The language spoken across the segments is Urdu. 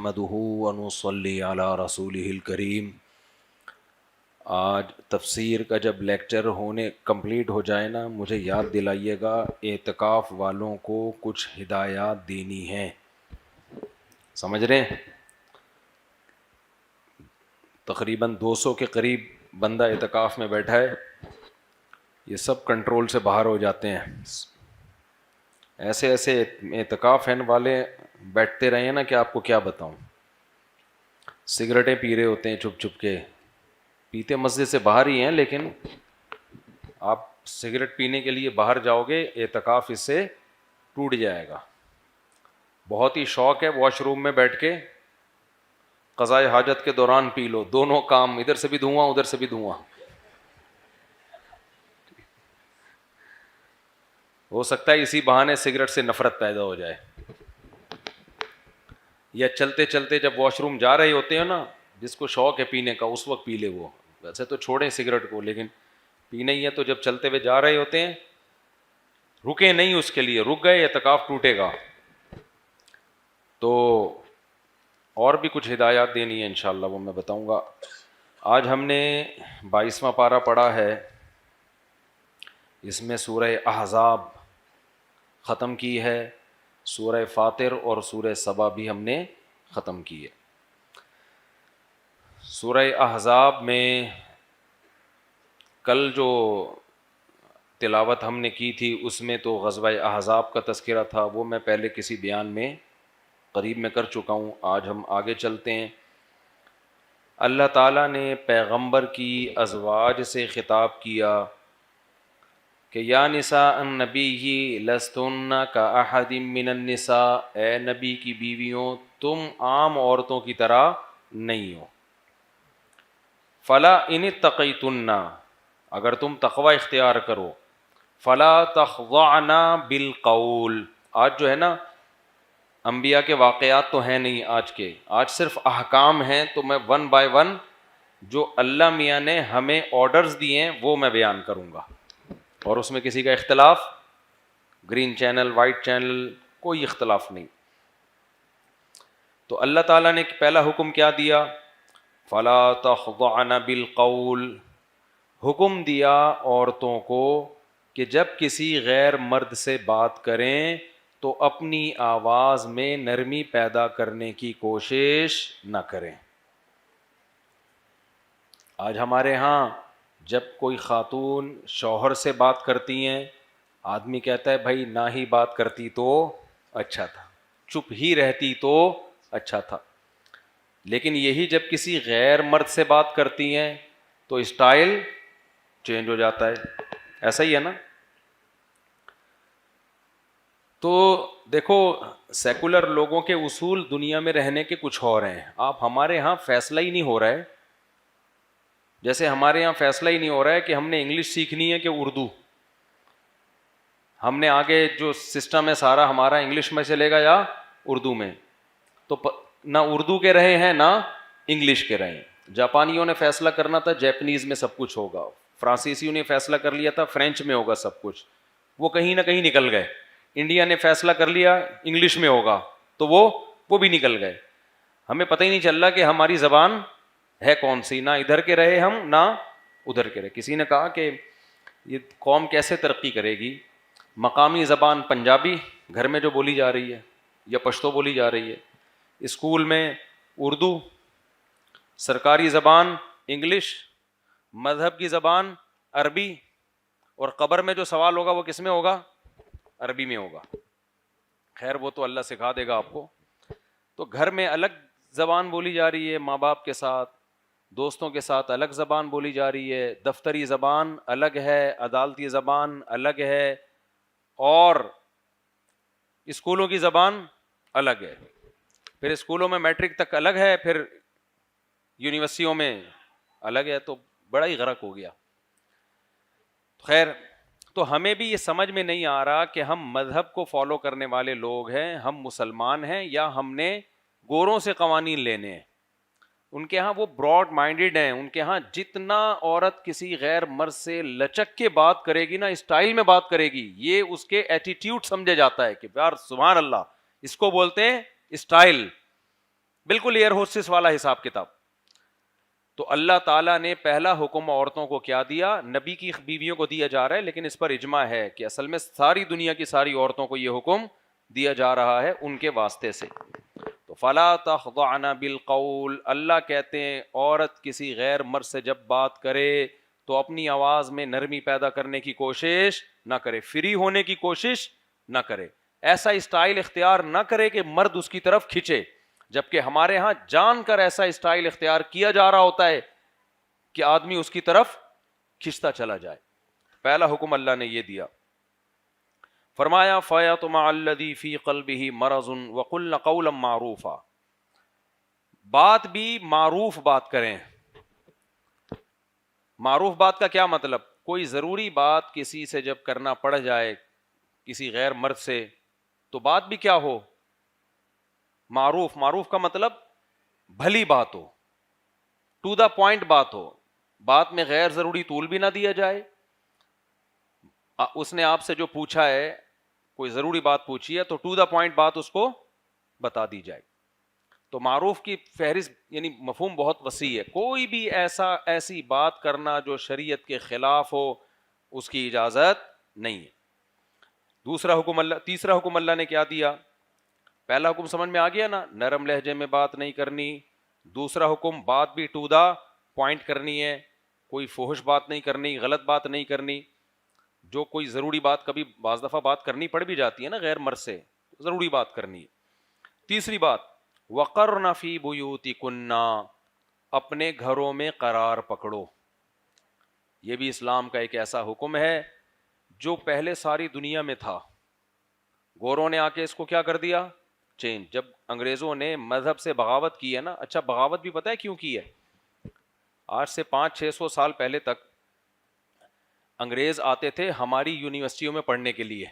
نحمدہ ونصلی علی رسولہ الکریم۔ آج تفسیر کا جب لیکچر کمپلیٹ ہو جائے نا، مجھے یاد دلائیے گا اعتکاف والوں کو کچھ ہدایات دینی ہیں۔ سمجھ رہے ہیں؟ تقریباً 200 کے قریب بندہ اعتکاف میں بیٹھا ہے، یہ سب کنٹرول سے باہر ہو جاتے ہیں۔ ایسے ایسے اعتکاف والے بیٹھتے رہے ہیں نا کہ آپ کو کیا بتاؤں۔ سگریٹیں پی رہے ہوتے ہیں چھپ چھپ کے، پیتے مسجد سے باہر ہی ہیں، لیکن آپ سگریٹ پینے کے لیے باہر جاؤ گے، اعتکاف اس سے ٹوٹ جائے گا۔ بہت ہی شوق ہے واش روم میں بیٹھ کے قضائے حاجت کے دوران پی لو، دونوں کام، ادھر سے بھی دھواں ادھر سے بھی دھواں۔ ہو سکتا ہے اسی بہانے سگریٹ سے نفرت پیدا ہو جائے، یا چلتے چلتے جب واش روم جا رہے ہوتے ہیں نا، جس کو شوق ہے پینے کا اس وقت پی لے وہ، ویسے تو چھوڑیں سگریٹ کو، لیکن پینا ہی ہے تو جب چلتے ہوئے جا رہے ہوتے ہیں رکے نہیں، اس کے لیے رک گئے اعتکاف ٹوٹے گا۔ تو اور بھی کچھ ہدایات دینی ہے انشاءاللہ، وہ میں بتاؤں گا۔ آج ہم نے 22واں پارہ پڑھا ہے، اس میں سورہ احزاب ختم کی ہے، سورہ فاطر اور سورہ سبا بھی ہم نے ختم کی ہے۔ سورہ احزاب میں کل جو تلاوت ہم نے کی تھی اس میں تو غزوہ احزاب کا تذکرہ تھا، وہ میں پہلے کسی بیان میں قریب میں کر چکا ہوں۔ آج ہم آگے چلتے ہیں۔ اللہ تعالیٰ نے پیغمبر کی ازواج سے خطاب کیا کہ یا نساء النبی لستن کاحد من النساء، اے نبی کی بیویوں تم عام عورتوں کی طرح نہیں ہو۔ فلا ان اتقیتن، اگر تم تقوی اختیار کرو، فلا تخضعن بالقول، آج جو ہے نا انبیاء کے واقعات تو ہیں نہیں آج صرف احکام ہیں، تو میں ون بائی ون جو اللہ میاں نے ہمیں آرڈرز دیے ہیں وہ میں بیان کروں گا، اور اس میں کسی کا اختلاف، گرین چینل وائٹ چینل کوئی اختلاف نہیں۔ تو اللہ تعالیٰ نے پہلا حکم کیا دیا؟ فلا تخضعن بالقول، حکم دیا عورتوں کو کہ جب کسی غیر مرد سے بات کریں تو اپنی آواز میں نرمی پیدا کرنے کی کوشش نہ کریں۔ آج ہمارے ہاں جب کوئی خاتون شوہر سے بات کرتی ہیں، آدمی کہتا ہے بھائی نہ ہی بات کرتی تو اچھا تھا، چپ ہی رہتی تو اچھا تھا۔ لیکن یہی جب کسی غیر مرد سے بات کرتی ہیں تو اسٹائل چینج ہو جاتا ہے، ایسا ہی ہے نا؟ تو دیکھو سیکولر لوگوں کے اصول دنیا میں رہنے کے کچھ اور ہیں، آپ ہمارے ہاں فیصلہ ہی نہیں ہو رہا ہے، جیسے ہمارے یہاں فیصلہ ہی نہیں ہو رہا ہے کہ ہم نے انگلش سیکھنی ہے کہ اردو، ہم نے آگے جو سسٹم ہے سارا ہمارا انگلش میں چلے گا یا اردو میں، تو نہ اردو کے رہے ہیں نہ انگلش کے رہے ہیں۔ جاپانیوں نے فیصلہ کرنا تھا جیپنیز میں سب کچھ ہوگا، فرانسیسیوں نے فیصلہ کر لیا تھا فرینچ میں ہوگا سب کچھ، وہ کہیں نہ کہیں نکل گئے۔ انڈیا نے فیصلہ کر لیا انگلش میں ہوگا تو وہ بھی نکل گئے۔ ہمیں پتہ ہی نہیں چل رہا کہ ہماری زبان ہے کون سی، نہ ادھر کے رہے ہم نہ ادھر کے رہے۔ کسی نے کہا کہ یہ قوم کیسے ترقی کرے گی، مقامی زبان پنجابی گھر میں جو بولی جا رہی ہے یا پشتو بولی جا رہی ہے، اسکول میں اردو، سرکاری زبان انگلش، مذہب کی زبان عربی، اور قبر میں جو سوال ہوگا وہ کس میں ہوگا؟ عربی میں ہوگا۔ خیر وہ تو اللہ سکھا دے گا آپ کو۔ تو گھر میں الگ زبان بولی جا رہی ہے، ماں باپ کے ساتھ دوستوں کے ساتھ الگ زبان بولی جا رہی ہے، دفتری زبان الگ ہے، عدالتی زبان الگ ہے، اور اسکولوں کی زبان الگ ہے، پھر اسکولوں میں میٹرک تک الگ ہے، پھر یونیورسٹیوں میں الگ ہے، تو بڑا ہی غرق ہو گیا۔ خیر تو ہمیں بھی یہ سمجھ میں نہیں آ رہا کہ ہم مذہب کو فالو کرنے والے لوگ ہیں، ہم مسلمان ہیں، یا ہم نے گوروں سے قوانین لینے ہیں۔ ان کے ہاں وہ براڈ مائنڈیڈ ہیں، ان کے ہاں جتنا عورت کسی غیر مرد سے لچک کے بات کرے گی نا، اسٹائل میں بات کرے گی، یہ اس کے ایٹیٹیوڈ سمجھا جاتا ہے کہ یار سبحان اللہ، اس کو بولتے ہیں اسٹائل۔ بالکل ایئر ہوسٹس والا حساب کتاب. تو اللہ تعالیٰ نے پہلا حکم عورتوں کو کیا دیا؟ نبی کی بیویوں کو دیا جا رہا ہے، لیکن اس پر اجماع ہے کہ اصل میں ساری دنیا کی ساری عورتوں کو یہ حکم دیا جا رہا ہے ان کے واسطے سے. تو فلا تخضعن بالقول، اللہ کہتے ہیں عورت کسی غیر مرد سے جب بات کرے تو اپنی آواز میں نرمی پیدا کرنے کی کوشش نہ کرے، فری ہونے کی کوشش نہ کرے، ایسا اسٹائل اختیار نہ کرے کہ مرد اس کی طرف کھنچے. جبکہ ہمارے ہاں جان کر ایسا اسٹائل اختیار کیا جا رہا ہوتا ہے کہ آدمی اس کی طرف کھنچتا چلا جائے. پہلا حکم اللہ نے یہ دیا. فرمایا فَيَطْمَعَ الَّذِي فِي قَلْبِهِ مَرَضٌ وَقُلْنَ قَوْلًا مَعْرُوفًا، بات بھی معروف بات کریں. معروف بات کا کیا مطلب؟ کوئی ضروری بات کسی سے جب کرنا پڑ جائے کسی غیر مرد سے تو بات بھی کیا ہو؟ معروف. معروف کا مطلب بھلی بات ہو، ٹو دا پوائنٹ بات ہو، بات میں غیر ضروری طول بھی نہ دیا جائے. اس نے آپ سے جو پوچھا ہے، کوئی ضروری بات پوچھی ہے، تو ٹو دا پوائنٹ بات اس کو بتا دی جائے. تو معروف کی فہرست یعنی مفہوم بہت وسیع ہے. کوئی بھی ایسی بات کرنا جو شریعت کے خلاف ہو اس کی اجازت نہیں ہے. تیسرا حکم اللہ نے کیا دیا؟ پہلا حکم سمجھ میں آ گیا نا، نرم لہجے میں بات نہیں کرنی. دوسرا حکم بات بھی ٹو دا پوائنٹ کرنی ہے، کوئی فحش بات نہیں کرنی، غلط بات نہیں کرنی. جو کوئی ضروری بات، کبھی بعض دفعہ بات کرنی پڑ بھی جاتی ہے نا غیر مرد سے، ضروری بات کرنی ہے. تیسری بات وَقَرْنَ فِي بُيُوتِكُنَّ، اپنے گھروں میں قرار پکڑو. یہ بھی اسلام کا ایک ایسا حکم ہے جو پہلے ساری دنیا میں تھا. گوروں نے آ کے اس کو کیا کر دیا؟ چینج. جب انگریزوں نے مذہب سے بغاوت کی ہے نا، اچھا بغاوت بھی پتہ ہے کیوں کی ہے؟ آج سے 500-600 سال پہلے تک انگریز آتے تھے ہماری یونیورسٹیوں میں پڑھنے کے لیے،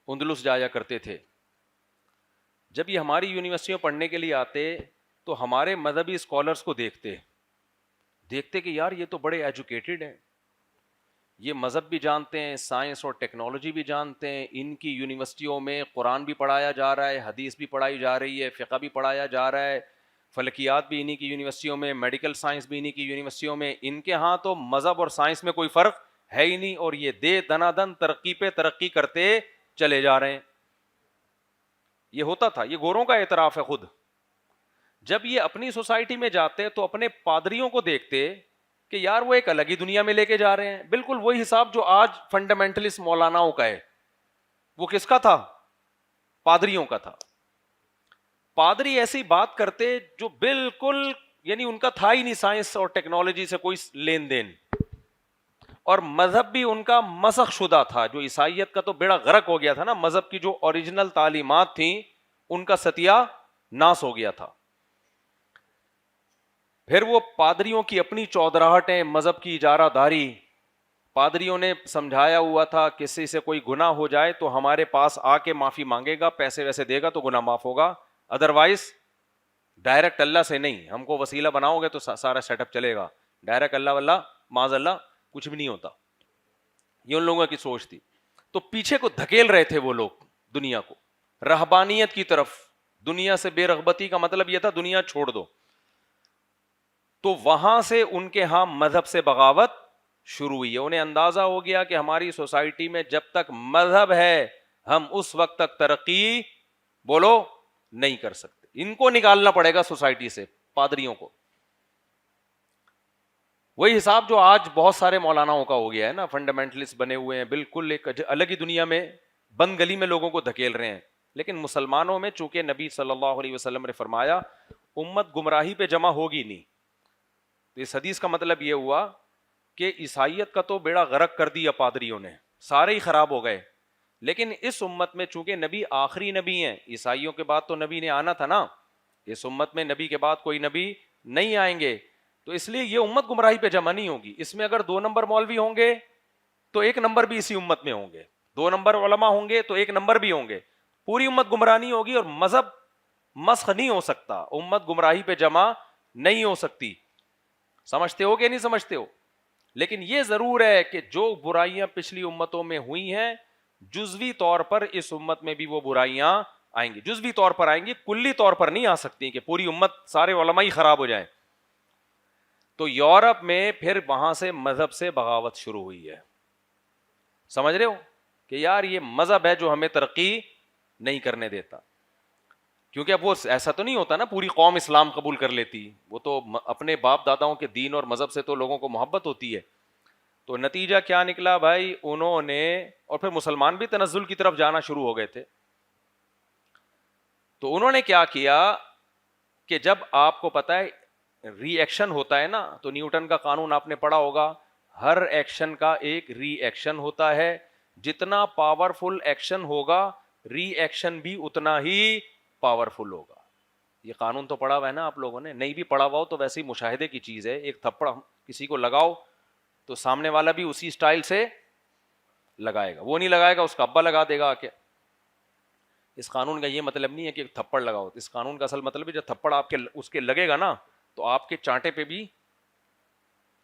اندلس جایا کرتے تھے. جب یہ ہماری یونیورسٹیوں پڑھنے کے لیے آتے تو ہمارے مذہبی اسکالرس کو دیکھتے کہ یار یہ تو بڑے ایجوکیٹڈ ہیں، یہ مذہب بھی جانتے ہیں، سائنس اور ٹیکنالوجی بھی جانتے ہیں، ان کی یونیورسٹیوں میں قرآن بھی پڑھایا جا رہا ہے، حدیث بھی پڑھائی جا رہی ہے، فقہ بھی پڑھایا جا رہا ہے، فلکیات بھی انہی کی یونیورسٹیوں میں، میڈیکل سائنس بھی انہی کی یونیورسٹیوں میں. ان کے ہاں تو مذہب اور سائنس میں کوئی فرق ہے ہی نہیں، اور یہ دنا دن ترقی پہ ترقی کرتے چلے جا رہے ہیں. یہ ہوتا تھا، یہ گوروں کا اعتراف ہے خود. جب یہ اپنی سوسائٹی میں جاتے تو اپنے پادریوں کو دیکھتے کہ یار وہ ایک الگ ہی دنیا میں لے کے جا رہے ہیں. بالکل وہی حساب جو آج فنڈامنٹلسٹ مولاناؤں کا ہے، وہ کس کا تھا؟ پادریوں کا تھا. پادری ایسی بات کرتے جو بالکل یعنی ان کا تھا ہی نہیں سائنس اور ٹیکنالوجی سے کوئی لین دین، اور مذہب بھی ان کا مسخ شدہ تھا. جو عیسائیت کا تو بیڑا غرق ہو گیا تھا نا، مذہب کی جو اوریجنل تعلیمات تھیں ان کا ستیہ ناس ہو گیا تھا. پھر وہ پادریوں کی اپنی چودراہٹیں، مذہب کی اجارہ داری. پادریوں نے سمجھایا ہوا تھا کسی سے کوئی گناہ ہو جائے تو ہمارے پاس آ کے معافی مانگے گا، پیسے ویسے دے گا تو گناہ معاف ہوگا، ادروائز ڈائریکٹ اللہ سے نہیں. ہم کو وسیلہ بناؤ گے تو سارا سیٹ اپ چلے گا، ڈائریکٹ اللہ واللہ معاذ اللہ کچھ بھی نہیں ہوتا. یہ ان لوگوں کی سوچ تھی. تو پیچھے کو دھکیل رہے تھے وہ لوگ دنیا کو رہبانیت کی طرف. دنیا سے بے رغبتی کا مطلب یہ تھا دنیا چھوڑ دو. تو وہاں سے ان کے ہاں مذہب سے بغاوت شروع ہوئی ہے. انہیں اندازہ ہو گیا کہ ہماری سوسائٹی میں جب تک مذہب ہے ہم اس وقت تک ترقی بولو نہیں کر سکتے. ان کو نکالنا پڑے گا سوسائٹی سے، پادریوں کو. وہی حساب جو آج بہت سارے مولاناؤں کا ہو گیا ہے نا، فنڈامنٹلسٹ بنے ہوئے ہیں، بالکل ایک الگ ہی دنیا میں بند گلی میں لوگوں کو دھکیل رہے ہیں. لیکن مسلمانوں میں چونکہ نبی صلی اللہ علیہ وسلم نے فرمایا امت گمراہی پہ جمع ہوگی نہیں، تو اس حدیث کا مطلب یہ ہوا کہ عیسائیت کا تو بیڑا غرق کر دیا پادریوں نے، سارے ہی خراب ہو گئے. لیکن اس امت میں چونکہ نبی آخری نبی ہیں، عیسائیوں کے بعد تو نبی نے آنا تھا نا، اس امت میں نبی کے بعد کوئی نبی نہیں آئیں گے، تو اس لیے یہ امت گمراہی پہ جمع نہیں ہوگی. اس میں اگر 2 نمبر مولوی ہوں گے تو 1 نمبر بھی اسی امت میں ہوں گے، 2 نمبر علماء ہوں گے تو 1 نمبر بھی ہوں گے. پوری امت گمراہ نہیں ہوگی، اور مذہب مسخ نہیں ہو سکتا، امت گمراہی پہ جمع نہیں ہو سکتی. سمجھتے ہو کہ نہیں سمجھتے ہو؟ لیکن یہ ضرور ہے کہ جو برائیاں پچھلی امتوں میں ہوئی ہیں جزوی طور پر اس امت میں بھی وہ برائیاں آئیں گی, جزوی طور پر آئیں گی, کلی طور پر نہیں آ سکتی کہ پوری امت سارے علماء ہی خراب ہو جائیں. تو یورپ میں پھر وہاں سے مذہب سے بغاوت شروع ہوئی ہے. سمجھ رہے ہو کہ یار یہ مذہب ہے جو ہمیں ترقی نہیں کرنے دیتا. کیونکہ اب وہ ایسا تو نہیں ہوتا نا پوری قوم اسلام قبول کر لیتی, وہ تو اپنے باپ داداؤں کے دین اور مذہب سے تو لوگوں کو محبت ہوتی ہے. تو نتیجہ کیا نکلا بھائی, انہوں نے, اور پھر مسلمان بھی تنزل کی طرف جانا شروع ہو گئے تھے. تو انہوں نے کیا کیا کہ جب آپ کو پتا ہے ری ایکشن ہوتا ہے نا, تو نیوٹن کا قانون آپ نے پڑھا ہوگا, ہر ایکشن کا ایک ری ایکشن ہوتا ہے. جتنا پاورفل ایکشن ہوگا ری ایکشن بھی اتنا ہی پاورفل ہوگا. یہ قانون تو پڑھا ہوا ہے نا آپ لوگوں نے, نہیں بھی پڑھا ہوا ہو تو ویسے ہی مشاہدے کی چیز ہے. ایک تھپڑ کسی کو لگاؤ تو سامنے والا بھی اسی سٹائل سے لگائے گا, وہ نہیں لگائے گا اس کا ابا لگا دے گا آ کے. اس قانون کا یہ مطلب نہیں ہے کہ تھپڑ لگاؤ, اس قانون کا اصل مطلب ہے جب تھپڑ آپ کے اس کے لگے گا نا تو آپ کے چانٹے پہ بھی,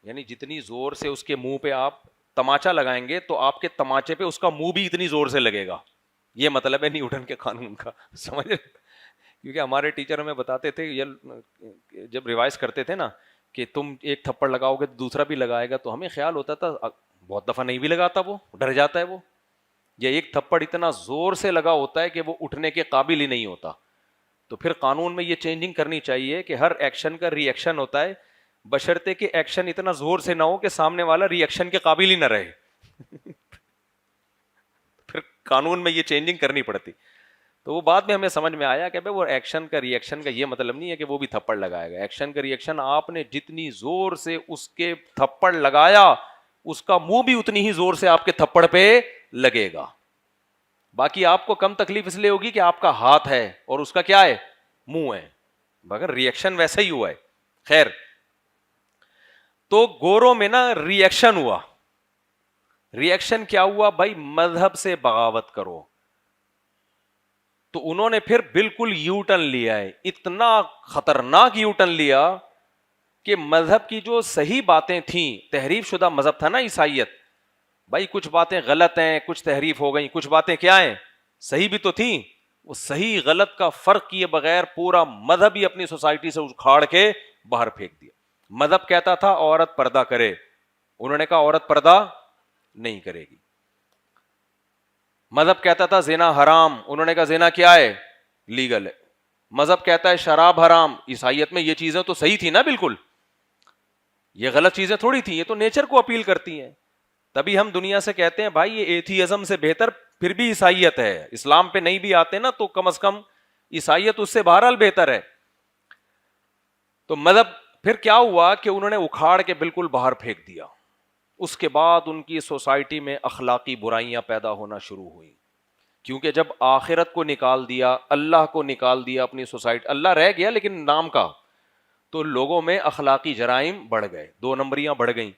یعنی جتنی زور سے اس کے منہ پہ آپ تماچا لگائیں گے تو آپ کے تماچے پہ اس کا منہ بھی اتنی زور سے لگے گا. یہ مطلب ہے نیوٹن کے قانون کا, سمجھ. کیونکہ ہمارے ٹیچر ہمیں بتاتے تھے, جب ریوائز کرتے تھے نا کہ تم ایک تھپڑ لگاؤ گے تو دوسرا بھی لگائے گا, تو ہمیں خیال ہوتا تھا بہت دفعہ نہیں بھی لگاتا, وہ ڈر جاتا ہے وہ, یہ ایک تھپڑ اتنا زور سے لگا ہوتا ہے کہ وہ اٹھنے کے قابل ہی نہیں ہوتا. تو پھر قانون میں یہ چینجنگ کرنی چاہیے کہ ہر ایکشن کا ری ایکشن ہوتا ہے, بشرطے کہ ایکشن اتنا زور سے نہ ہو کہ سامنے والا ری ایکشن کے قابل ہی نہ رہے. پھر قانون میں یہ چینجنگ کرنی پڑتی. تو وہ بعد میں ہمیں سمجھ میں آیا کہ بھائی وہ ایکشن کا ری ایکشن کا یہ مطلب نہیں ہے کہ وہ بھی تھپڑ لگائے گا. ایکشن کا ری ایکشن آپ نے جتنی زور سے اس کے تھپڑ لگایا اس کا منہ بھی اتنی ہی زور سے آپ کے تھپڑ پہ لگے گا. باقی آپ کو کم تکلیف اس لیے ہوگی کہ آپ کا ہاتھ ہے اور اس کا کیا ہے, منہ ہے, مگر ری ایکشن ویسا ہی ہوا ہے. خیر, تو گوروں میں نا ری ایکشن ہوا. ری ایکشن کیا ہوا بھائی, مذہب سے بغاوت کرو. تو انہوں نے پھر بالکل یو ٹرن لیا ہے, اتنا خطرناک یو ٹرن لیا کہ مذہب کی جو صحیح باتیں تھیں, تحریف شدہ مذہب تھا نا عیسائیت, بھائی کچھ باتیں غلط ہیں, کچھ تحریف ہو گئی, کچھ باتیں کیا ہیں صحیح بھی تو تھیں. وہ صحیح غلط کا فرق کیے بغیر پورا مذہب ہی اپنی سوسائٹی سے اکھاڑ کے باہر پھینک دیا. مذہب کہتا تھا عورت پردہ کرے, انہوں نے کہا عورت پردہ نہیں کرے گی. مذہب کہتا تھا زنا حرام, انہوں نے کہا زنا کیا ہے, لیگل ہے. مذہب کہتا ہے شراب حرام, عیسائیت میں یہ چیزیں تو صحیح تھی نا بالکل, یہ غلط چیزیں تھوڑی تھیں, یہ تو نیچر کو اپیل کرتی ہیں. تبھی ہم دنیا سے کہتے ہیں بھائی یہ ایتھیزم سے بہتر پھر بھی عیسائیت ہے, اسلام پہ نہیں بھی آتے نا تو کم از کم عیسائیت اس سے بہرحال بہتر ہے. تو مذہب پھر کیا ہوا کہ انہوں نے اکھاڑ کے بالکل باہر پھینک دیا. اس کے بعد ان کی سوسائٹی میں اخلاقی برائیاں پیدا ہونا شروع ہوئی, کیونکہ جب آخرت کو نکال دیا, اللہ کو نکال دیا اپنی سوسائٹی, اللہ رہ گیا لیکن نام کا, تو لوگوں میں اخلاقی جرائم بڑھ گئے, 2 نمبریاں بڑھ گئیں.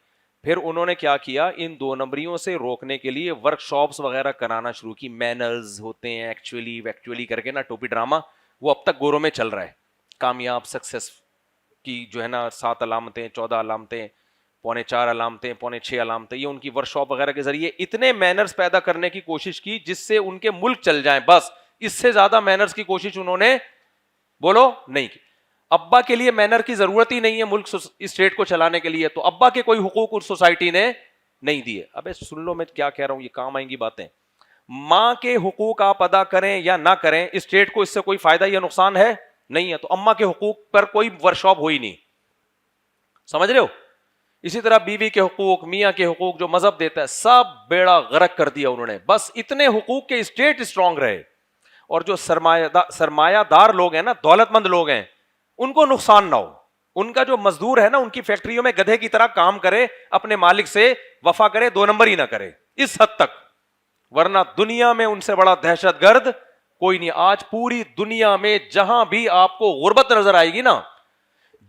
پھر انہوں نے کیا کیا, ان 2 نمبریوں سے روکنے کے لیے ورک شاپس وغیرہ کرانا شروع کی. مینرز ہوتے ہیں ایکچولی کر کے نا, ٹوپی ڈرامہ, وہ اب تک گوروں میں چل رہا ہے. کامیاب سکسیس کی جو ہے نا 7 علامتیں, 14 علامتیں, 4.25 علامتیں, 6.25 علامتیں, یہ ان کی ورک شاپ وغیرہ کے ذریعے اتنے مینرز پیدا کرنے کی کوشش کی جس سے ان کے ملک چل جائیں. بس اس سے زیادہ مینرز کی کوشش انہوں نے بولو نہیں کی. ابا کے لیے مینر کی ضرورت ہی نہیں ہے ملک اسٹیٹ کو چلانے کے لیے, تو ابا کے کوئی حقوق اس سوسائٹی نے نہیں دیے. ابے سن لو میں کیا کہہ رہا ہوں, یہ کام آئیں گی باتیں. ماں کے حقوق آپ ادا کریں یا نہ کریں, اسٹیٹ کو اس سے کوئی فائدہ یا نقصان ہے نہیں ہے. تو اما کے حقوق پر کوئی ورکشاپ ہوئی نہیں, سمجھ رہے ہو. اسی طرح بیوی کے حقوق, میاں کے حقوق جو مذہب دیتا ہے, سب بیڑا غرق کر دیا انہوں نے. بس اتنے حقوق کے اسٹیٹ اسٹرانگ رہے, اور جو سرمایہ دار لوگ ہیں نا, دولت مند لوگ ہیں, ان کو نقصان نہ ہو. ان کا جو مزدور ہے نا, ان کی فیکٹریوں میں گدھے کی طرح کام کرے, اپنے مالک سے وفا کرے, 2 نمبر ہی نہ کرے, اس حد تک. ورنہ دنیا میں ان سے بڑا دہشت گرد کوئی نہیں. آج پوری دنیا میں جہاں بھی آپ کو غربت نظر آئے گی نا,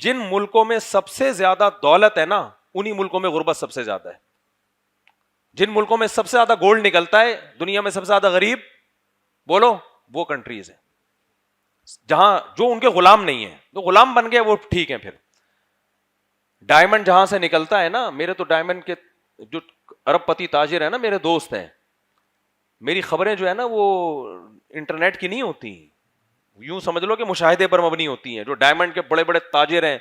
جن ملکوں میں سب سے زیادہ دولت ہے نا, انہی ملکوں میں غربت سب سے زیادہ ہے. جن ملکوں میں سب سے زیادہ گولڈ نکلتا ہے, دنیا میں سب سے زیادہ غریب بولو وہ کنٹریز ہیں جہاں جو ان کے غلام نہیں ہیں. تو غلام بن گئے وہ ٹھیک ہیں. پھر ڈائمنڈ جہاں سے نکلتا ہے نا, میرے تو ڈائمنڈ کے جو ارب پتی تاجر ہیں نا, میرے دوست ہیں, میری خبریں جو ہے نا وہ انٹرنیٹ کی نہیں ہوتی, یوں سمجھ لو کہ مشاہدے پر مبنی ہوتی ہیں. جو ڈائمنڈ کے بڑے بڑے تاجر ہیں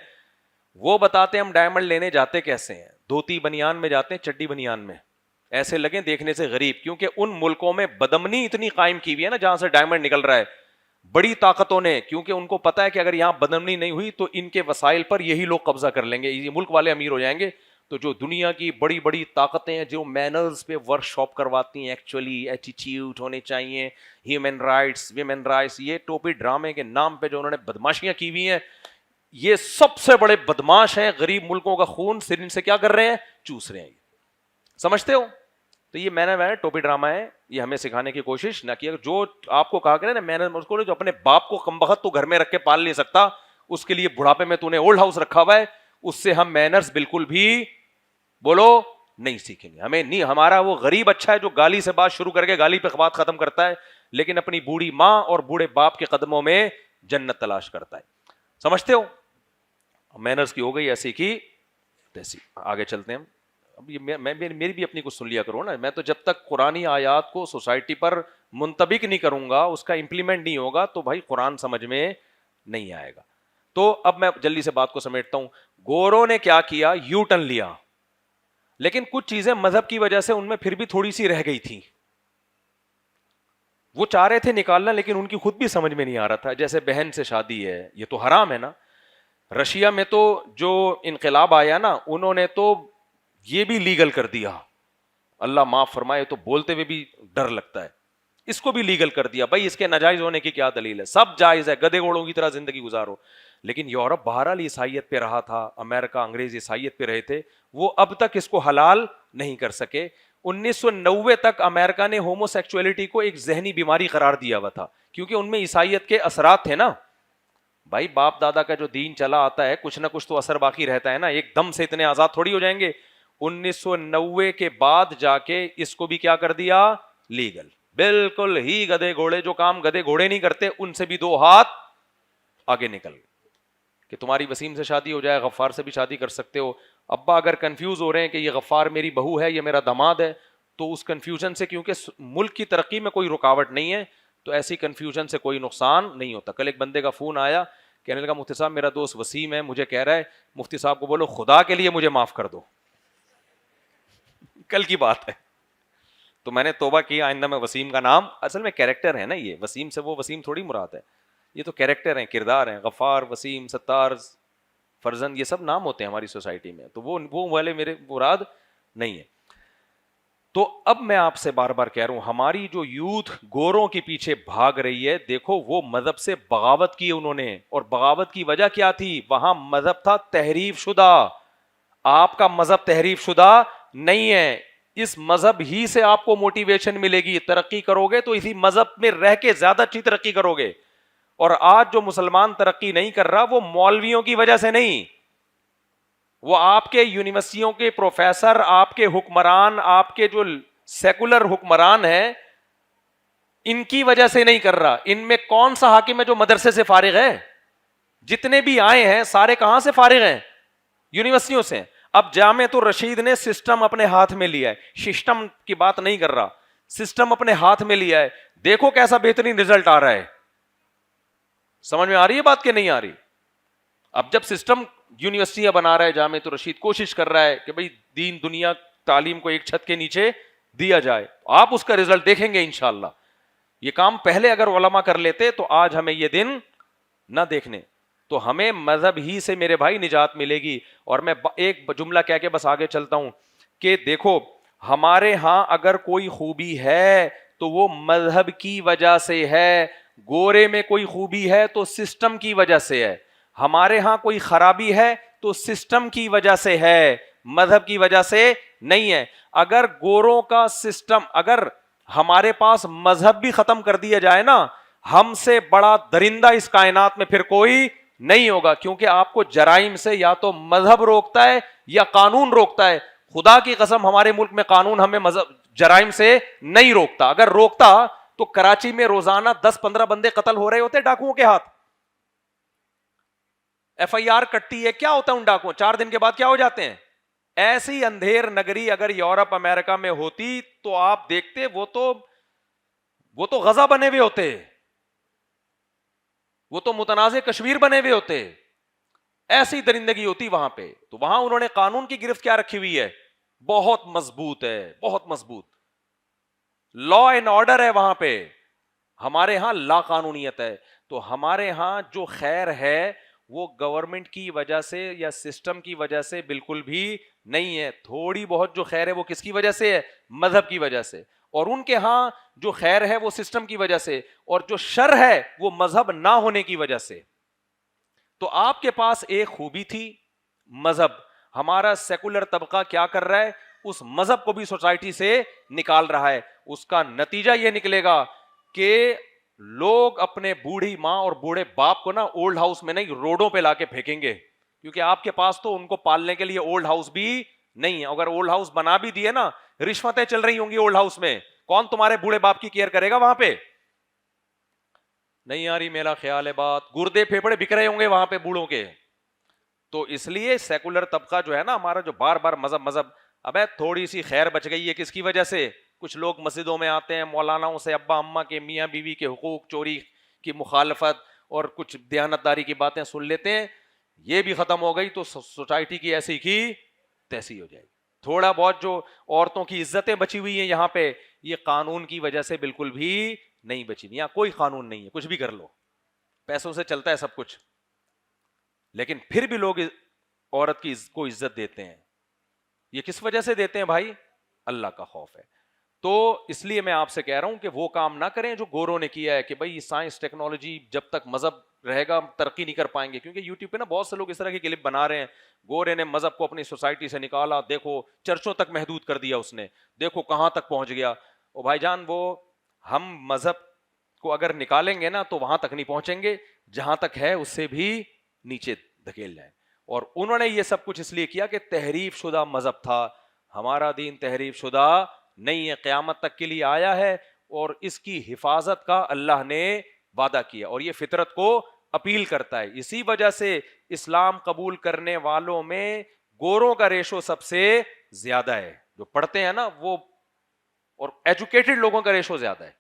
وہ بتاتے ہیں ہم ڈائمنڈ لینے جاتے کیسے ہیں, دھوتی بنیان میں جاتے ہیں, چڈی بنیان میں, ایسے لگیں دیکھنے سے غریب, کیونکہ ان ملکوں میں بدامنی اتنی قائم کی ہوئی ہے نا جہاں سے ڈائمنڈ نکل رہا ہے, بڑی طاقتوں نے, کیونکہ ان کو پتا ہے کہ اگر یہاں بدامنی نہیں ہوئی تو ان کے وسائل پر یہی لوگ قبضہ کر لیں گے, یہ ملک والے امیر ہو جائیں گے. تو جو دنیا کی بڑی بڑی طاقتیں ہیں جو مینرز پہ ورک شاپ کرواتی ہیں, ایکچولی ایٹیٹیوڈ ہونے چاہیے, ہیومن رائٹس, ویمن رائٹس, یہ ٹوپی ڈرامے کے نام پہ جو انہوں نے بدماشیاں کی ہوئی ہیں, یہ سب سے بڑے بدماش ہیں. غریب ملکوں کا خون ان سے کیا کر رہے ہیں, چوس رہے ہیں. سمجھتے ہو؟ تو یہ میں نے ٹوپی ڈرامہ ہے, یہ ہمیں سکھانے کی کوشش نہ کی. جو آپ کو کہا کرے نا میں نے اس کو, جو اپنے باپ کو کمبخت تو گھر میں رکھ کے پال نہیں سکتا, اس کے لیے بڑھاپے میں تو نے اولڈ ہاؤس رکھا ہوا ہے, اس سے ہم مینرز بالکل بھی بولو نہیں سیکھیں گے. ہمیں نہیں, ہمارا وہ غریب اچھا ہے جو گالی سے بات شروع کر کے گالی پہ بات ختم کرتا ہے, لیکن اپنی بوڑھی ماں اور بوڑھے باپ کے قدموں میں جنت تلاش کرتا ہے. سمجھتے ہو؟ مینرز کی ہو گئی ایسی کی تیسی. آگے چلتے ہیں. اب یہ میری بھی اپنی کچھ سن لیا کرو نا. میں تو جب تک قرآنی آیات کو سوسائٹی پر منطبق نہیں کروں گا, اس کا امپلیمنٹ نہیں ہوگا, تو بھائی قرآن سمجھ میں نہیں آئے گا. تو اب میں جلدی سے بات کو سمیٹتا ہوں. گوروں نے کیا کیا, یو ٹرن لیا, لیکن کچھ چیزیں مذہب کی وجہ سے ان میں پھر بھی تھوڑی سی رہ گئی تھی. وہ چاہ رہے تھے نکالنا, لیکن ان کی خود بھی سمجھ میں نہیں آ رہا تھا. جیسے بہن سے شادی ہے, یہ تو حرام ہے نا. رشیا میں تو جو انقلاب آیا نا, انہوں نے تو یہ بھی لیگل کر دیا, اللہ معاف فرمائے, تو بولتے ہوئے بھی ڈر لگتا ہے, اس کو بھی لیگل کر دیا. بھائی اس کے ناجائز ہونے کی کیا دلیل ہے؟ سب جائز ہے, گدے گھوڑوں کی طرح زندگی گزارو. لیکن یورپ بہرحال عیسائیت پہ رہا تھا, امریکہ انگریز عیسائیت پہ رہے تھے, وہ اب تک اس کو حلال نہیں کر سکے. 1990 تک امریکہ نے ہومو سیکچولیٹی کو ایک ذہنی بیماری قرار دیا ہوا تھا, کیونکہ ان میں عیسائیت کے اثرات تھے نا. بھائی باپ دادا کا جو دین چلا آتا ہے, کچھ نہ کچھ تو اثر باقی رہتا ہے نا, ایک دم سے اتنے آزاد تھوڑی ہو جائیں گے. 1990 کے بعد جا کے اس کو بھی کیا کر دیا, لیگل. بالکل ہی گدے گھوڑے, جو کام گدے گھوڑے نہیں کرتے, ان سے بھی 2 ہاتھ آگے نکل گئے. کہ تمہاری وسیم سے شادی ہو جائے, غفار سے بھی شادی کر سکتے ہو. ابا اگر کنفیوز ہو رہے ہیں کہ یہ غفار میری بہو ہے, یہ میرا داماد ہے, تو اس کنفیوژن سے, کیونکہ ملک کی ترقی میں کوئی رکاوٹ نہیں ہے, تو ایسی کنفیوژن سے کوئی نقصان نہیں ہوتا. کل ایک بندے کا فون آیا, کہنے لگا مفتی صاحب میرا دوست وسیم ہے, مجھے کہہ رہا ہے مفتی صاحب کو بولو خدا کے لیے مجھے معاف کر دو. کل کی بات ہے. تو میں نے توبہ کی, آئندہ میں وسیم کا نام, اصل میں کیریکٹر ہے نا یہ, وسیم سے وہ وسیم تھوڑی مراد ہے, یہ تو کیریکٹر ہیں, کردار ہیں. غفار, وسیم, ستار, فرزند, یہ سب نام ہوتے ہیں ہماری سوسائٹی میں, تو وہ والے میرے مراد نہیں ہے. تو اب میں آپ سے بار بار کہہ رہا ہوں, ہماری جو یوتھ گوروں کے پیچھے بھاگ رہی ہے, دیکھو وہ مذہب سے بغاوت کی انہوں نے, اور بغاوت کی وجہ کیا تھی؟ وہاں مذہب تھا تحریف شدہ. آپ کا مذہب تحریف شدہ نہیں ہے. اس مذہب ہی سے آپ کو موٹیویشن ملے گی, ترقی کرو گے تو اسی مذہب میں رہ کے زیادہ اچھی ترقی کرو گے. اور آج جو مسلمان ترقی نہیں کر رہا, وہ مولویوں کی وجہ سے نہیں, وہ آپ کے یونیورسٹیوں کے پروفیسر, آپ کے حکمران, آپ کے جو سیکولر حکمران ہیں, ان کی وجہ سے نہیں کر رہا. ان میں کون سا حاکم ہے جو مدرسے سے فارغ ہے؟ جتنے بھی آئے ہیں سارے کہاں سے فارغ ہیں؟ یونیورسٹیوں سے. اب جامعۃ الرشید نے سسٹم اپنے ہاتھ میں لیا ہے, سسٹم کی بات نہیں کر رہا, سسٹم اپنے ہاتھ میں لیا ہے. دیکھو کیسا بہترین رزلٹ آ رہا ہے. سمجھ میں آ رہی ہے بات کہ نہیں آ رہی؟ اب جب سسٹم یونیورسٹیاں بنا رہا ہے, جامعۃ الرشید کوشش کر رہا ہے کہ بھئی دین دنیا تعلیم کو ایک چھت کے نیچے دیا جائے, آپ اس کا رزلٹ دیکھیں گے انشاءاللہ. یہ کام پہلے اگر علماء کر لیتے تو آج ہمیں یہ دن نہ دیکھنے. تو ہمیں مذہب ہی سے میرے بھائی نجات ملے گی. اور میں ایک جملہ کہہ کے بس آگے چلتا ہوں کہ دیکھو ہمارے ہاں اگر کوئی خوبی ہے تو وہ مذہب کی وجہ سے ہے, گورے میں کوئی خوبی ہے تو سسٹم کی وجہ سے ہے. ہمارے ہاں کوئی خرابی ہے تو سسٹم کی وجہ سے ہے, مذہب کی وجہ سے نہیں ہے. اگر گوروں کا سسٹم, اگر ہمارے پاس مذہب بھی ختم کر دیا جائے نا, ہم سے بڑا درندہ اس کائنات میں پھر کوئی نہیں ہوگا. کیونکہ آپ کو جرائم سے یا تو مذہب روکتا ہے یا قانون روکتا ہے. خدا کی قسم ہمارے ملک میں قانون ہمیں مذہب جرائم سے نہیں روکتا. اگر روکتا تو کراچی میں روزانہ 10-15 بندے قتل ہو رہے ہوتے ڈاکوؤں کے ہاتھ. FIR کٹتی ہے, کیا ہوتا ہے ان ڈاکوؤں, 4 دن کے بعد کیا ہو جاتے ہیں. ایسی اندھیر نگری اگر یورپ امریکہ میں ہوتی تو آپ دیکھتے وہ تو غزہ بنے ہوئے ہوتے. وہ تو متنازع کشمیر بنے ہوئے ہوتے, ایسی درندگی ہوتی وہاں پہ. تو وہاں انہوں نے قانون کی گرفت کیا رکھی ہوئی ہے, بہت مضبوط ہے, بہت مضبوط لا اینڈ آرڈر ہے وہاں پہ. ہمارے ہاں لا قانونیت ہے. تو ہمارے ہاں جو خیر ہے وہ گورنمنٹ کی وجہ سے یا سسٹم کی وجہ سے بالکل بھی نہیں ہے. تھوڑی بہت جو خیر ہے وہ کس کی وجہ سے ہے, مذہب کی وجہ سے. اور ان کے ہاں جو خیر ہے وہ سسٹم کی وجہ سے, اور جو شر ہے وہ مذہب نہ ہونے کی وجہ سے. تو آپ کے پاس ایک خوبی تھی, مذہب. ہمارا سیکولر طبقہ کیا کر رہا ہے, اس مذہب کو بھی سوسائٹی سے نکال رہا ہے. اس کا نتیجہ یہ نکلے گا کہ لوگ اپنے بوڑھی ماں اور بوڑھے باپ کو نا اولڈ ہاؤس میں نہیں, روڈوں پہ لا کے پھینکیں گے, کیونکہ آپ کے پاس تو ان کو پالنے کے لیے اولڈ ہاؤس بھی نہیں ہے. اگر اولڈ ہاؤس بنا بھی دیے نا, رشوتیں چل رہی ہوں گی اولڈ ہاؤس میں, کون تمہارے بوڑھے باپ کی کیئر کرے گا وہاں پہ؟ نہیں آ رہی میرا خیال ہے بات, گردے پھیپڑے بک رہے ہوں گے وہاں پہ بوڑھوں کے. تو اس لیے سیکولر طبقہ جو ہے نا ہمارا, جو بار بار مذہب مذہب, ابے تھوڑی سی خیر بچ گئی ہے کس کی وجہ سے؟ کچھ لوگ مسجدوں میں آتے ہیں, مولاناؤں سے ابا اماں کے, میاں بیوی کے حقوق چوری کی مخالفت اور کچھ دیانتداری کی باتیں سن لیتے ہیں. یہ بھی ختم ہو گئی تو سوسائٹی کی ایسی کی تیسی ہو جائے گی. تھوڑا بہت جو عورتوں کی عزتیں بچی ہوئی ہیں یہاں پہ, یہ قانون کی وجہ سے بالکل بھی نہیں بچی. یہاں کوئی قانون نہیں ہے, کچھ بھی کر لو, پیسوں سے چلتا ہے سب کچھ. لیکن پھر بھی لوگ عورت کی کو عزت دیتے ہیں. یہ کس وجہ سے دیتے ہیں بھائی؟ اللہ کا خوف ہے. تو اس لیے میں آپ سے کہہ رہا ہوں کہ وہ کام نہ کریں جو گوروں نے کیا ہے, کہ بھائی سائنس ٹیکنالوجی جب تک مذہب رہے گا ترقی نہیں کر پائیں گے. کیونکہ یوٹیوب پہ نا بہت سے لوگ اس طرح کی کلپ بنا رہے ہیں, گورے نے مذہب کو اپنی سوسائٹی سے نکالا, دیکھو چرچوں تک محدود کر دیا اس نے, دیکھو کہاں تک پہنچ گیا. او بھائی جان, وہ ہم مذہب کو اگر نکالیں گے نا تو وہاں تک نہیں پہنچیں گے, جہاں تک ہے اس سے بھی نیچے دھکیل جائیں. اور انہوں نے یہ سب کچھ اس لیے کیا کہ تحریف شدہ مذہب تھا. ہمارا دین تحریف شدہ نہیں ہے, قیامت تک کے لیے آیا ہے, اور اس کی حفاظت کا اللہ نے وعدہ کیا, اور یہ فطرت کو اپیل کرتا ہے. اسی وجہ سے اسلام قبول کرنے والوں میں گوروں کا ریشو سب سے زیادہ ہے, جو پڑھتے ہیں نا وہ, اور ایجوکیٹڈ لوگوں کا ریشو زیادہ ہے.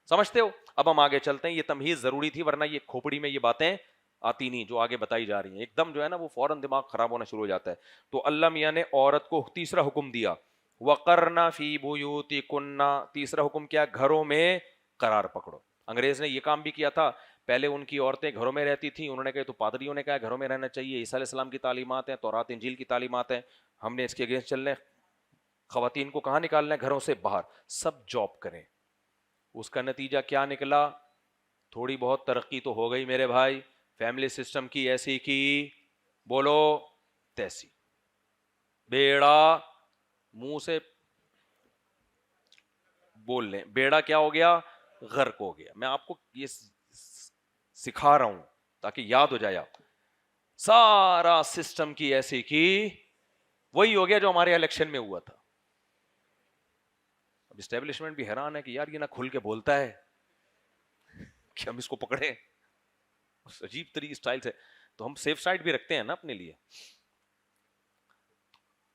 سمجھتے ہو؟ اب ہم آگے چلتے ہیں, یہ تمہیز ضروری تھی ورنہ یہ کھوپڑی میں یہ باتیں آتی نہیں جو آگے بتائی جا رہی ہیں. ایک دم جو ہے نا وہ فوراً دماغ خراب ہونا شروع ہو جاتا ہے. تو اللہ میاں نے عورت کو تیسرا حکم دیا, وقرنا فی بیوتکن. تیسرا حکم کیا؟ گھروں میں قرار پکڑو. انگریز نے یہ کام بھی کیا تھا, پہلے ان کی عورتیں گھروں میں رہتی تھیں, انہوں نے کہا تو پادریوں نے کہا گھروں میں رہنا چاہیے, عیسیٰ علیہ السلام کی تعلیمات ہیں, تورات انجیل کی تعلیمات ہیں, ہم نے اس کے اگینسٹ چلنا ہے. خواتین کو کہاں نکالنا ہے؟ گھروں سے باہر, سب جاب کریں. اس کا نتیجہ کیا نکلا؟ تھوڑی بہت ترقی تو ہو گئی میرے بھائی, فیملی سسٹم کی ایسی کی بولو تیسی, بیڑا منہ سے بول لیں, بیڑا کیا ہو گیا؟ غرق ہو گیا. میں آپ کو یہ سکھا رہا ہوں تاکہ یاد ہو جائے. آپ سارا سسٹم کی ایسی کی وہی ہو گیا جو ہمارے الیکشن میں ہوا تھا. اب اسٹیبلشمنٹ بھی حیران ہے کہ یار یہ نہ کھل کے بولتا ہے کہ ہم اس کو پکڑیں عجیب طریقے اسٹائل سے. تو ہم سیف سائڈ بھی رکھتے ہیں نا اپنے لیے.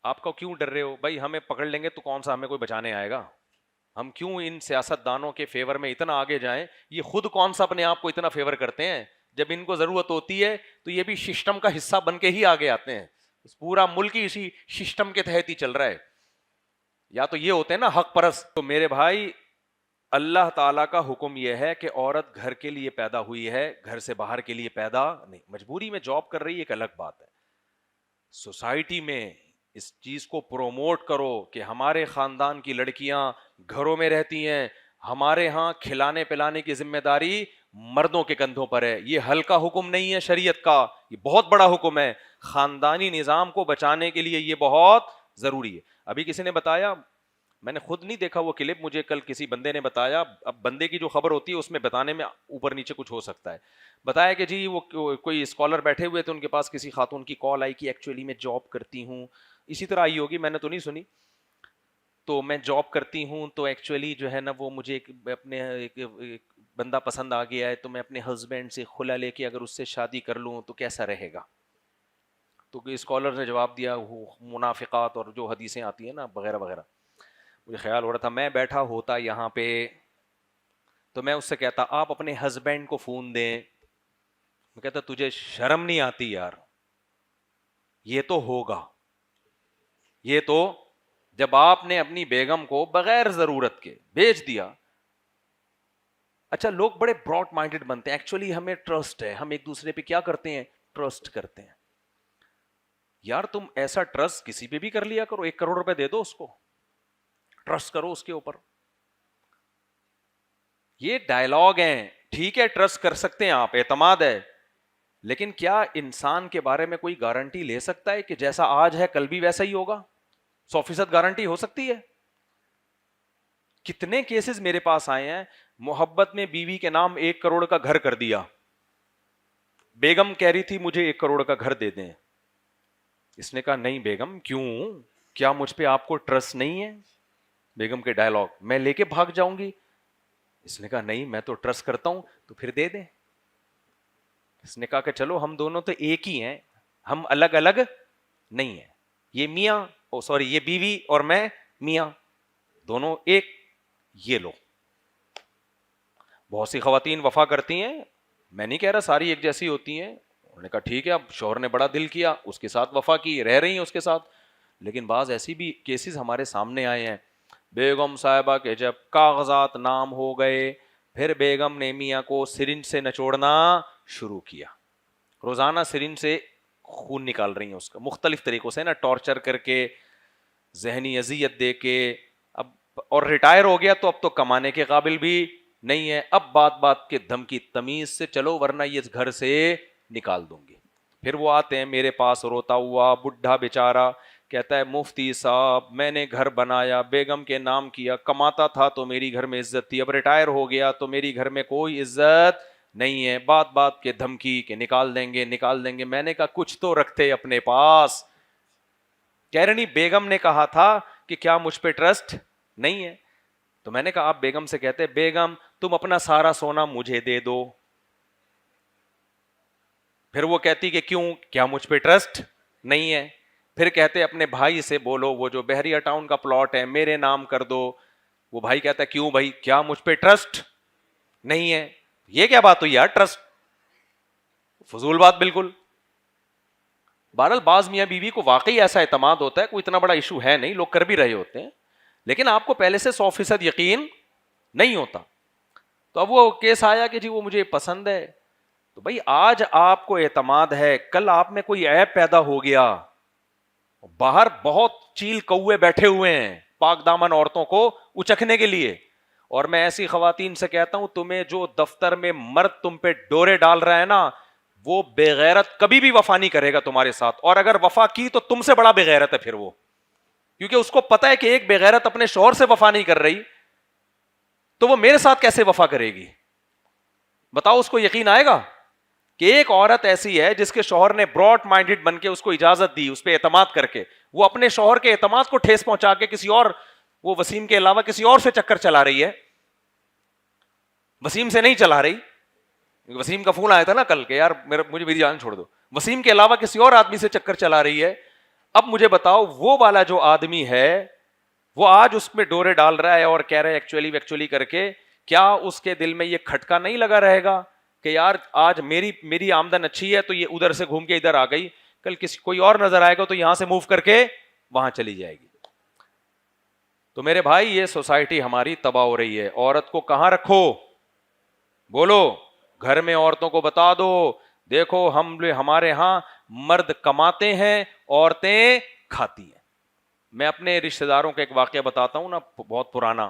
آپ کو کیوں ڈر رہے ہو بھائی؟ ہمیں پکڑ لیں گے تو کون سا ہمیں کوئی بچانے آئے گا؟ ہم کیوں ان سیاست دانوں کے فیور میں اتنا آگے جائیں؟ یہ خود کون سا اپنے آپ کو اتنا فیور کرتے ہیں؟ جب ان کو ضرورت ہوتی ہے تو یہ بھی سسٹم کا حصہ بن کے ہی آگے آتے ہیں. پورا ملک ہی اسی سسٹم کے تحت ہی چل رہا ہے. یا تو یہ ہوتے ہیں نا حق پرست. تو میرے بھائی اللہ تعالیٰ کا حکم یہ ہے کہ عورت گھر کے لیے پیدا ہوئی ہے, گھر سے باہر کے لیے پیدا نہیں. مجبوری میں جاب کر رہی ہے ایک الگ بات ہے. سوسائٹی میں اس چیز کو پروموٹ کرو کہ ہمارے خاندان کی لڑکیاں گھروں میں رہتی ہیں, ہمارے ہاں کھلانے پلانے کی ذمہ داری مردوں کے کندھوں پر ہے. یہ ہلکا حکم نہیں ہے شریعت کا, یہ بہت بڑا حکم ہے. خاندانی نظام کو بچانے کے لیے یہ بہت ضروری ہے. ابھی کسی نے بتایا, میں نے خود نہیں دیکھا وہ کلپ, مجھے کل کسی بندے نے بتایا. اب بندے کی جو خبر ہوتی ہے اس میں بتانے میں اوپر نیچے کچھ ہو سکتا ہے. بتایا کہ جی وہ کوئی اسکالر بیٹھے ہوئے تھے, ان کے پاس کسی خاتون کی کال آئی کہ ایکچولی میں جاب کرتی ہوں, اسی طرح آئی ہوگی, میں نے تو نہیں سنی, تو میں جاب کرتی ہوں تو ایکچولی جو ہے نا وہ مجھے اپنے ایک بندہ پسند آ گیا ہے, تو میں اپنے ہسبینڈ سے خلا لے کے اگر اس سے شادی کر لوں تو کیسا رہے گا؟ تو اسکالر نے جواب دیا, منافقات اور جو حدیثیں آتی ہیں نا وغیرہ وغیرہ. مجھے خیال ہو رہا تھا میں بیٹھا ہوتا یہاں پہ تو میں اس سے کہتا آپ اپنے ہسبینڈ کو فون دیں, میں کہتا تجھے شرم نہیں آتی یار, یہ تو ہوگا, یہ تو جب آپ نے اپنی بیگم کو بغیر ضرورت کے بیچ دیا. اچھا لوگ بڑے براڈ مائنڈڈ بنتے ہیں, ایکچولی ہمیں ٹرسٹ ہے, ہم ایک دوسرے پہ کیا کرتے ہیں, ٹرسٹ کرتے ہیں. یار تم ایسا ٹرسٹ کسی پہ بھی کر لیا کرو, 1 کروڑ روپے دے دو اس کو, ٹرسٹ کرو اس کے اوپر. یہ ڈائلاگ ہیں, ٹھیک ہے ٹرسٹ کر سکتے ہیں آپ, اعتماد ہے, لیکن کیا انسان کے بارے میں کوئی گارنٹی لے سکتا ہے کہ جیسا آج ہے کل بھی ویسا ہی ہوگا؟ 100% گارنٹی ہو سکتی ہے؟ کتنے کیسز میرے پاس آئے ہیں, محبت میں بیوی کے نام 1 کروڑ کا گھر کر دیا, بیگم کہہ رہی تھی مجھے 1 کروڑ کا گھر دے دیں, اس نے کہا نہیں بیگم, کیوں, کیا مجھ پہ آپ کو ٹرسٹ نہیں ہے؟ بیگم کے ڈائلاگ, میں لے کے بھاگ جاؤں گی. اس نے کہا نہیں میں تو ٹرسٹ کرتا ہوں, تو پھر دے دیں. اس نے کہا کہ چلو ہم دونوں تو ایک ہی ہیں, ہم الگ الگ نہیں ہیں, یہ میاں سوری یہ بیوی اور میں میاں, دونوں ایک, یہ لو. بہت سی خواتین وفا کرتی ہیں, میں نہیں کہہ رہا ساری ایک جیسی ہوتی ہیں, انہوں نے کہا ٹھیک ہے, اب شوہر نے بڑا دل کیا, اس کے ساتھ وفا کی, رہ رہی ہیں اس کے ساتھ. لیکن بعض ایسی بھی کیسز ہمارے سامنے آئے ہیں, بیگم صاحبہ کے جب کاغذات نام ہو گئے, پھر بیگم نے میاں کو سرنج سے نچوڑنا شروع کیا, روزانہ سرنج سے خون نکال رہی ہیں اس کا, مختلف طریقوں سے نا, ٹارچر کر کے, ذہنی اذیت دے کے. اب اور ریٹائر ہو گیا تو اب تو کمانے کے قابل بھی نہیں ہے, اب بات بات کے دھمکی, تمیز سے چلو ورنہ یہ اس گھر سے نکال دوں گی. پھر وہ آتے ہیں میرے پاس روتا ہوا, بڈھا بیچارہ, کہتا ہے مفتی صاحب میں نے گھر بنایا, بیگم کے نام کیا, کماتا تھا تو میری گھر میں عزت تھی, اب ریٹائر ہو گیا تو میری گھر میں کوئی عزت نہیں ہے, بات بات کے دھمکی کہ نکال دیں گے نکال دیں گے. میں نے کہا کچھ تو رکھتے اپنے پاس. کہہ رہے نہیں بیگم نے کہا تھا کہ کیا مجھ پہ ٹرسٹ نہیں ہے؟ تو میں نے کہا آپ بیگم سے کہتے بیگم تم اپنا سارا سونا مجھے دے دو. پھر وہ کہتی کہ کیوں, کیا مجھ پہ ٹرسٹ نہیں ہے؟ پھر کہتے اپنے بھائی سے بولو وہ جو بحریہ ٹاؤن کا پلاٹ ہے میرے نام کر دو. وہ بھائی کہتا ہے کیوں بھائی, کیا مجھ پہ ٹرسٹ نہیں ہے؟ یہ کیا بات ہوئی یار, ٹرسٹ فضول بات بالکل. بہرحال بعض میاں بیوی کو واقعی ایسا اعتماد ہوتا ہے, کوئی اتنا بڑا ایشو ہے نہیں, لوگ کر بھی رہے ہوتے ہیں, لیکن آپ کو پہلے سے 100% یقین نہیں ہوتا. تو اب وہ کیس آیا کہ جی وہ مجھے پسند ہے, تو بھائی آج آپ کو اعتماد ہے, کل آپ میں کوئی عیب پیدا ہو گیا, باہر بہت چیل کوے بیٹھے ہوئے ہیں پاک دامن عورتوں کو اچکنے کے لیے, اور میں ایسی خواتین سے کہتا ہوں تمہیں جو دفتر میں مرد تم پہ ڈورے ڈال رہا ہے نا, وہ بے غیرت کبھی بھی وفا نہیں کرے گا تمہارے ساتھ, اور اگر وفا کی تو تم سے بڑا بے غیرت ہے پھر وہ, کیونکہ اس کو پتا ہے کہ ایک بے غیرت اپنے شوہر سے وفا نہیں کر رہی تو وہ میرے ساتھ کیسے وفا کرے گی؟ بتاؤ اس کو یقین آئے گا کہ ایک عورت ایسی ہے جس کے شوہر نے براڈ مائنڈڈ بن کے اس کو اجازت دی, اس پہ اعتماد کر کے, وہ اپنے شوہر کے اعتماد کو ٹھیس پہنچا کے کسی اور, وہ وسیم کے علاوہ کسی اور سے چکر چلا رہی ہے, وسیم سے نہیں چلا رہی. وسیم کا فون آیا تھا نا کل کہ یار مجھے میری جان چھوڑ دو, وسیم کے علاوہ کسی اور آدمی سے چکر چلا رہی ہے. اب مجھے بتاؤ وہ والا جو آدمی ہے وہ آج اس میں ڈورے ڈال رہا ہے اور کہہ رہے ایکچولی کر کے, کیا اس کے دل میں یہ کھٹکا نہیں لگا رہے گا کہ یار آج میری آمدن اچھی ہے تو یہ ادھر سے گھوم کے ادھر آ گئی, کل کسی کوئی اور نظر آئے گا تو یہاں سے موو کر کے وہاں چلی جائے گی. تو میرے بھائی یہ سوسائٹی ہماری تباہ ہو رہی ہے. عورت کو کہاں رکھو, بولو گھر میں, عورتوں کو بتا دو دیکھو ہمارے ہاں مرد کماتے ہیں عورتیں کھاتی ہیں. میں اپنے رشتہ داروں کا ایک واقعہ بتاتا ہوں نا, بہت پرانا.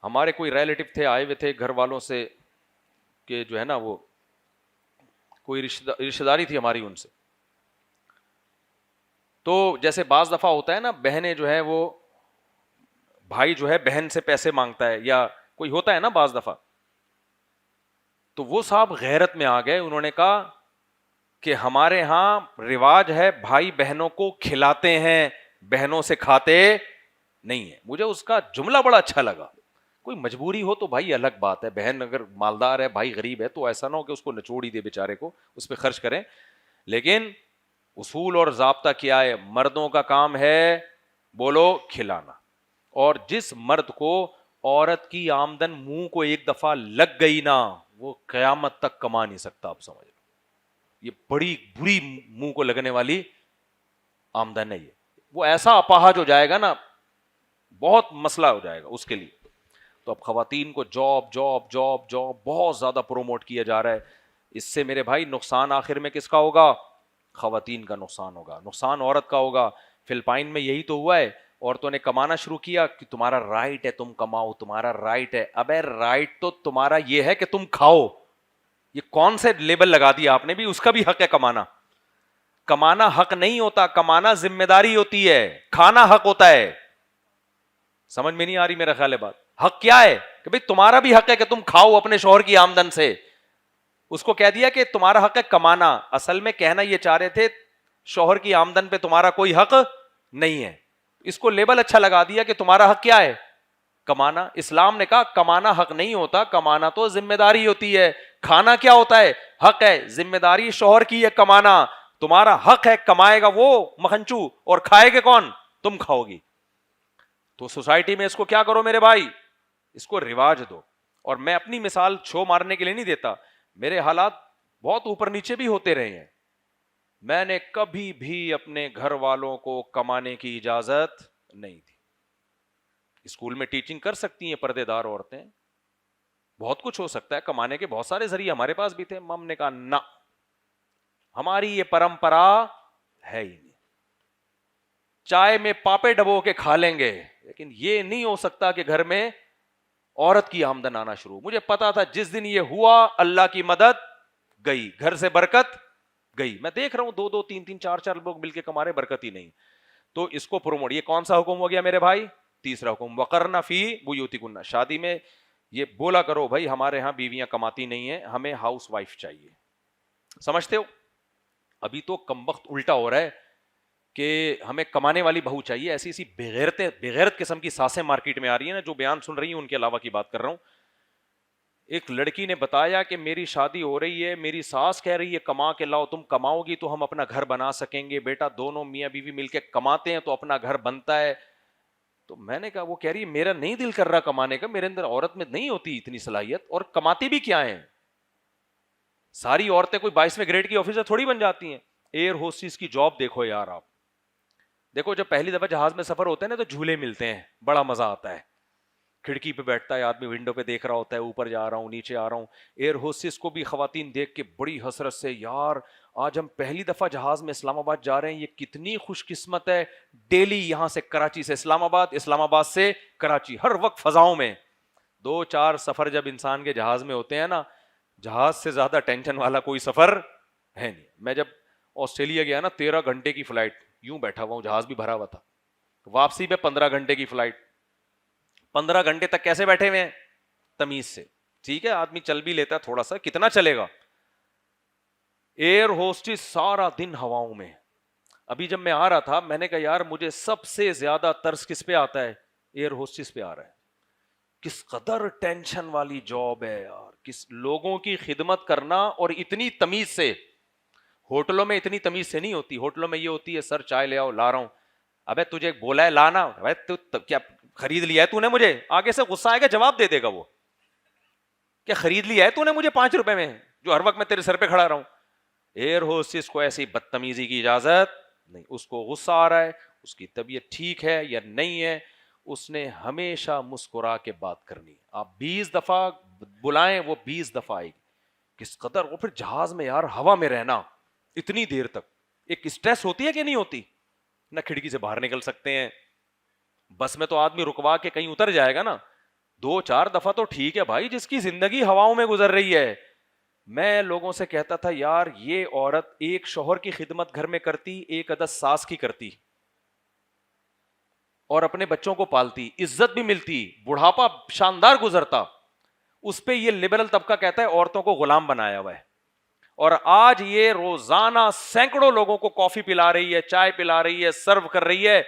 ہمارے کوئی ریلیٹو تھے, آئے ہوئے تھے گھر والوں سے کہ جو ہے نا وہ کوئی رشتہ داری تھی ہماری ان سے. تو جیسے بعض دفعہ ہوتا ہے نا, بہنیں جو ہے وہ بھائی جو ہے بہن سے پیسے مانگتا ہے یا کوئی ہوتا ہے نا بعض دفعہ, تو وہ صاحب غیرت میں آ گئے. انہوں نے کہا کہ ہمارے ہاں رواج ہے بھائی بہنوں کو کھلاتے ہیں, بہنوں سے کھاتے نہیں ہے. مجھے اس کا جملہ بڑا اچھا لگا. کوئی مجبوری ہو تو بھائی الگ بات ہے, بہن اگر مالدار ہے بھائی غریب ہے تو ایسا نہ ہو کہ اس کو نچوڑ ہی دے بیچارے کو, اس پہ خرچ کریں. لیکن اصول اور ضابطہ کیا ہے, مردوں کا کام ہے بولو کھلانا. اور جس مرد کو عورت کی آمدن منہ کو ایک دفعہ لگ گئی نا, وہ قیامت تک کما نہیں سکتا. آپ سمجھ لو یہ بڑی بری منہ کو لگنے والی آمدن ہے. یہ وہ ایسا اپاہج ہو جائے گا نا, بہت مسئلہ ہو جائے گا اس کے لیے. تو اب خواتین کو جاب جاب جاب جاب بہت زیادہ پروموٹ کیا جا رہا ہے. اس سے میرے بھائی نقصان آخر میں کس کا ہوگا؟ خواتین کا نقصان ہوگا, نقصان عورت کا ہوگا. فلپائن میں یہی تو ہوا ہے, عورتوں نے کمانا شروع کیا کہ تمہارا رائٹ ہے تم کماؤ, تمہارا رائٹ ہے. ابے رائٹ تو تمہارا یہ ہے کہ تم کھاؤ. یہ کون سے لیبل لگا دیا آپ نے بھی؟ اس کا بھی حق ہے کمانا. کمانا حق نہیں ہوتا, کمانا ذمہ داری ہوتی ہے, کھانا حق ہوتا ہے. سمجھ میں نہیں آ رہی میرا خیال ہے بات؟ حق کیا ہے کہ بھئی تمہارا بھی حق ہے کہ تم کھاؤ اپنے شوہر کی آمدن سے. اس کو کہہ دیا کہ تمہارا حق ہے کمانا. اصل میں کہنا یہ چاہ رہے تھے شوہر کی آمدن پہ تمہارا کوئی حق نہیں ہے. اس کو لیبل اچھا لگا دیا کہ تمہارا حق کیا ہے؟ کمانا. اسلام نے کہا کمانا حق نہیں ہوتا, کمانا تو ذمہ داری ہوتی ہے. کھانا کیا ہوتا ہے؟ حق ہے. ذمہ داری شوہر کی ہے کمانا. تمہارا حق ہے, کمائے گا وہ مکھنچو اور کھائے گا کون؟ تم کھاؤ گی. تو سوسائٹی میں اس کو کیا کرو میرے بھائی, اس کو رواج دو. اور میں اپنی مثال چھو مارنے کے لیے نہیں دیتا, میرے حالات بہت اوپر نیچے بھی ہوتے رہے ہیں. میں نے کبھی بھی اپنے گھر والوں کو کمانے کی اجازت نہیں دی. اسکول میں ٹیچنگ کر سکتی ہیں پردے دار عورتیں, بہت کچھ ہو سکتا ہے, کمانے کے بہت سارے ذریعے ہمارے پاس بھی تھے. ہم نے کہا نہ, ہماری یہ پرمپرا ہے ہی نہیں. چائے میں پاپے ڈبو کے کھا لیں گے, لیکن یہ نہیں ہو سکتا کہ گھر میں عورت کی آمدن آنا شروع. مجھے پتا تھا جس دن یہ ہوا اللہ کی مدد گئی, گھر سے برکت گئی. میں دیکھ رہا ہوں 2 2 3 3 4 4 لوگ مل کے کما رہے, برکت ہی نہیں. تو اس کو پروموٹ, یہ کون سا حکم ہو گیا میرے بھائی؟ تیسرا حکم, وقرن فی بیوتکن. شادی میں یہ بولا کرو بھائی ہمارے ہاں بیویاں کماتی نہیں ہیں, ہمیں ہاؤس وائف چاہیے. سمجھتے ہو؟ ابھی تو کمبخت الٹا ہو رہا ہے کہ ہمیں کمانے والی بہو چاہیے. ایسی ایسی بغیرت قسم کی ساسیں مارکیٹ میں آ رہی ہیں نا, جو بیان سن رہی ہیں ان کے علاوہ کی بات کر رہا ہوں. ایک لڑکی نے بتایا کہ میری شادی ہو رہی ہے, میری ساس کہہ رہی ہے کما کے لاؤ, تم کماؤ گی تو ہم اپنا گھر بنا سکیں گے. بیٹا دونوں میاں بیوی مل کے کماتے ہیں تو اپنا گھر بنتا ہے. تو میں نے کہا, وہ کہہ رہی ہے میرا نہیں دل کر رہا کمانے کا, میرے اندر عورت میں نہیں ہوتی اتنی صلاحیت. اور کماتی بھی کیا ہیں, ساری عورتیں کوئی 22ویں گریڈ کی آفیسر تھوڑی بن جاتی ہیں. ایئر ہوسٹس کی جاب دیکھو یار, آپ دیکھو جب پہلی دفعہ جہاز میں سفر ہوتا ہے نا تو جھولے ملتے ہیں, بڑا مزہ آتا ہے. کھڑکی پہ بیٹھتا ہے آدمی, ونڈو پہ دیکھ رہا ہوتا ہے, اوپر جا رہا ہوں نیچے آ رہا ہوں. ایئر ہوسٹس کو بھی خواتین دیکھ کے بڑی حسرت سے, یار آج ہم پہلی دفعہ جہاز میں اسلام آباد جا رہے ہیں, یہ کتنی خوش قسمت ہے. ڈیلی یہاں سے کراچی سے اسلام آباد, اسلام آباد سے کراچی, ہر وقت فضاؤں میں. 2 4 سفر جب انسان کے جہاز میں ہوتے ہیں نا, جہاز سے زیادہ ٹینشن والا کوئی سفر ہے نہیں. میں جب آسٹریلیا گیا نا, 13 گھنٹے کی فلائٹ, یوں بیٹھا ہوا ہوں, جہاز بھی بھرا ہوا تھا. واپسی پہ 15 گھنٹے کی فلائٹ. 15 گھنٹے تک کیسے بیٹھے ہوئے ہیں؟ تمیز سے. ٹھیک ہے آدمی چل بھی لیتا ہے تھوڑا سا, کتنا چلے گا. ایئر ہوسٹس سارا دن ہواؤں میں. ابھی جب میں آ رہا تھا میں نے کہا یار مجھے سب سے زیادہ ترس کس پہ آتا ہے؟ ایئر ہوسٹس پہ آ رہا ہے. کس قدر ٹینشن والی جاب ہے یار, کس لوگوں کی خدمت کرنا, اور اتنی تمیز سے. ہوٹلوں میں اتنی تمیز سے نہیں ہوتی. ہوٹلوں میں یہ ہوتی ہے سر چائے لے آؤ, لا رہا ہوں. ابے تجھے بولا ہے لانا, تو کیا خرید لیا ہے تو نے مجھے؟ آگے سے غصہ آئے گا, جواب دے دے گا وہ, کیا خرید لیا ہے تو نے مجھے 5 روپے میں, جو ہر وقت میں تیرے سر پہ کھڑا رہا ہوں. ایئر ہوسٹس کو ایسی بدتمیزی کی اجازت نہیں. اس کو غصہ آ رہا ہے, اس کی طبیعت ٹھیک ہے یا نہیں ہے, اس نے ہمیشہ مسکرا کے بات کرنی. آپ 20 دفعہ بلائیں وہ 20 دفعہ آئے گی. کس قدر. وہ پھر جہاز میں یار ہوا میں رہنا اتنی دیر تک, ایک اسٹریس ہوتی ہے کہ نہیں ہوتی؟ نہ کھڑکی سے باہر نکل سکتے ہیں. بس میں تو آدمی رکوا کے کہیں اتر جائے گا نا. 2 4 دفعہ تو ٹھیک ہے بھائی, جس کی زندگی ہواؤں میں گزر رہی ہے. میں لوگوں سے کہتا تھا یار یہ عورت ایک شوہر کی خدمت گھر میں کرتی, ایک عدد ساس کی کرتی, اور اپنے بچوں کو پالتی, عزت بھی ملتی, بڑھاپا شاندار گزرتا. اس پہ یہ لبرل طبقہ کہتا ہے عورتوں کو غلام بنایا ہوا ہے. اور آج یہ روزانہ سینکڑوں لوگوں کو کافی پلا رہی ہے, چائے پلا رہی ہے, سرو کر رہی ہے.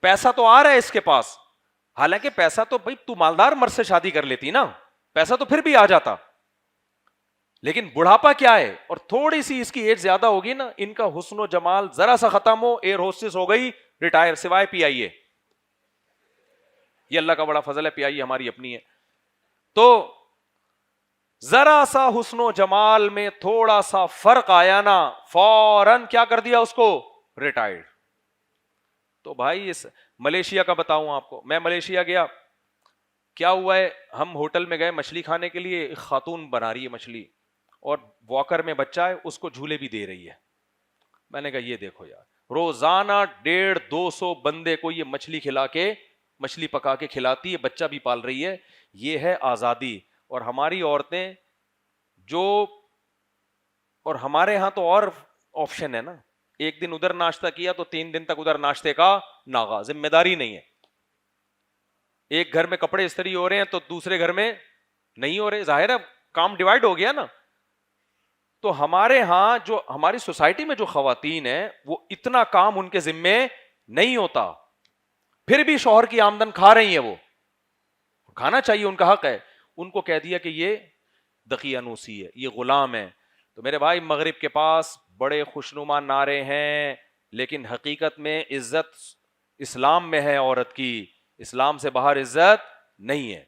پیسہ تو آ رہا ہے اس کے پاس, حالانکہ پیسہ تو بھائی تو مالدار مرد سے شادی کر لیتی نا, پیسہ تو پھر بھی آ جاتا. لیکن بڑھاپا کیا ہے, اور تھوڑی سی اس کی ایج زیادہ ہوگی نا, ان کا حسن و جمال ذرا سا ختم ہو, ایئر ہوسٹس ہو گئی ریٹائر, سوائے پی آئی اے. یہ اللہ کا بڑا فضل ہے, پی آئی اے ہماری اپنی ہے. تو ذرا سا حسن و جمال میں تھوڑا سا فرق آیا نا، فوراً کیا کر دیا اس کو، ریٹائرڈ. تو بھائی اس ملیشیا کا بتاؤں آپ کو، میں ملیشیا گیا، کیا ہوا ہے، ہم ہوٹل میں گئے مچھلی کھانے کے لیے، ایک خاتون بنا رہی ہے مچھلی اور واکر میں بچہ ہے، اس کو جھولے بھی دے رہی ہے. میں نے کہا یہ دیکھو یار، روزانہ 150-200 بندے کو یہ مچھلی کھلا کے، مچھلی پکا کے کھلاتی ہے، بچہ بھی پال رہی ہے. یہ ہے آزادی. اور ہماری عورتیں جو، اور ہمارے ہاں تو اور آپشن ہے نا، ایک دن ادھر ناشتہ کیا تو 3 دن تک ادھر ناشتے کا ناغا، ذمہ داری نہیں ہے. ایک گھر میں کپڑے استری ہو رہے ہیں تو دوسرے گھر میں نہیں ہو رہے، ظاہر ہے کام ڈیوائڈ ہو گیا نا. تو ہمارے ہاں جو ہماری سوسائٹی میں جو خواتین ہیں وہ اتنا کام ان کے ذمے نہیں ہوتا، پھر بھی شوہر کی آمدن کھا رہی ہیں، وہ کھانا چاہیے، ان کا حق ہے. ان کو کہہ دیا کہ یہ دقیانوسی ہے، یہ غلام ہے. تو میرے بھائی مغرب کے پاس بڑے خوشنما نعرے ہیں، لیکن حقیقت میں عزت اسلام میں ہے عورت کی، اسلام سے باہر عزت نہیں ہے.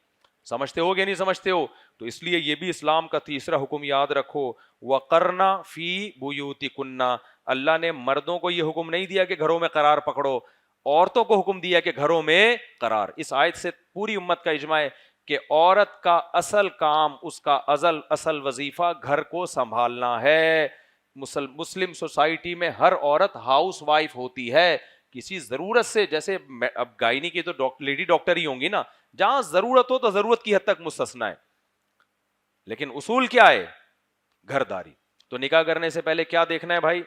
سمجھتے ہو کہ نہیں سمجھتے ہو؟ تو اس لیے یہ بھی اسلام کا تیسرا حکم یاد رکھو، وَقَرْنَ فِي بُيُوتِكُنَّ. اللہ نے مردوں کو یہ حکم نہیں دیا کہ گھروں میں قرار پکڑو، عورتوں کو حکم دیا کہ گھروں میں قرار. اس آیت سے پوری امت کا اجماع ہے کہ عورت کا اصل کام، اس کا اصل وظیفہ گھر کو سنبھالنا ہے. مسلم سوسائٹی میں ہر عورت ہاؤس وائف ہوتی ہے. کسی ضرورت سے، جیسے اب گائنی کی تو لیڈی ڈاکٹر ہی ہوں گی نا، جہاں ضرورت ہو تو ضرورت کی حد تک مستثنا ہے، لیکن اصول کیا ہے، گھر داری. تو نکاح کرنے سے پہلے کیا دیکھنا ہے بھائی،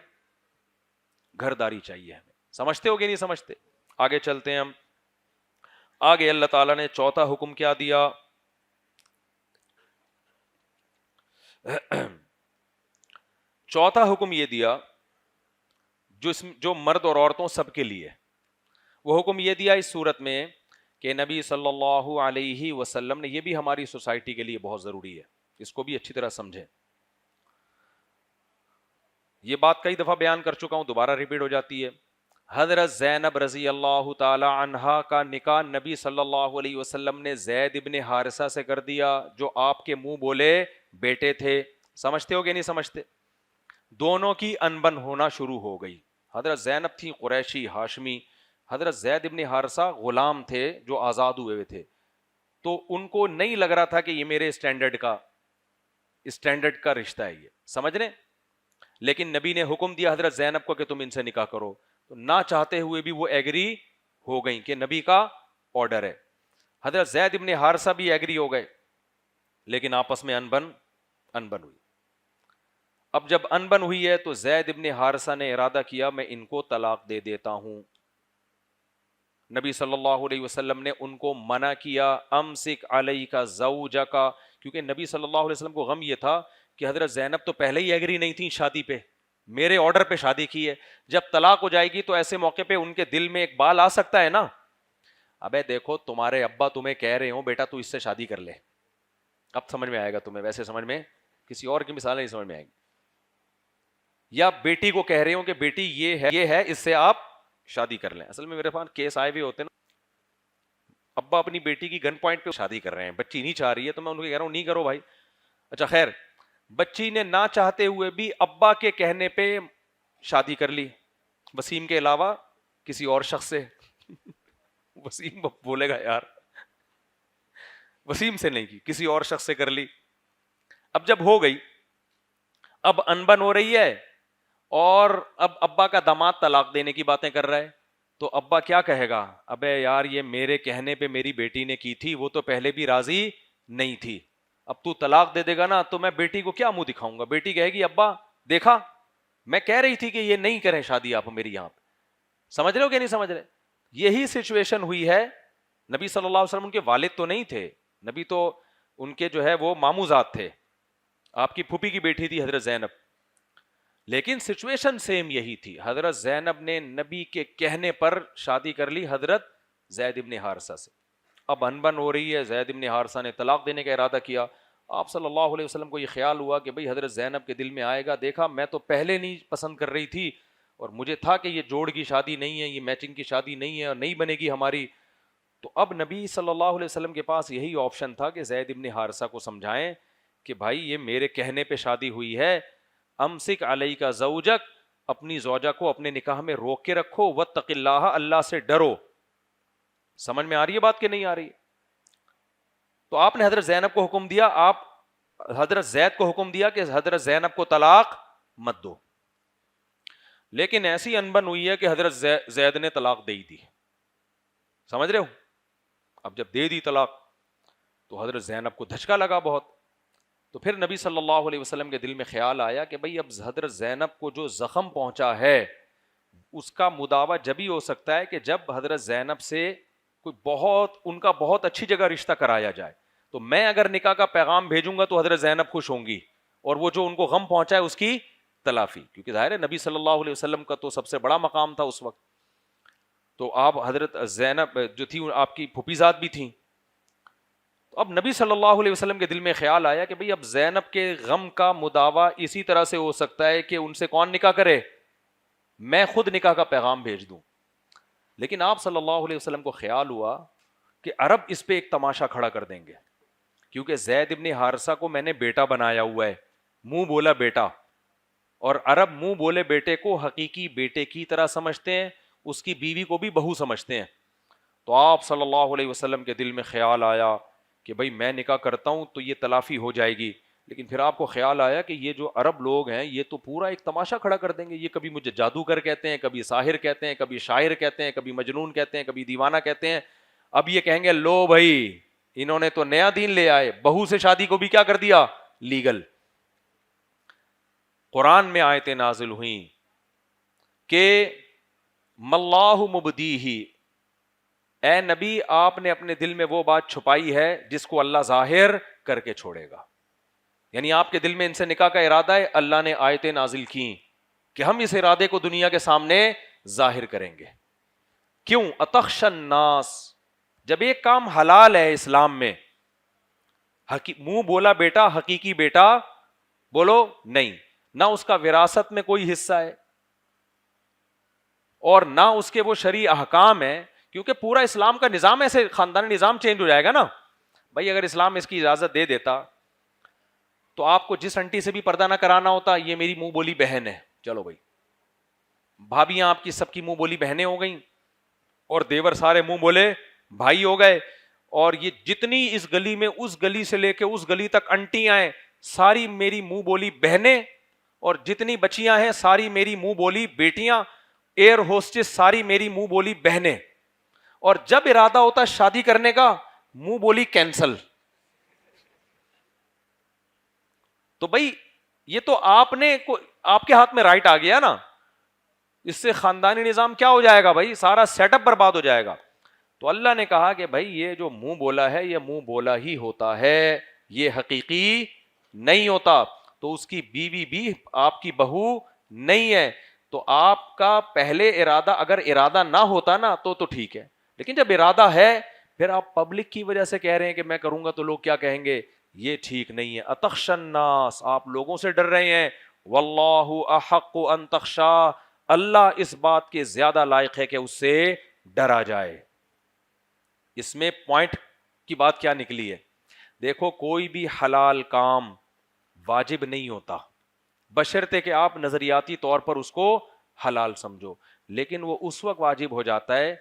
گھر داری چاہیے ہمیں. سمجھتے ہو کہ نہیں سمجھتے؟ آگے چلتے ہیں ہم. آگے اللہ تعالیٰ نے چوتھا حکم کیا دیا، چوتھا حکم یہ دیا جو مرد اور عورتوں سب کے لیے. وہ حکم یہ دیا اس صورت میں کہ نبی صلی اللہ علیہ وسلم نے، یہ بھی ہماری سوسائٹی کے لیے بہت ضروری ہے، اس کو بھی اچھی طرح سمجھیں. یہ بات کئی دفعہ بیان کر چکا ہوں، دوبارہ ریپیٹ ہو جاتی ہے. حضرت زینب رضی اللہ تعالی عنہا کا نکاح نبی صلی اللہ علیہ وسلم نے زید ابن حارثہ سے کر دیا، جو آپ کے منہ بولے بیٹے تھے. سمجھتے ہو کہ نہیں سمجھتے؟ دونوں کی انبن ہونا شروع ہو گئی. حضرت زینب تھی قریشی ہاشمی، حضرت زید ابن حارثہ غلام تھے جو آزاد ہوئے تھے. تو ان کو نہیں لگ رہا تھا کہ یہ میرے اسٹینڈرڈ کا رشتہ ہے، یہ سمجھ رہے. لیکن نبی نے حکم دیا حضرت زینب کو کہ تم ان سے نکاح کرو، تو نہ چاہتے ہوئے بھی وہ ایگری ہو گئیں کہ نبی کا آرڈر ہے. حضرت زید ابن حارثہ بھی ایگری ہو گئے، لیکن آپس میں انبن ہوئی. اب جب انبن ہوئی ہے تو زید ابن حارثہ نے ارادہ کیا میں ان کو طلاق دے دیتا ہوں. نبی صلی اللہ علیہ وسلم نے ان کو منع کیا، امسک علیک زوجک، کیونکہ نبی صلی اللہ علیہ وسلم کو غم یہ تھا کہ حضرت زینب تو پہلے ہی ایگری نہیں تھی شادی پہ، میرے آرڈر پہ شادی کی ہے، جب طلاق ہو جائے گی تو ایسے موقع پہ ان کے دل میں ایک بال آ سکتا ہے نا، ابے دیکھو تمہارے ابا تمہیں کہہ رہے ہوں بیٹا تو اس سے شادی کر لے. اب سمجھ میں آئے گا تمہیں، ویسے سمجھ میں کسی اور کی مثال نہیں سمجھ میں آئے گی. یا بیٹی کو کہہ رہے ہوں کہ بیٹی یہ ہے اس سے آپ شادی کر لیں. اصل میں میرے پاس کیس آئے ہوئے ہوتے ہیں نا، ابا اپنی بیٹی کی گن پوائنٹ پہ شادی کر رہے ہیں، بچی نہیں چاہ رہی ہے، تو میں ان کو کہہ رہا ہوں نہیں کرو بھائی. اچھا خیر، بچی نے نہ چاہتے ہوئے بھی ابا کے کہنے پہ شادی کر لی، وسیم کے علاوہ کسی اور شخص سے. وسیم بولے گا یار، وسیم سے نہیں کی، کسی اور شخص سے کر لی. اب جب ہو گئی، اب انبن ہو رہی ہے، اور اب ابا کا داماد طلاق دینے کی باتیں کر رہا ہے، تو ابا کیا کہے گا، ابے یار یہ میرے کہنے پہ میری بیٹی نے کی تھی، وہ تو پہلے بھی راضی نہیں تھی، اب تو طلاق دے دے گا نا تو میں بیٹی کو کیا منہ دکھاؤں گا. بیٹی کہے گی ابا دیکھا میں کہہ رہی تھی کہ یہ نہیں کریں شادی آپ میری یہاں پہ. سمجھ رہے ہو کہ نہیں سمجھ رہے؟ یہی سچویشن ہوئی ہے. نبی صلی اللہ علیہ وسلم ان کے والد تو نہیں تھے، نبی تو ان کے جو ہے وہ ماموزاد تھے، آپ کی پھوپھی کی بیٹی تھی حضرت زینب، لیکن سچویشن سیم یہی تھی. حضرت زینب نے نبی کے کہنے پر شادی کر لی حضرت زید ابن حارثہ سے. اب انبن ہو رہی ہے، زید ابن حارثہ نے طلاق دینے کا ارادہ کیا. آپ صلی اللہ علیہ وسلم کو یہ خیال ہوا کہ بھئی حضرت زینب کے دل میں آئے گا، دیکھا میں تو پہلے نہیں پسند کر رہی تھی، اور مجھے تھا کہ یہ جوڑ کی شادی نہیں ہے، یہ میچنگ کی شادی نہیں ہے اور نہیں بنے گی ہماری. تو اب نبی صلی اللہ علیہ وسلم کے پاس یہی آپشن تھا کہ زید ابن حارثہ کو سمجھائیں کہ بھائی یہ میرے کہنے پہ شادی ہوئی ہے، امسک علیک زوجک، اپنی زوجہ کو اپنے نکاح میں روک کے رکھو، واتق اللہ، اللہ سے ڈرو. سمجھ میں آ رہی ہے بات کہ نہیں آ رہی؟ تو آپ نے حضرت زینب کو حکم دیا، آپ حضرت زید کو حکم دیا کہ حضرت زینب کو طلاق مت دو. لیکن ایسی انبن ہوئی ہے کہ حضرت زید نے طلاق دے دی. سمجھ رہے ہو؟ اب جب دے دی طلاق تو حضرت زینب کو دھچکا لگا بہت. تو پھر نبی صلی اللہ علیہ وسلم کے دل میں خیال آیا کہ بھئی اب حضرت زینب کو جو زخم پہنچا ہے اس کا مداوع جبھی ہو سکتا ہے کہ جب حضرت زینب سے کوئی ان کا بہت اچھی جگہ رشتہ کرایا جائے. تو میں اگر نکاح کا پیغام بھیجوں گا تو حضرت زینب خوش ہوں گی، اور وہ جو ان کو غم پہنچا ہے اس کی تلافی، کیونکہ ظاہر ہے نبی صلی اللہ علیہ وسلم کا تو سب سے بڑا مقام تھا اس وقت. تو آپ حضرت زینب جو تھی آپ کی پھوپھی ذات بھی تھیں. تو اب نبی صلی اللہ علیہ وسلم کے دل میں خیال آیا کہ بھئی اب زینب کے غم کا مداوع اسی طرح سے ہو سکتا ہے کہ ان سے کون نکاح کرے، میں خود نکاح کا پیغام بھیج دوں. لیکن آپ صلی اللہ علیہ وسلم کو خیال ہوا کہ عرب اس پہ ایک تماشا کھڑا کر دیں گے، کیونکہ زید ابن حارثہ کو میں نے بیٹا بنایا ہوا ہے، منہ بولا بیٹا، اور عرب منہ بولے بیٹے کو حقیقی بیٹے کی طرح سمجھتے ہیں، اس کی بیوی کو بھی بہو سمجھتے ہیں. تو آپ صلی اللہ علیہ وسلم کے دل میں خیال آیا کہ بھئی میں نکاح کرتا ہوں تو یہ تلافی ہو جائے گی. لیکن پھر آپ کو خیال آیا کہ یہ جو عرب لوگ ہیں یہ تو پورا ایک تماشا کھڑا کر دیں گے، یہ کبھی مجھے جادوگر کہتے ہیں، کبھی ساحر کہتے ہیں، کبھی شاعر کہتے ہیں، کبھی مجنون کہتے ہیں، کبھی دیوانہ کہتے ہیں. اب یہ کہیں گے لو بھائی انہوں نے تو نیا دین لے آئے، بہو سے شادی کو بھی کیا کر دیا، لیگل. قرآن میں آیتیں نازل ہوئیں کہ مَاللَّهُ مُبْدِيهِ، اے نبی آپ نے اپنے دل میں وہ بات چھپائی ہے جس کو اللہ ظاہر کر کے چھوڑے گا. یعنی آپ کے دل میں ان سے نکاح کا ارادہ ہے، اللہ نے آیتیں نازل کی کہ ہم اس ارادے کو دنیا کے سامنے ظاہر کریں گے. کیوں؟ اتخشى الناس، جب ایک کام حلال ہے اسلام میں، منہ بولا بیٹا حقیقی بیٹا بولو نہیں، نہ اس کا وراثت میں کوئی حصہ ہے اور نہ اس کے وہ شرعی احکام ہیں، کیونکہ پورا اسلام کا نظام ایسے خاندانی نظام چینج ہو جائے گا نا. بھائی اگر اسلام اس کی اجازت دے دیتا تو آپ کو جس انٹی سے بھی پردہ نہ کرانا ہوتا، یہ میری منہ بولی بہن ہے، چلو بھائی. بھابیاں آپ کی سب کی منہ بولی بہنیں ہو گئیں، اور دیور سارے منہ بولے بھائی ہو گئے. اور یہ جتنی اس گلی میں اس گلی سے لے کے اس گلی تک انٹی آئیں ساری میری منہ بولی بہنیں، اور جتنی بچیاں ہیں ساری میری منہ بولی بیٹیاں، ایئر ہوسٹس ساری میری منہ بولی بہنیں. اور جب ارادہ ہوتا شادی کرنے کا، منہ بولی کینسل. تو بھائی یہ تو آپ کے ہاتھ میں رائٹ آ گیا نا، اس سے خاندانی نظام کیا ہو جائے گا بھائی، سارا سیٹ اپ برباد ہو جائے گا. تو اللہ نے کہا کہ بھائی یہ جو منہ بولا ہے یہ منہ بولا ہی ہوتا ہے، یہ حقیقی نہیں ہوتا. تو اس کی بیوی بھی آپ کی بہو نہیں ہے. تو آپ کا پہلے ارادہ اگر ارادہ نہ ہوتا نا تو ٹھیک ہے، لیکن جب ارادہ ہے پھر آپ پبلک کی وجہ سے کہہ رہے ہیں کہ میں کروں گا تو لوگ کیا کہیں گے، یہ ٹھیک نہیں ہے. اتخشى الناس، آپ لوگوں سے ڈر رہے ہیں. واللہ احق ان تخشى، اللہ اس بات کے زیادہ لائق ہے کہ اس سے ڈرا جائے. اس میں پوائنٹ کی بات کیا نکلی ہے؟ دیکھو کوئی بھی حلال کام واجب نہیں ہوتا بشرطے کہ آپ نظریاتی طور پر اس کو حلال سمجھو، لیکن وہ اس وقت واجب ہو جاتا ہے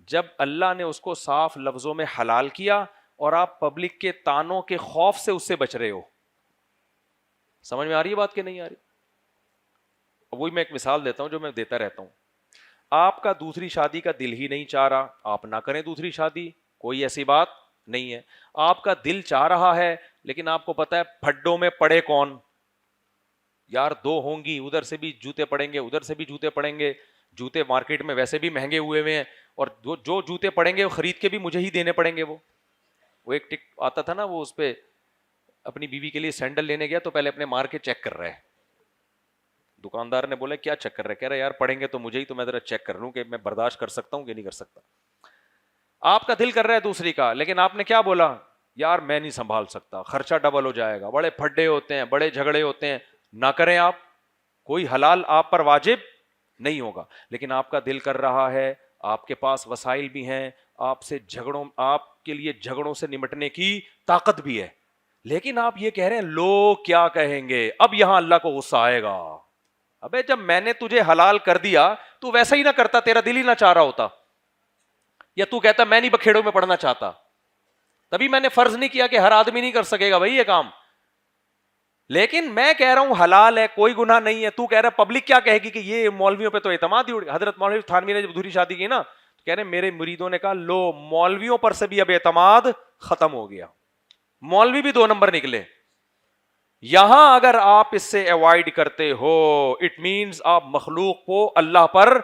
جب اللہ نے اس کو صاف لفظوں میں حلال کیا اور آپ پبلک کے تانوں کے خوف سے اس سے بچ رہے ہو. سمجھ میں آ رہی ہے بات کہ نہیں آ رہی؟ وہی میں ایک مثال دیتا ہوں جو میں دیتا رہتا ہوں. آپ کا دوسری شادی کا دل ہی نہیں چاہ رہا، آپ نہ کریں دوسری شادی، کوئی ایسی بات نہیں ہے. آپ کا دل چاہ رہا ہے لیکن آپ کو پتا ہے پھڈوں میں پڑے کون، یار دو ہوں گی، ادھر سے بھی جوتے پڑیں گے ادھر سے بھی جوتے پڑیں گے، جوتے مارکیٹ میں ویسے بھی مہنگے ہوئے ہوئے ہیں، اور جو جوتے پڑیں گے وہ خرید کے بھی مجھے ہی دینے پڑیں گے. وہ ایک ٹک آتا تھا نا، وہ اس پہ اپنی بیوی کے لیے سینڈل لینے گیا تو پہلے اپنے مار کے چیک کر رہے ہیں. دکاندار نے بولا کیا چیک کر رہے؟ کہہ رہے یار پڑیں گے تو مجھے ہی، تو میں ذرا چیک کر لوں کہ میں برداشت کر سکتا ہوں کہ نہیں کر سکتا. آپ کا دل کر رہا ہے دوسری کا، لیکن آپ نے کیا بولا، یار میں نہیں سنبھال سکتا، خرچہ ڈبل ہو جائے گا، بڑے پھڈے ہوتے ہیں، بڑے جھگڑے ہوتے ہیں، نہ کریں. آپ کوئی حلال آپ پر واجب نہیں ہوگا، لیکن آپ کا دل کر رہا ہے، آپ کے پاس وسائل بھی ہیں، آپ کے لیے جھگڑوں سے نمٹنے کی طاقت بھی ہے، لیکن آپ یہ کہہ رہے ہیں لوگ کیا کہیں گے. اب یہاں اللہ کو غصہ آئے گا. ابے جب میں نے تجھے حلال کر دیا تو ویسا ہی نہ کرتا, تیرا دل ہی نہ چاہ رہا ہوتا, یا تو کہتا میں نہیں بکھیڑوں میں پڑنا چاہتا. تبھی میں نے فرض نہیں کیا کہ ہر آدمی نہیں کر سکے گا بھائی یہ کام. لیکن میں کہہ رہا ہوں حلال ہے, کوئی گناہ نہیں ہے. تو کہہ رہا ہے پبلک کیا کہے گی کہ یہ مولویوں پہ تو اعتماد ہی اڑ گیا. حضرت مولوی تھانوی نے جب دوسری شادی کی نا تو کہہ رہے میرے مریدوں نے کہا لو مولویوں پر سے بھی اب اعتماد ختم ہو گیا, مولوی بھی 2 نمبر نکلے. یہاں اگر آپ اس سے اوائڈ کرتے ہو اٹ مینز آپ مخلوق کو اللہ پر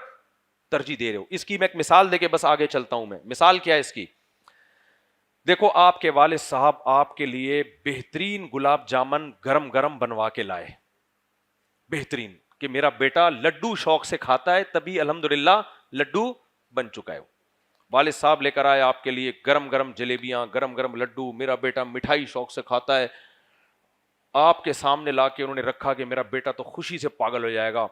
ترجیح دے رہے ہو. اس کی میں ایک مثال دے کے بس آگے چلتا ہوں. میں مثال کیا ہے اس کی, دیکھو آپ کے والد صاحب آپ کے لیے بہترین گلاب جامن گرم گرم بنوا کے لائے, بہترین, کہ میرا بیٹا لڈو شوق سے کھاتا ہے تبھی الحمدللہ لڈو بن چکا ہے. والد صاحب لے کر آئے آپ کے لیے گرم گرم جلیبیاں, گرم گرم لڈو, میرا بیٹا مٹھائی شوق سے کھاتا ہے. آپ کے سامنے لا کے انہوں نے رکھا کہ میرا بیٹا تو خوشی سے پاگل ہو جائے گا.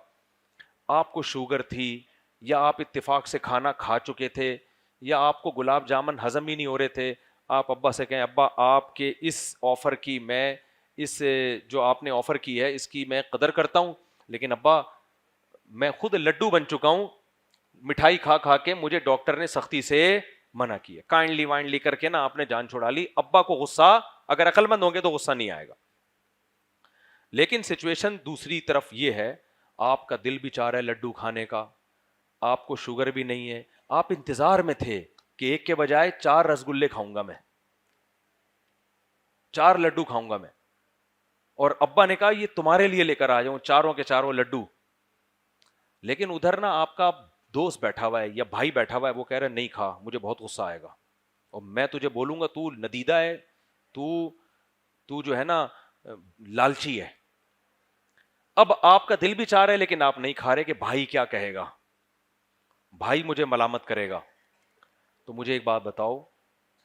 آپ کو شوگر تھی یا آپ اتفاق سے کھانا کھا چکے تھے یا آپ کو گلاب جامن ہضم ہی نہیں ہو رہے تھے, آپ ابا سے کہیں ابا آپ کے اس آفر کی میں اس جو آپ نے آفر کی ہے اس کی میں قدر کرتا ہوں, لیکن ابا میں خود لڈو بن چکا ہوں, مٹھائی کھا کھا کے مجھے ڈاکٹر نے سختی سے منع کیا. کائنڈلی وائنڈلی کر کے نا آپ نے جان چھڑا لی. ابا کو غصہ, اگر عقل مند ہوں گے تو غصہ نہیں آئے گا. لیکن سچویشن دوسری طرف یہ ہے, آپ کا دل بھی چاہ رہا ہے لڈو کھانے کا, آپ کو شوگر بھی نہیں ہے, آپ انتظار میں تھے کہ ایک کے بجائے 4 رسگلے کھاؤں گا میں, 4 لڈو کھاؤں گا میں, اور ابا نے کہا یہ تمہارے لیے لے کر آ جاؤں چاروں کے چاروں لڈو. لیکن ادھر نا آپ کا دوست بیٹھا ہوا ہے یا بھائی بیٹھا ہوا ہے, وہ کہہ رہا ہے نہیں کھا, مجھے بہت غصہ آئے گا, اور میں تجھے بولوں گا تو ندیدہ ہے, تو جو ہے نا لالچی ہے. اب آپ کا دل بھی چاہ رہا ہے لیکن آپ نہیں کھا رہے کہ بھائی کیا کہے گا, بھائی مجھے ملامت کرے گا. تو مجھے ایک بات بتاؤ,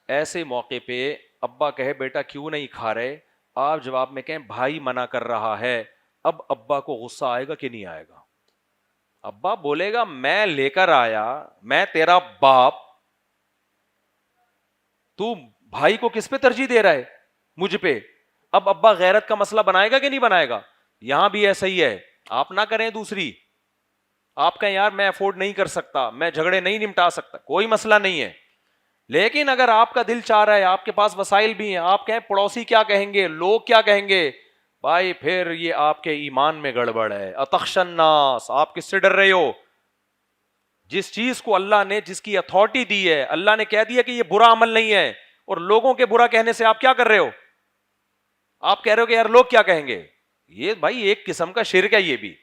ایسے موقع پہ ابا کہے بیٹا کیوں نہیں کھا رہے, آپ جواب میں کہیں بھائی منع کر رہا ہے, اب ابا کو غصہ آئے گا کہ نہیں آئے گا؟ ابا بولے گا میں لے کر آیا, میں تیرا باپ, تو بھائی کو کس پہ ترجیح دے رہا ہے؟ مجھ پہ. اب ابا غیرت کا مسئلہ بنائے گا کہ نہیں بنائے گا؟ یہاں بھی ایسا ہی ہے, آپ نہ کریں دوسری, آپ کہیں یار میں افورڈ نہیں کر سکتا, میں جھگڑے نہیں نمٹا سکتا, کوئی مسئلہ نہیں ہے. لیکن اگر آپ کا دل چاہ رہا ہے, آپ کے پاس وسائل بھی ہیں, آپ کہیں پڑوسی کیا کہیں گے, لوگ کیا کہیں گے, بھائی پھر یہ آپ کے ایمان میں گڑبڑ ہے. اتخشى الناس, آپ کس سے ڈر رہے ہو؟ جس چیز کو اللہ نے, جس کی اتھارٹی دی ہے, اللہ نے کہہ دیا کہ یہ برا عمل نہیں ہے, اور لوگوں کے برا کہنے سے آپ کیا کر رہے ہو؟ آپ کہہ رہے ہو کہ یار لوگ کیا کہیں گے. یہ بھائی ایک قسم کا شرک ہے یہ بھی.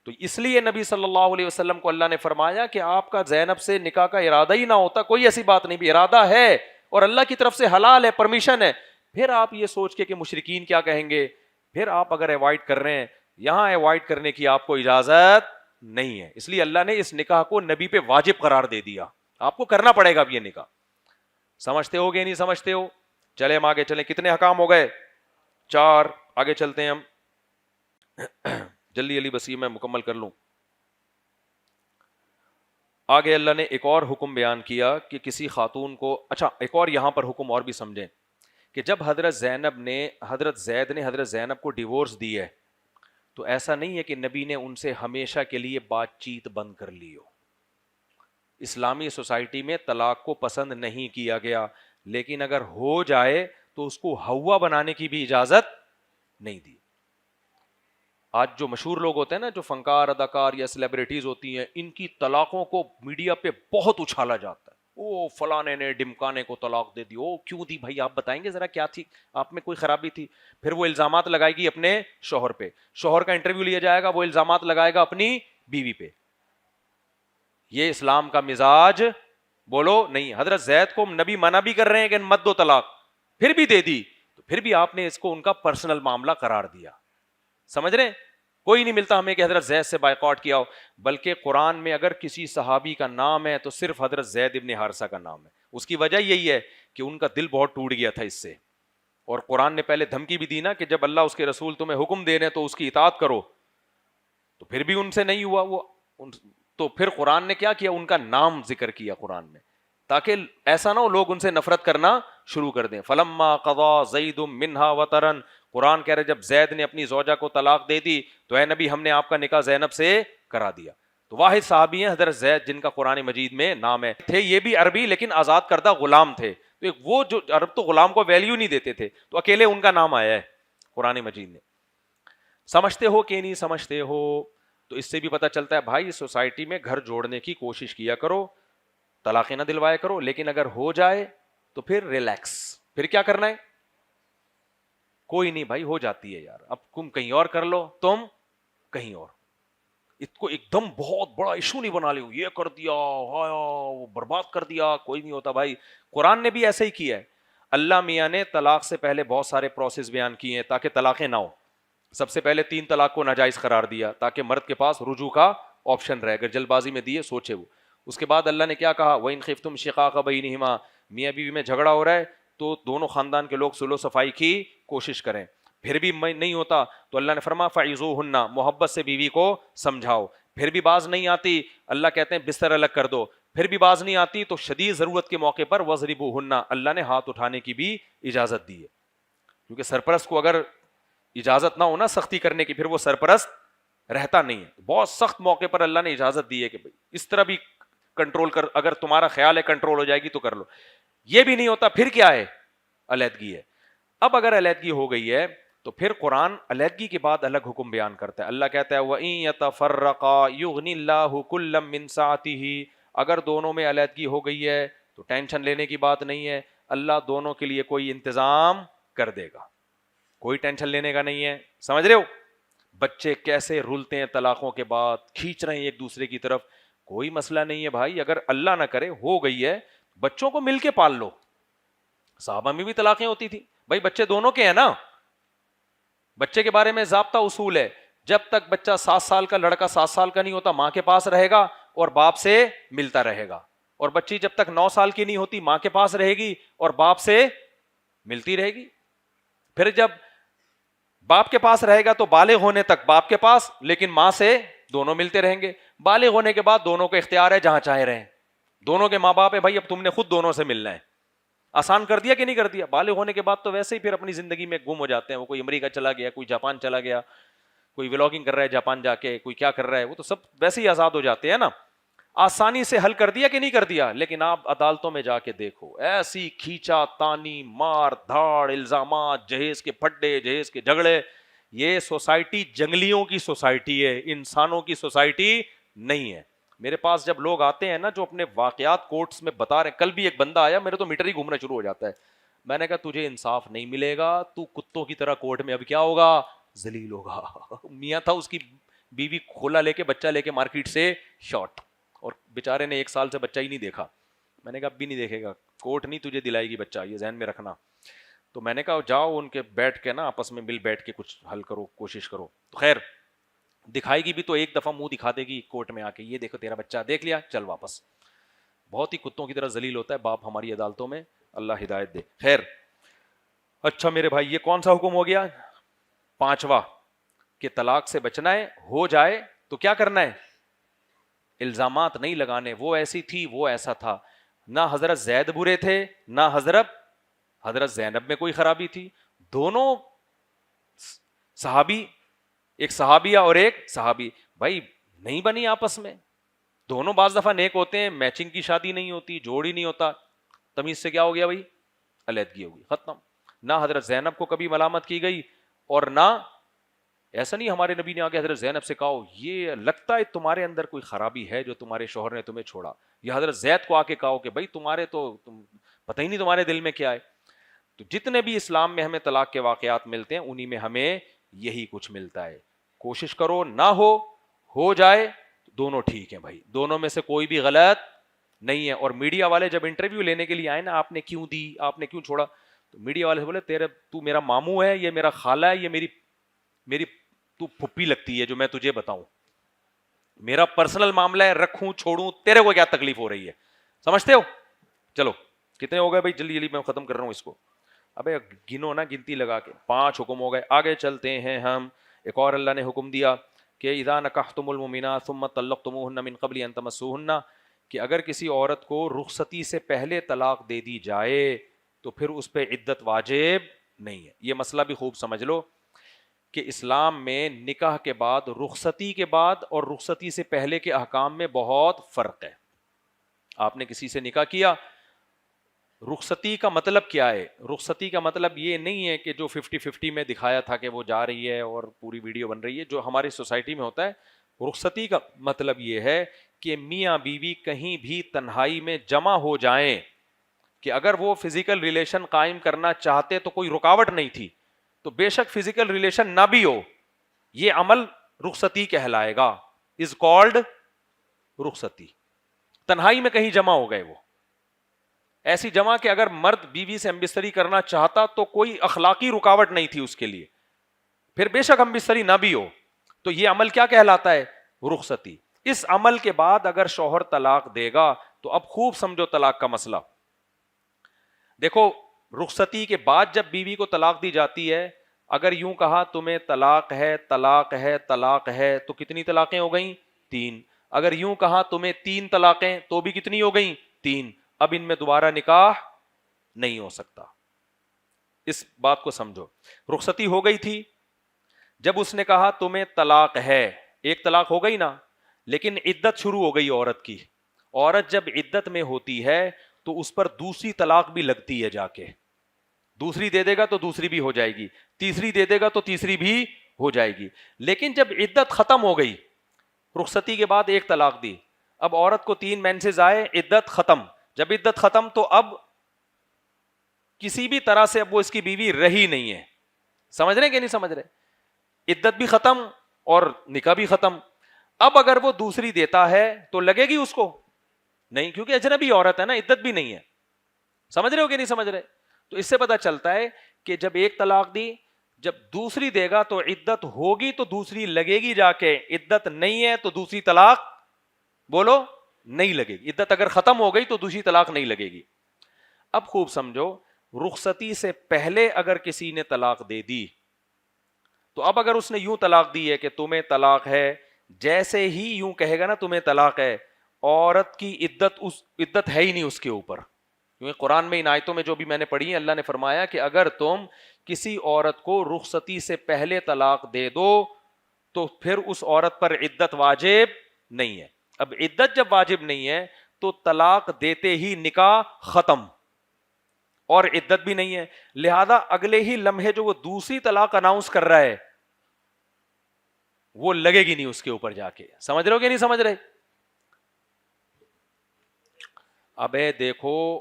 تو اس لیے نبی صلی اللہ علیہ وسلم کو اللہ نے فرمایا کہ آپ کا زینب سے نکاح کا ارادہ ہی نہ ہوتا, کوئی ایسی بات نہیں, بھی ارادہ ہے اور اللہ کی طرف سے حلال ہے, پرمیشن ہے, پھر آپ یہ سوچ کے کہ مشرکین کیا کہیں گے, پھر آپ اگر اوائڈ کر رہے ہیں, یہاں اوائڈ کرنے کی آپ کو اجازت نہیں ہے. اس لیے اللہ نے اس نکاح کو نبی پہ واجب قرار دے دیا, آپ کو کرنا پڑے گا اب یہ نکاح. سمجھتے ہو گے نہیں سمجھتے ہو؟ چلے ہم آگے چلیں. کتنے حکام ہو گئے؟ 4. آگے چلتے ہیں ہم جلدی جلدی, بس یہ میں مکمل کر لوں. آگے اللہ نے ایک اور حکم بیان کیا کہ کسی خاتون کو, اچھا ایک اور یہاں پر حکم اور بھی سمجھیں کہ جب حضرت زید نے حضرت زینب کو ڈیورس دی ہے تو ایسا نہیں ہے کہ نبی نے ان سے ہمیشہ کے لیے بات چیت بند کر لی ہو. اسلامی سوسائٹی میں طلاق کو پسند نہیں کیا گیا, لیکن اگر ہو جائے تو اس کو ہوا بنانے کی بھی اجازت نہیں دی. آج جو مشہور لوگ ہوتے ہیں نا, جو فنکار, اداکار یا سیلیبریٹیز ہوتی ہیں, ان کی طلاقوں کو میڈیا پہ بہت اچھالا جاتا ہے. او فلانے نے ڈمکانے کو طلاق دے دی, او کیوں دی بھائی, آپ بتائیں گے ذرا کیا تھی, آپ میں کوئی خرابی تھی؟ پھر وہ الزامات لگائے گی اپنے شوہر پہ, شوہر کا انٹرویو لیا جائے گا, وہ الزامات لگائے گا اپنی بیوی پہ. یہ اسلام کا مزاج بولو نہیں. حضرت زید کو نبی منع بھی کر رہے ہیں کہ مت دو طلاق, پھر بھی دے دی, تو پھر بھی آپ نے اس کو ان کا پرسنل معاملہ قرار دیا. سمجھ رہے ہیں؟ کوئی نہیں ملتا ہمیں کہ حضرت زید سے بائیکاٹ کیا ہو, بلکہ قرآن میں اگر کسی صحابی کا نام ہے تو صرف حضرت زید ابن حارثہ کا نام ہے. اس کی وجہ یہی ہے کہ ان کا دل بہت ٹوٹ گیا تھا اس سے, اور قرآن نے پہلے دھمکی بھی دی نا کہ جب اللہ اس کے رسول تمہیں حکم دے رہے ہیں تو اس کی اطاعت کرو, تو پھر بھی ان سے نہیں ہوا وہ, تو پھر قرآن نے کیا کیا, ان کا نام ذکر کیا قرآن میں تاکہ ایسا نہ ہو لوگ ان سے نفرت کرنا شروع کر دیں. فلما قضا زید منہا وطرن, قرآن کہہ رہے جب زید نے اپنی زوجہ کو طلاق دے دی تو اے نبی ہم نے آپ کا نکاح زینب سے کرا دیا. تو واحد صحابی ہیں حضرت زید جن کا قرآن مجید میں نام ہے. تھے یہ بھی عربی لیکن آزاد کردہ غلام تھے, تو وہ جو عرب تو غلام کو ویلیو نہیں دیتے تھے, تو اکیلے ان کا نام آیا ہے قرآن مجید میں. سمجھتے ہو کہ نہیں سمجھتے ہو؟ تو اس سے بھی پتہ چلتا ہے بھائی سوسائٹی میں گھر جوڑنے کی کوشش کیا کرو, طلاقیں نہ دلوایا کرو, لیکن اگر ہو جائے تو پھر ریلیکس. پھر کیا کرنا ہے؟ کوئی نہیں بھائی, ہو جاتی ہے یار, اب تم کہیں اور کر لو, تم کہیں اور. اس کو ایک دم بہت بڑا ایشو نہیں بنا لو, یہ کر دیا وہ برباد کر دیا, کوئی نہیں ہوتا بھائی. قرآن نے بھی ایسے ہی کیا ہے. اللہ میاں نے طلاق سے پہلے بہت سارے پروسیس بیان کیے ہیں تاکہ طلاقیں نہ ہو. سب سے پہلے 3 طلاق کو ناجائز قرار دیا تاکہ مرد کے پاس رجوع کا آپشن رہے, اگر جلد بازی میں دیے سوچے وہ. اس کے بعد اللہ نے کیا کہا, وَإِنْ خِفْتُمْ شِقَاقَ بَيْنِهِمَا, میاں بیوی میں جھگڑا ہو رہا ہے تو دونوں خاندان کے لوگ صلح و صفائی کی کوشش کریں. پھر بھی نہیں ہوتا تو اللہ نے فرمایا فَعِظُوهُنَّ, محبت سے بیوی کو سمجھاؤ. پھر بھی باز نہیں آتی, اللہ کہتے ہیں بستر الگ کر دو. پھر بھی باز نہیں آتی تو شدید ضرورت کے موقع پر وَضْرِبُوهُنَّ, اللہ نے ہاتھ اٹھانے کی بھی اجازت دی ہے. کیونکہ سرپرست کو اگر اجازت نہ ہونا سختی کرنے کی, پھر وہ سرپرست رہتا نہیں ہے. بہت سخت موقع پر اللہ نے اجازت دی ہے کہ بھائی اس طرح بھی کنٹرول کر, اگر تمہارا خیال ہے کنٹرول ہو جائے گی تو کر لو. یہ بھی نہیں ہوتا, پھر کیا ہے؟ علیحدگی ہے. اب اگر علیحدگی ہو گئی ہے تو پھر قرآن علیحدگی کے بعد الگ حکم بیان کرتا ہے. اللہ کہتا ہے وَإِن يَتَفَرَّقَا يُغْنِ اللَّهُ كُلًّا مِّن سَعَتِهِ, اگر دونوں میں علیحدگی ہو گئی ہے تو ٹینشن لینے کی بات نہیں ہے, اللہ دونوں کے لیے کوئی انتظام کر دے گا, کوئی ٹینشن لینے کا نہیں ہے. سمجھ رہے ہو؟ بچے کیسے رولتے ہیں طلاقوں کے بعد, کھینچ رہے ہیں ایک دوسرے کی طرف. کوئی مسئلہ نہیں ہے بھائی, اگر اللہ نہ کرے ہو گئی ہے بچوں کو مل کے پال لو. صحابہ میں بھی طلاقیں ہوتی تھی بھائی, بچے دونوں کے ہیں نا. بچے کے بارے میں ضابطہ اصول ہے, جب تک بچہ 7 سال کا, لڑکا 7 سال کا نہیں ہوتا ماں کے پاس رہے گا اور باپ سے ملتا رہے گا, اور بچی جب تک 9 سال کی نہیں ہوتی ماں کے پاس رہے گی اور باپ سے ملتی رہے گی. پھر جب باپ کے پاس رہے گا تو بالغ ہونے تک باپ کے پاس, لیکن ماں سے دونوں ملتے رہیں گے. بالغ ہونے کے بعد دونوں کو اختیار ہے جہاں چاہے رہیں, دونوں کے ماں باپ ہے بھائی, اب تم نے خود دونوں سے ملنا ہے. آسان کر دیا کہ نہیں کر دیا؟ بالغ ہونے کے بعد تو ویسے ہی پھر اپنی زندگی میں گم ہو جاتے ہیں. وہ کوئی امریکہ چلا گیا, کوئی جاپان چلا گیا, کوئی ولاگنگ کر رہا ہے جاپان جا کے, کوئی کیا کر رہا ہے, وہ تو سب ویسے ہی آزاد ہو جاتے ہیں نا. آسانی سے حل کر دیا کہ نہیں کر دیا؟ لیکن آپ عدالتوں میں جا کے دیکھو, ایسی کھینچا تانی, مار دھاڑ, الزامات, جہیز کے پھڈے, جہیز کے جھگڑے. یہ سوسائٹی جنگلیوں کی سوسائٹی ہے, انسانوں کی سوسائٹی نہیں ہے. میرے پاس جب لوگ آتے ہیں نا جو اپنے واقعات کورٹس میں بتا رہے ہیں, کل بھی ایک بندہ آیا, میرے تو میٹر ہی گھومنا شروع ہو جاتا ہے. میں نے کہا تجھے انصاف نہیں ملے گا, تو کتوں کی طرح کورٹ میں اب کیا ہوگا, ذلیل ہوگا. میاں تھا, اس کی بیوی کھولا لے کے, بچہ لے کے مارکیٹ سے شارٹ, اور بیچارے نے 1 سال سے بچہ ہی نہیں دیکھا. میں نے کہا اب بھی نہیں دیکھے گا, کورٹ نہیں تجھے دلائے گی بچہ, یہ ذہن میں رکھنا. تو میں نے کہا جاؤ ان کے بیٹھ کے نا آپس میں مل بیٹھ کے کچھ حل کرو, کوشش کرو. تو خیر دکھائے گی بھی تو ایک دفعہ منہ دکھا دے گی کورٹ میں آ کے, یہ دیکھو تیرا بچہ, دیکھ لیا, چل واپس. بہت ہی کتوں کی طرح ذلیل ہوتا ہے باپ ہماری عدالتوں میں, اللہ ہدایت دے. خیر اچھا میرے بھائی, یہ کون سا حکم ہو گیا؟ 5واں, کہ طلاق سے بچنا ہے. ہو جائے تو کیا کرنا ہے؟ الزامات نہیں لگانے, وہ ایسی تھی وہ ایسا تھا. نہ حضرت زید برے تھے نہ حضرت زینب میں کوئی خرابی تھی. دونوں صحابی, ایک صحابیہ اور ایک صحابی, بھائی نہیں بنی آپس میں. دونوں بعض دفعہ نیک ہوتے ہیں, میچنگ کی شادی نہیں ہوتی, جوڑ ہی نہیں ہوتا, تمیز سے کیا ہو گیا بھائی, علیحدگی ہو گئی, ختم. نہ حضرت زینب کو کبھی ملامت کی گئی, اور نہ ایسا نہیں ہمارے نبی نے آگے حضرت زینب سے کہا یہ لگتا ہے تمہارے اندر کوئی خرابی ہے جو تمہارے شوہر نے تمہیں چھوڑا, یا حضرت زید کو آ کے کہو کہ بھائی تمہارے تو پتہ ہی نہیں تمہارے دل میں کیا ہے. تو جتنے بھی اسلام میں ہمیں طلاق کے واقعات ملتے ہیں انہی میں ہمیں یہی کچھ ملتا ہے. کوشش کرو, نہ ہو جائے دونوں ٹھیک ہیں بھائی, دونوں میں سے کوئی بھی غلط نہیں ہے. اور میڈیا والے جب انٹرویو لینے کے لیے آئے نا, آپ نے کیوں دی, آپ نے کیوں چھوڑا, تو میڈیا والے سے بولے تو میرا ماموں ہے, یہ میرا خالہ ہے, یہ میری تو پھپھی لگتی ہے جو میں تجھے بتاؤں, میرا پرسنل معاملہ ہے, رکھوں چھوڑوں تیرے کو کیا تکلیف ہو رہی ہے. سمجھتے ہو؟ چلو کتنے ہو گئے بھائی, جلدی جلدی میں ختم کر رہا ہوں اس کو. ابے گنو نا گنتی لگا کے, 5 حکم ہو گئے. آگے چلتے ہیں ہم. ایک اور اللہ نے حکم دیا کہ اذا نکحتم المؤمنات ثم طلقتموهن من قبل ان تمسوهن, کہ اگر کسی عورت کو رخصتی سے پہلے طلاق دے دی جائے تو پھر اس پہ عدت واجب نہیں ہے. یہ مسئلہ بھی خوب سمجھ لو کہ اسلام میں نکاح کے بعد، رخصتی کے بعد اور رخصتی سے پہلے کے احکام میں بہت فرق ہے. آپ نے کسی سے نکاح کیا، رخصتی کا مطلب کیا ہے؟ رخصتی کا مطلب یہ نہیں ہے کہ جو 50-50 میں دکھایا تھا کہ وہ جا رہی ہے اور پوری ویڈیو بن رہی ہے جو ہماری سوسائٹی میں ہوتا ہے. رخصتی کا مطلب یہ ہے کہ میاں بیوی کہیں بھی تنہائی میں جمع ہو جائیں، کہ اگر وہ فزیکل ریلیشن قائم کرنا چاہتے تو کوئی رکاوٹ نہیں تھی، تو بے شک فزیکل ریلیشن نہ بھی ہو، یہ عمل رخصتی کہلائے گا، از کالڈ رخصتی. تنہائی میں کہیں جمع ہو گئے، وہ ایسی جمع کہ اگر مرد بیوی سے ہمبستری کرنا چاہتا تو کوئی اخلاقی رکاوٹ نہیں تھی اس کے لیے، پھر بے شک ہمبستری نہ بھی ہو، تو یہ عمل کیا کہلاتا ہے؟ رخصتی. اس عمل کے بعد اگر شوہر طلاق دے گا تو اب خوب سمجھو طلاق کا مسئلہ. دیکھو، رخصتی کے بعد جب بیوی کو طلاق دی جاتی ہے، اگر یوں کہا تمہیں طلاق ہے طلاق ہے طلاق ہے تو کتنی طلاقیں ہو گئیں؟ 3. اگر یوں کہا تمہیں 3 طلاقیں تو بھی کتنی ہو گئیں؟ 3. اب ان میں دوبارہ نکاح نہیں ہو سکتا. اس بات کو سمجھو. رخصتی ہو گئی تھی، جب اس نے کہا تمہیں طلاق ہے، ایک طلاق ہو گئی نا، لیکن عدت شروع ہو گئی عورت کی. عورت جب عدت میں ہوتی ہے تو اس پر دوسری طلاق بھی لگتی ہے، جا کے دوسری دے دے گا تو دوسری بھی ہو جائے گی، تیسری دے دے گا تو تیسری بھی ہو جائے گی. لیکن جب عدت ختم ہو گئی، رخصتی کے بعد ایک طلاق دی، اب عورت کو 3 مینسز آئے، عدت ختم. جب عدت ختم تو اب کسی بھی طرح سے اب وہ اس کی بیوی رہی نہیں ہے. سمجھ رہے کہ نہیں سمجھ رہے؟ عدت بھی ختم اور نکاح بھی ختم. اب اگر وہ دوسری دیتا ہے تو لگے گی اس کو؟ نہیں، کیونکہ اجنبی عورت ہے نا، عدت بھی نہیں ہے. سمجھ رہے ہو کہ نہیں سمجھ رہے؟ تو اس سے پتا چلتا ہے کہ جب ایک طلاق دی، جب دوسری دے گا تو عدت ہوگی تو دوسری لگے گی جا کے، عدت نہیں ہے تو دوسری طلاق بولو نہیں لگے گی. عدت اگر ختم ہو گئی تو دوسری طلاق نہیں لگے گی. اب خوب سمجھو، رخصتی سے پہلے اگر کسی نے طلاق دے دی تو اب اگر اس نے یوں طلاق دی ہے کہ تمہیں طلاق ہے، جیسے ہی یوں کہے گا نا تمہیں طلاق ہے، عورت کی عدت ہے ہی نہیں اس کے اوپر. کیونکہ قرآن میں ان آیتوں میں جو بھی میں نے پڑھی ہے، اللہ نے فرمایا کہ اگر تم کسی عورت کو رخصتی سے پہلے طلاق دے دو تو پھر اس عورت پر عدت واجب نہیں ہے. اب عدت جب واجب نہیں ہے تو طلاق دیتے ہی نکاح ختم اور عدت بھی نہیں ہے، لہذا اگلے ہی لمحے جو وہ دوسری طلاق اناؤنس کر رہا ہے وہ لگے گی نہیں اس کے اوپر جا کے. سمجھ رہے ہو کہ نہیں سمجھ رہے؟ ابے دیکھو،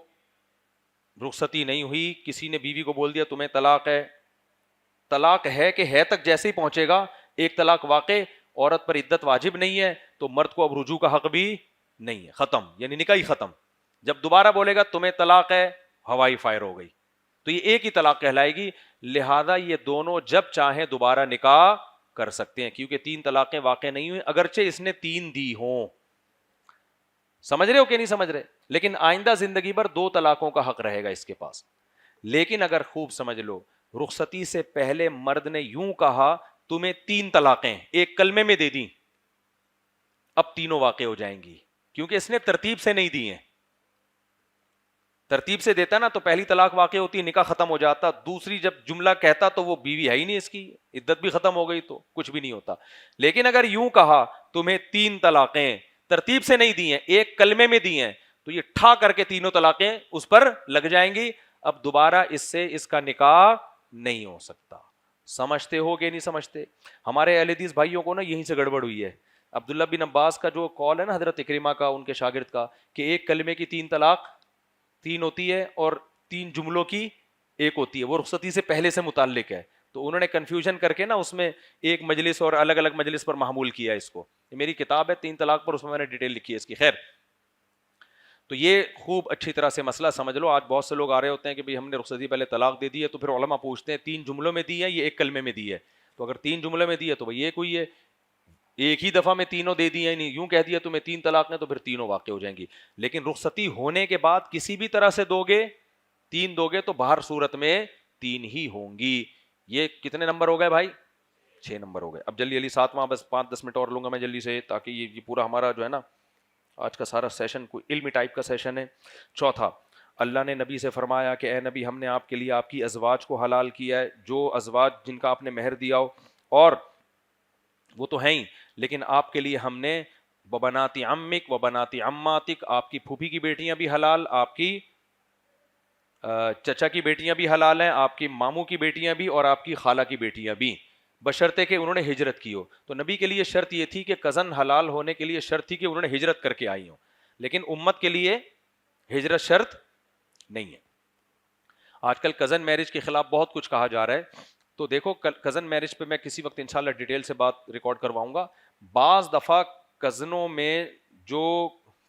رخصتی نہیں ہوئی، کسی نے بیوی کو بول دیا تمہیں طلاق ہے، طلاق ہے کہ ہے تک جیسے ہی پہنچے گا، ایک طلاق واقع، عورت پر عدت واجب نہیں ہے تو مرد کو اب رجوع کا حق بھی نہیں ہے، ختم، یعنی نکاح ہی ختم. جب دوبارہ بولے گا تمہیں طلاق ہے، ہوائی فائر ہو گئی، تو یہ ایک ہی طلاق کہلائے گی. لہذا یہ دونوں جب چاہیں دوبارہ نکاح کر سکتے ہیں، کیونکہ 3 طلاقیں واقع نہیں ہوئی اگرچہ اس نے 3 دی ہوں. سمجھ رہے ہو کہ نہیں سمجھ رہے؟ لیکن آئندہ زندگی بھر 2 طلاقوں کا حق رہے گا اس کے پاس. لیکن اگر خوب سمجھ لو، رخصتی سے پہلے مرد نے یوں کہا تمہیں 3 طلاقیں ایک کلمے میں دے دی، اب تینوں واقع ہو جائیں گی، کیونکہ اس نے ترتیب سے نہیں دی ہیں. ترتیب سے دیتا نا تو پہلی طلاق واقع ہوتی، نکاح ختم ہو جاتا، دوسری جب جملہ کہتا تو وہ بیوی ہے ہی نہیں اس کی، عدت بھی ختم ہو گئی تو کچھ بھی نہیں ہوتا. لیکن اگر یوں کہا تمہیں 3 طلاقیں، ترتیب سے نہیں دی ہیں، ایک کلمے میں دی ہیں، تو یہ ٹھا کر کے تینوں طلاقیں اس پر لگ جائیں گی. اب دوبارہ اس سے اس کا نکاح نہیں ہو سکتا. سمجھتے ہو کہ نہیں سمجھتے؟ ہمارے اہل حدیث بھائیوں کو نا یہیں سے گڑبڑ ہوئی ہے. عبداللہ بن عباس کا جو قول ہے نا حضرت اکرمہ کا، ان کے شاگرد کا، کہ ایک کلمے کی 3 طلاق 3 ہوتی ہے اور 3 جملوں کی ایک ہوتی ہے، وہ رخصتی سے پہلے سے متعلق ہے. تو انہوں نے کنفیوژن کر کے نا اس میں ایک مجلس اور الگ الگ مجلس پر محمول کیا اس کو. میری کتاب ہے 3 طلاق پر، اس میں نے ڈیٹیل لکھی ہے اس کی. خیر، تو یہ خوب اچھی طرح سے مسئلہ سمجھ لو. آج بہت سے لوگ آ رہے ہوتے ہیں کہ ہم نے رخصتی پہلے طلاق دے دی ہے، تو پھر علماء پوچھتے ہیں 3 جملوں میں دی ہے یہ ایک کلمے میں دی ہے؟ تو اگر 3 جملوں میں دی ہے تو بھائی ایک ہوئی ہے، ایک ہی دفعہ میں تینوں دے دی ہیں، نہیں یوں کہہ دیا تمہیں 3 طلاق ہیں تو پھر تینوں واقع ہو جائیں گی. لیکن رخصتی ہونے کے بعد کسی بھی طرح سے دو گے، 3 دو گے تو باہر صورت میں 3 ہی ہوں گی. یہ کتنے نمبر ہو گئے بھائی؟ 6 نمبر ہو گئے. اب جلدی 7واں، بس 5-10 منٹ اور لوں گا میں جلدی سے، تاکہ یہ پورا ہمارا جو ہے نا آج کا سارا سیشن کوئی علمی ٹائپ کا سیشن ہے. چوتھا، اللہ نے نبی سے فرمایا کہ اے نبی ہم نے آپ کے لیے آپ کی ازواج کو حلال کیا ہے، جو ازواج جن کا آپ نے مہر دیا ہو، اور وہ تو ہیں ہی، لیکن آپ کے لیے ہم نے وبناتی عمک وبناتی عماتک، آپ کی پھوپھی کی بیٹیاں بھی حلال، آپ کی چچا کی بیٹیاں بھی حلال ہیں، آپ کی ماموں کی بیٹیاں بھی، اور آپ کی خالہ کی بیٹیاں بھی، بشرطے کہ انہوں نے ہجرت کی ہو. تو نبی کے لیے شرط یہ تھی کہ کزن حلال ہونے کے لیے شرط تھی کہ انہوں نے ہجرت کر کے آئی ہوں، لیکن امت کے لیے ہجرت شرط نہیں ہے. آج کل کزن میرج کے خلاف بہت کچھ کہا جا رہا ہے. تو دیکھو کزن میرج پہ میں کسی وقت انشاءاللہ ڈیٹیل سے بات ریکارڈ کرواؤں گا. بعض دفعہ کزنوں میں جو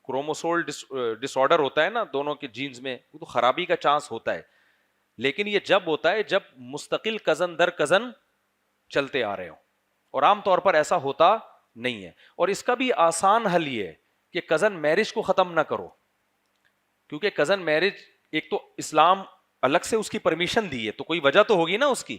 کروموسول ڈس آرڈر ہوتا ہے نا دونوں کے جینز میں، وہ تو خرابی کا چانس ہوتا ہے، لیکن یہ جب ہوتا ہے جب مستقل کزن در کزن چلتے آ رہے ہوں، اور عام طور پر ایسا ہوتا نہیں ہے. اور اس کا بھی آسان حل یہ ہے کہ کزن میرج کو ختم نہ کرو، کیونکہ کزن میرج ایک تو اسلام الگ سے اس کی پرمیشن دی ہے، تو کوئی وجہ تو ہوگی نا اس کی،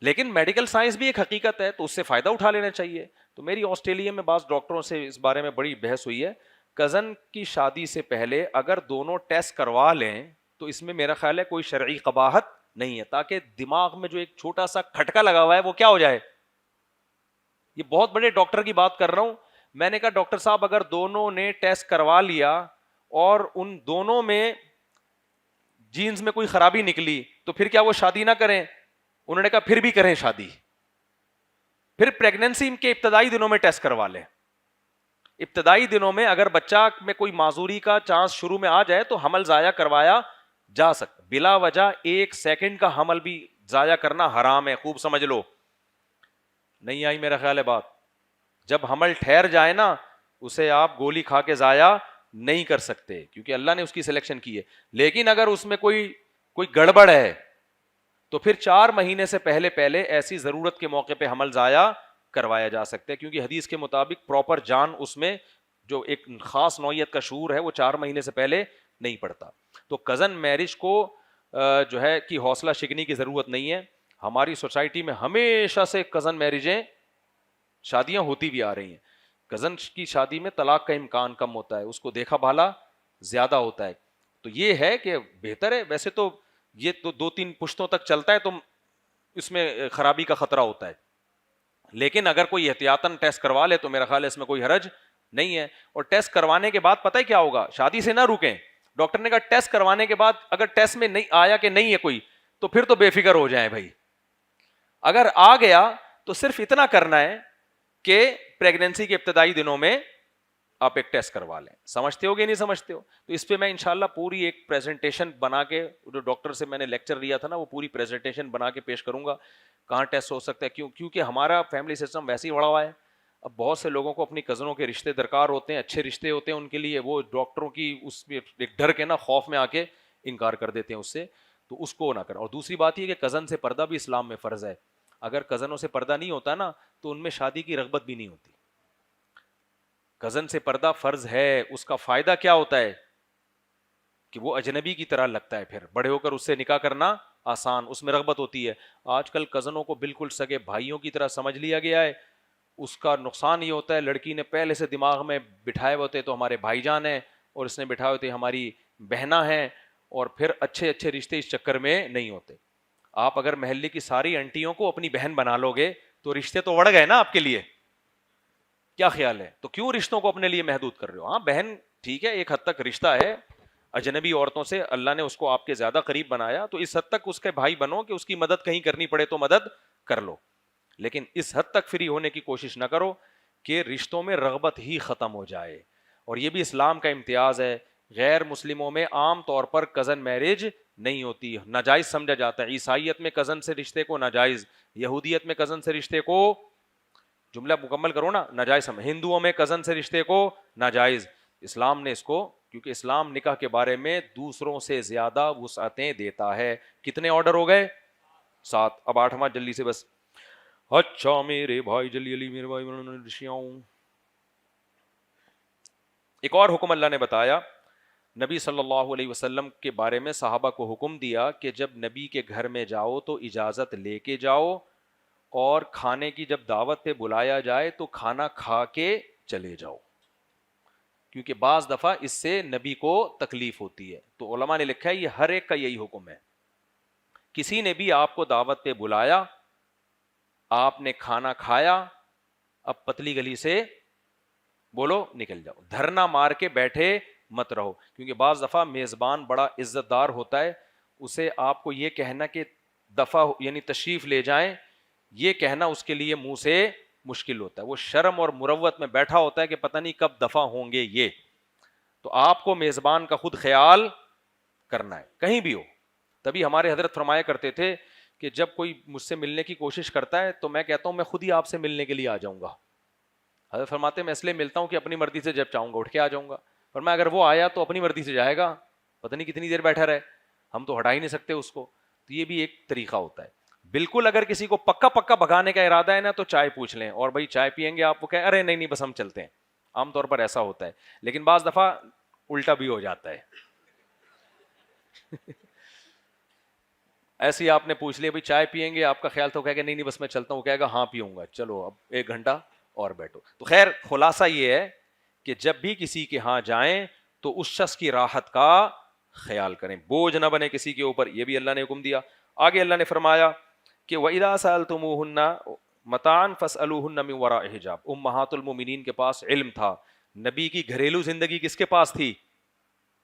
لیکن میڈیکل سائنس بھی ایک حقیقت ہے، تو اس سے فائدہ اٹھا لینا چاہیے. تو میری آسٹریلیا میں بعض ڈاکٹروں سے اس بارے میں بڑی بحث ہوئی ہے. کزن کی شادی سے پہلے اگر دونوں ٹیسٹ کروا لیں تو اس میں میرا خیال ہے کوئی شرعی قباحت نہیں ہے، تاکہ دماغ میں جو ایک چھوٹا سا کھٹکا لگا ہوا ہے وہ کیا ہو جائے. یہ بہت بڑے ڈاکٹر کی بات کر رہا ہوں. میں نے کہا ڈاکٹر صاحب اگر دونوں نے ٹیسٹ کروا لیا اور ان دونوں میں جینز میں کوئی خرابی نکلی تو پھر کیا وہ شادی نہ کریں؟ انہوں نے کہا پھر بھی کریں شادی، پھر پریگننسی کے ابتدائی دنوں میں ٹیسٹ کروا لیں. ابتدائی دنوں میں اگر بچہ میں کوئی معذوری کا چانس شروع میں آ جائے تو حمل ضائع کروایا جا سکتا. بلا وجہ 1 سیکنڈ کا حمل بھی ضائع کرنا حرام ہے، خوب سمجھ لو. نہیں آئی میرا خیال ہے بات؟ جب حمل ٹھہر جائے نا اسے آپ گولی کھا کے ضائع نہیں کر سکتے، کیونکہ اللہ نے اس کی سلیکشن کی ہے. لیکن اگر اس میں کوئی گڑبڑ ہے تو پھر 4 مہینے سے پہلے ایسی ضرورت کے موقع پہ حمل ضائع کروایا جا سکتا ہے، کیونکہ حدیث کے مطابق پراپر جان اس میں جو ایک خاص نوعیت کا شعور ہے وہ 4 مہینے سے پہلے نہیں پڑتا. تو کزن میرج کو جو ہے کہ حوصلہ شکنی کی ضرورت نہیں ہے. ہماری سوسائٹی میں ہمیشہ سے کزن میرجیں شادیاں ہوتی بھی آ رہی ہیں. کزن کی شادی میں طلاق کا امکان کم ہوتا ہے، اس کو دیکھا بھالا زیادہ ہوتا ہے. تو یہ ہے کہ بہتر ہے. ویسے تو یہ تو 2-3 پشتوں تک چلتا ہے تو اس میں خرابی کا خطرہ ہوتا ہے، لیکن اگر کوئی احتیاطاً ٹیسٹ کروا لے تو میرا خیال ہے اس میں کوئی حرج نہیں ہے. اور ٹیسٹ کروانے کے بعد پتہ ہے کیا ہوگا؟ شادی سے نہ رکیں. ڈاکٹر نے کہا ٹیسٹ کروانے کے بعد اگر ٹیسٹ میں نہیں آیا کہ نہیں ہے کوئی تو پھر تو بے فکر ہو جائیں بھائی. اگر آ گیا تو صرف اتنا کرنا ہے کہ پریگننسی کے ابتدائی دنوں میں آپ ایک ٹیسٹ کروا لیں. سمجھتے ہو کہ نہیں سمجھتے ہو؟ تو اس پہ میں انشاءاللہ پوری ایک پریزنٹیشن بنا کے، جو ڈاکٹر سے میں نے لیکچر لیا تھا نا وہ پوری پریزنٹیشن بنا کے پیش کروں گا کہاں ٹیسٹ ہو سکتا ہے. کیونکہ ہمارا فیملی سسٹم ویسے ہی بڑا ہوا ہے. اب بہت سے لوگوں کو اپنی کزنوں کے رشتے درکار ہوتے ہیں، اچھے رشتے ہوتے ہیں ان کے لیے، وہ ڈاکٹروں کی اس میں ایک ڈر کے نا خوف میں آ کے انکار کر دیتے ہیں اس سے. تو اس کو نہ کریں. اور دوسری بات یہ کہ کزن سے پردہ بھی اسلام میں فرض ہے. اگر کزنوں سے پردہ نہیں ہوتا نا تو ان میں شادی کی رغبت بھی نہیں ہوتی. کزن سے پردہ فرض ہے. اس کا فائدہ کیا ہوتا ہے کہ وہ اجنبی کی طرح لگتا ہے، پھر بڑے ہو کر اس سے نکاح کرنا آسان، اس میں رغبت ہوتی ہے. آج کل کزنوں کو بالکل سگے بھائیوں کی طرح سمجھ لیا گیا ہے. اس کا نقصان یہ ہوتا ہے لڑکی نے پہلے سے دماغ میں بٹھائے ہوتے تو ہمارے بھائی جان ہیں، اور اس نے بٹھائے ہوتے ہماری بہنا ہیں، اور پھر اچھے اچھے رشتے اس چکر میں نہیں ہوتے. آپ اگر محلے کی ساری انٹیوں کو اپنی بہن بنا لو گے تو رشتے تو بڑھ گئے نا آپ کے لیے. کیا خیال ہے؟ تو کیوں رشتوں کو اپنے لیے محدود کر رہے ہو؟ ہاں بہن ٹھیک ہے، ایک حد تک رشتہ ہے، اجنبی عورتوں سے اللہ نے اس کو آپ کے زیادہ قریب بنایا، تو اس حد تک اس کے بھائی بنو کہ اس کی مدد کہیں کرنی پڑے تو مدد کر لو. لیکن اس حد تک فری ہونے کی کوشش نہ کرو کہ رشتوں میں رغبت ہی ختم ہو جائے. اور یہ بھی اسلام کا امتیاز ہے. غیر مسلموں میں عام طور پر کزن میرج نہیں ہوتی، ناجائز سمجھا جاتا ہے. عیسائیت میں کزن سے رشتے کو ناجائز، یہودیت میں کزن سے رشتے کو، جملہ مکمل کرو نا، ناجائز سمجھ. ہندوؤں میں کزن سے رشتے کو ناجائز. اسلام نے اس کو، کیونکہ اسلام نکاح کے بارے میں دوسروں سے زیادہ وسعتیں دیتا ہے. کتنے آرڈر ہو گئے؟ 7. اب 8واں جلدی سے بس. اچھا میرے بھائی جلی علی میرے بھائی رشیاؤں. ایک اور حکم اللہ نے بتایا. نبی صلی اللہ علیہ وسلم کے بارے میں صحابہ کو حکم دیا کہ جب نبی کے گھر میں جاؤ تو اجازت لے کے جاؤ، اور کھانے کی جب دعوت پہ بلایا جائے تو کھانا کھا کے چلے جاؤ. کیونکہ بعض دفعہ اس سے نبی کو تکلیف ہوتی ہے. تو علماء نے لکھا ہے یہ ہر ایک کا یہی حکم ہے. کسی نے بھی آپ کو دعوت پہ بلایا, آپ نے کھانا کھایا, اب پتلی گلی سے بولو نکل جاؤ, دھرنا مار کے بیٹھے مت رہو, کیونکہ بعض دفعہ میزبان بڑا عزت دار ہوتا ہے, اسے آپ کو یہ کہنا کہ دفعہ یعنی تشریف لے جائیں, یہ کہنا اس کے لیے منہ سے مشکل ہوتا ہے. وہ شرم اور مروت میں بیٹھا ہوتا ہے کہ پتہ نہیں کب دفعہ ہوں گے یہ. تو آپ کو میزبان کا خود خیال کرنا ہے کہیں بھی ہو. تبھی ہمارے حضرت فرمایا کرتے تھے کہ جب کوئی مجھ سے ملنے کی کوشش کرتا ہے تو میں کہتا ہوں میں خود ہی آپ سے ملنے کے لیے آ جاؤں گا. حضرت فرماتے ہیں میں اس لیے ملتا ہوں کہ اپنی مرضی سے جب چاہوں گا اٹھ کے آ جاؤں گا, اور میں اگر وہ آیا تو اپنی مرضی سے جائے گا, پتہ نہیں کتنی دیر بیٹھا رہے, ہم تو ہٹا ہی نہیں سکتے اس کو. تو یہ بھی ایک طریقہ ہوتا ہے. بالکل اگر کسی کو پکا پکا بھگانے کا ارادہ ہے نا تو چائے پوچھ لیں, اور بھائی چائے پیئیں گے آپ, وہ کہیں ارے نہیں بس ہم چلتے ہیں. عام طور پر ایسا ہوتا ہے, لیکن بعض دفعہ الٹا بھی ہو جاتا ہے. ایسے ہی آپ نے پوچھ لیا بھائی چائے پیئیں گے, آپ کا خیال تو کہے گا نہیں بس میں چلتا ہوں, وہ کہے گا ہاں پیوں گا, چلو اب 1 گھنٹہ اور بیٹھو. تو خیر خلاصہ یہ ہے کہ جب بھی کسی کے ہاں جائیں تو اس شخص کی راحت کا خیال کریں, بوجھ نہ بنے کسی کے اوپر. یہ بھی اللہ نے حکم دیا. آگے اللہ نے فرمایا کہ وَإِذَا سَأَلْتُمُوهُنَّ مَتَاعًا فَاسْأَلُوهُنَّ مِنْ وَرَاءِ حِجَابٍ. امہات المومنین کے پاس علم تھا. نبی کی گھریلو زندگی کس کے پاس تھی؟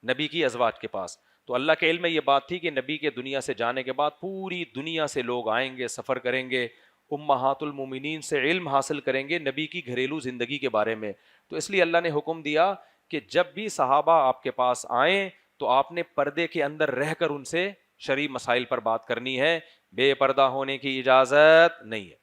نبی کی ازواج کے پاس. تو اللہ کے علم میں یہ بات تھی کہ نبی کے دنیا سے جانے کے بعد پوری دنیا سے لوگ آئیں گے, سفر کریں گے, امہات المومنین سے علم حاصل کریں گے نبی کی گھریلو زندگی کے بارے میں. تو اس لیے اللہ نے حکم دیا کہ جب بھی صحابہ آپ کے پاس آئیں تو آپ نے پردے کے اندر رہ کر ان سے شرعی مسائل پر بات کرنی ہے, بے پردہ ہونے کی اجازت نہیں ہے.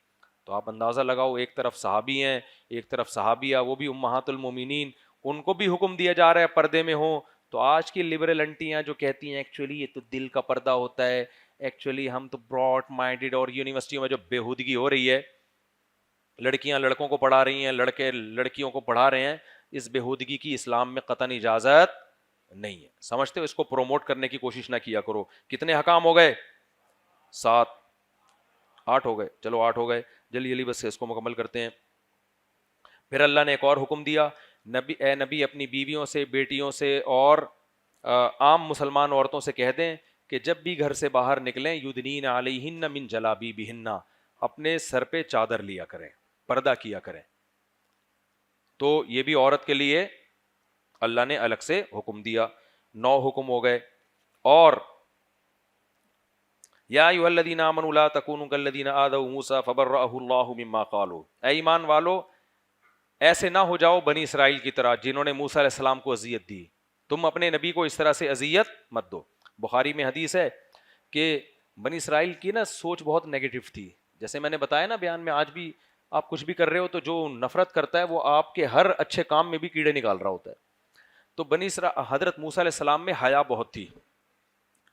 تو آپ اندازہ لگاؤ, ایک طرف صحابی ہیں, ایک طرف صحابیہ, وہ بھی امہات المومنین, ان کو بھی حکم دیا جا رہا ہے پردے میں ہوں. تو آج کی لبرل انٹیاں جو کہتی ہیں ایکچولی یہ تو دل کا پردہ ہوتا ہے, ایکچولی ہم تو براڈ مائنڈیڈ, اور یونیورسٹیوں میں جو بےہودگی ہو رہی ہے, لڑکیاں لڑکوں کو پڑھا رہی ہیں, لڑکے لڑکیوں کو پڑھا رہے ہیں, اس بےہودگی کی اسلام میں قطعاً اجازت نہیں ہے. سمجھتے ہو؟ اس کو پروموٹ کرنے کی کوشش نہ کیا کرو. کتنے حکام ہو گئے؟ 7 8 ہو گئے. چلو 8 ہو گئے, جلدی جلدی بس اس کو مکمل کرتے ہیں. پھر اللہ نے ایک اور حکم دیا, نبی اے نبی اپنی بیویوں سے, بیٹیوں سے اور عام مسلمان عورتوں سے کہہ دیں کہ جب بھی گھر سے باہر نکلیں یدنین علیہن من جلابیبہن, اپنے سر پہ چادر لیا کریں, پردہ کیا کریں. تو یہ بھی عورت کے لیے اللہ نے الگ سے حکم دیا. 9 حکم ہو گئے. اور یا ایھا الذین آمنوا لا تکونوا کالذین آذوا موسیٰ فبرأہ اللہ مما قالوا, اے ایمان والو ایسے نہ ہو جاؤ بنی اسرائیل کی طرح جنہوں نے موسیٰ علیہ السلام کو اذیت دی. تم اپنے نبی کو اس طرح سے اذیت مت دو. بخاری میں حدیث ہے کہ بنی اسرائیل کی نا سوچ بہت نیگیٹو تھی. جیسے میں نے بتایا نا بیان میں, آج بھی آپ کچھ بھی کر رہے ہو تو جو نفرت کرتا ہے وہ آپ کے ہر اچھے کام میں بھی کیڑے نکال رہا ہوتا ہے. تو بنی اسرائیل حضرت موسیٰ علیہ السلام میں حیا بہت تھی.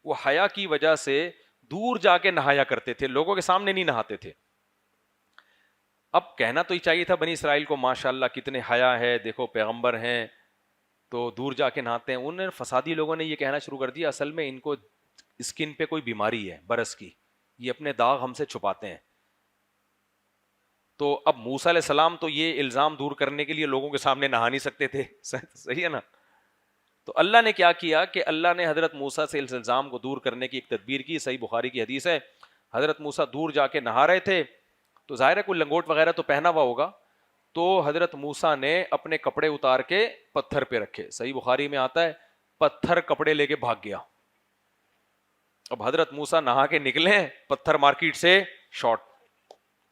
وہ حیا کی وجہ سے دور جا کے نہایا کرتے تھے, لوگوں کے سامنے نہیں نہاتے تھے. اب کہنا تو ہی چاہیے تھا بنی اسرائیل کو ماشاءاللہ کتنے حیا ہے, دیکھو پیغمبر ہیں تو دور جا کے نہاتے ہیں. انہیں فسادی لوگوں نے یہ کہنا شروع کر دیا اصل میں ان کو اسکن پہ کوئی بیماری ہے برس کی, یہ اپنے داغ ہم سے چھپاتے ہیں. تو اب موسیٰ علیہ السلام تو یہ الزام دور کرنے کے لیے لوگوں کے سامنے نہا نہیں سکتے تھے. صحیح ہے نا؟ تو اللہ نے کیا کیا کہ اللہ نے حضرت موسیٰ سے اس الزام کو دور کرنے کی ایک تدبیر کی. صحیح بخاری کی حدیث ہے, حضرت موسیٰ دور جا کے نہا رہے تھے تو ظاہر ہے کوئی لنگوٹ وغیرہ تو پہنا ہوا ہوگا, تو حضرت موسیٰ نے اپنے کپڑے اتار کے پتھر پہ رکھے. صحیح بخاری میں آتا ہے پتھر کپڑے لے کے بھاگ گیا. اب حضرت موسیٰ نہا کے نکلے, پتھر مارکیٹ سے شارٹ,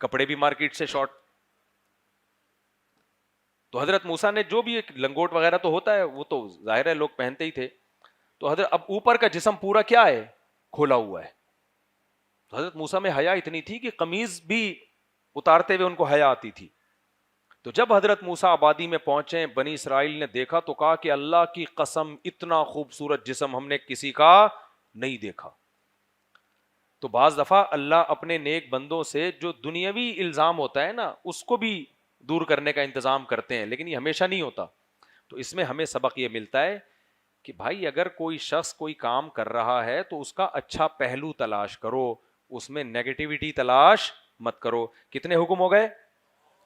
کپڑے بھی مارکیٹ سے شارٹ. تو حضرت موسیٰ نے جو بھی ایک لنگوٹ وغیرہ تو ہوتا ہے وہ تو ظاہر ہے لوگ پہنتے ہی تھے, تو حضرت اب اوپر کا جسم پورا کیا ہے, کھولا ہوا ہے. تو حضرت موسیٰ میں حیا اتنی تھی کہ قمیض بھی اتارتے ہوئے ان کو حیا آتی تھی. تو جب حضرت موسیٰ آبادی میں پہنچے, بنی اسرائیل نے دیکھا تو کہا کہ اللہ کی قسم اتنا خوبصورت جسم ہم نے کسی کا نہیں دیکھا. تو بعض دفعہ اللہ اپنے نیک بندوں سے جو دنیاوی الزام ہوتا ہے نا اس کو بھی دور کرنے کا انتظام کرتے ہیں, لیکن یہ ہمیشہ نہیں ہوتا. تو اس میں ہمیں سبق یہ ملتا ہے کہ بھائی اگر کوئی شخص کوئی کام کر رہا ہے تو اس کا اچھا پہلو تلاش کرو, اس میں نیگیٹیوٹی تلاش مت کرو. کتنے حکم ہو گئے؟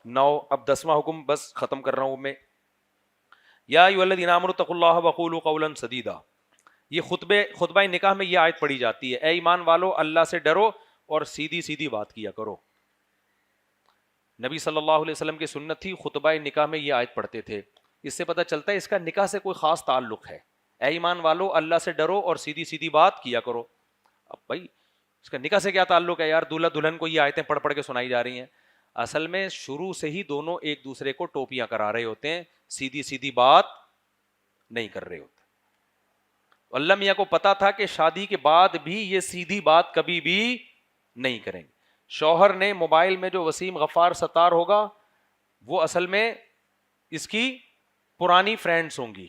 9. اب 10واں حکم بس ختم کر رہا ہوں میں. یا ایھا الذین آمنوا اتقوا اللہ وقولوا قولا سدیدا. یہ خطبہ نکاح میں یہ آیت پڑھی جاتی ہے، اے ایمان والو اللہ سے ڈرو اور سیدھی سیدھی بات کیا کرو. نبی صلی اللہ علیہ وسلم کی سنت تھی، خطبہ نکاح میں یہ آیت پڑھتے تھے. اس سے پتہ چلتا ہے اس کا نکاح سے کوئی خاص تعلق ہے. اے ایمان والو اللہ سے ڈرو اور سیدھی سیدھی بات کیا کرو. اب بھائی اس کا نکاح سے کیا تعلق ہے یار؟ دولہا دلہن کو یہ آیتیں پڑھ پڑھ کے سنائی جا رہی ہیں. اصل میں شروع سے ہی دونوں ایک دوسرے کو ٹوپیاں کرا رہے ہوتے ہیں، سیدھی سیدھی بات نہیں کر رہے ہوتے. اللہ میاں کو پتا تھا کہ شادی کے بعد بھی یہ سیدھی بات کبھی بھی نہیں کریں گے. شوہر نے موبائل میں جو وسیم غفار ستار ہوگا وہ اصل میں اس کی پرانی فرینڈز ہوں گی.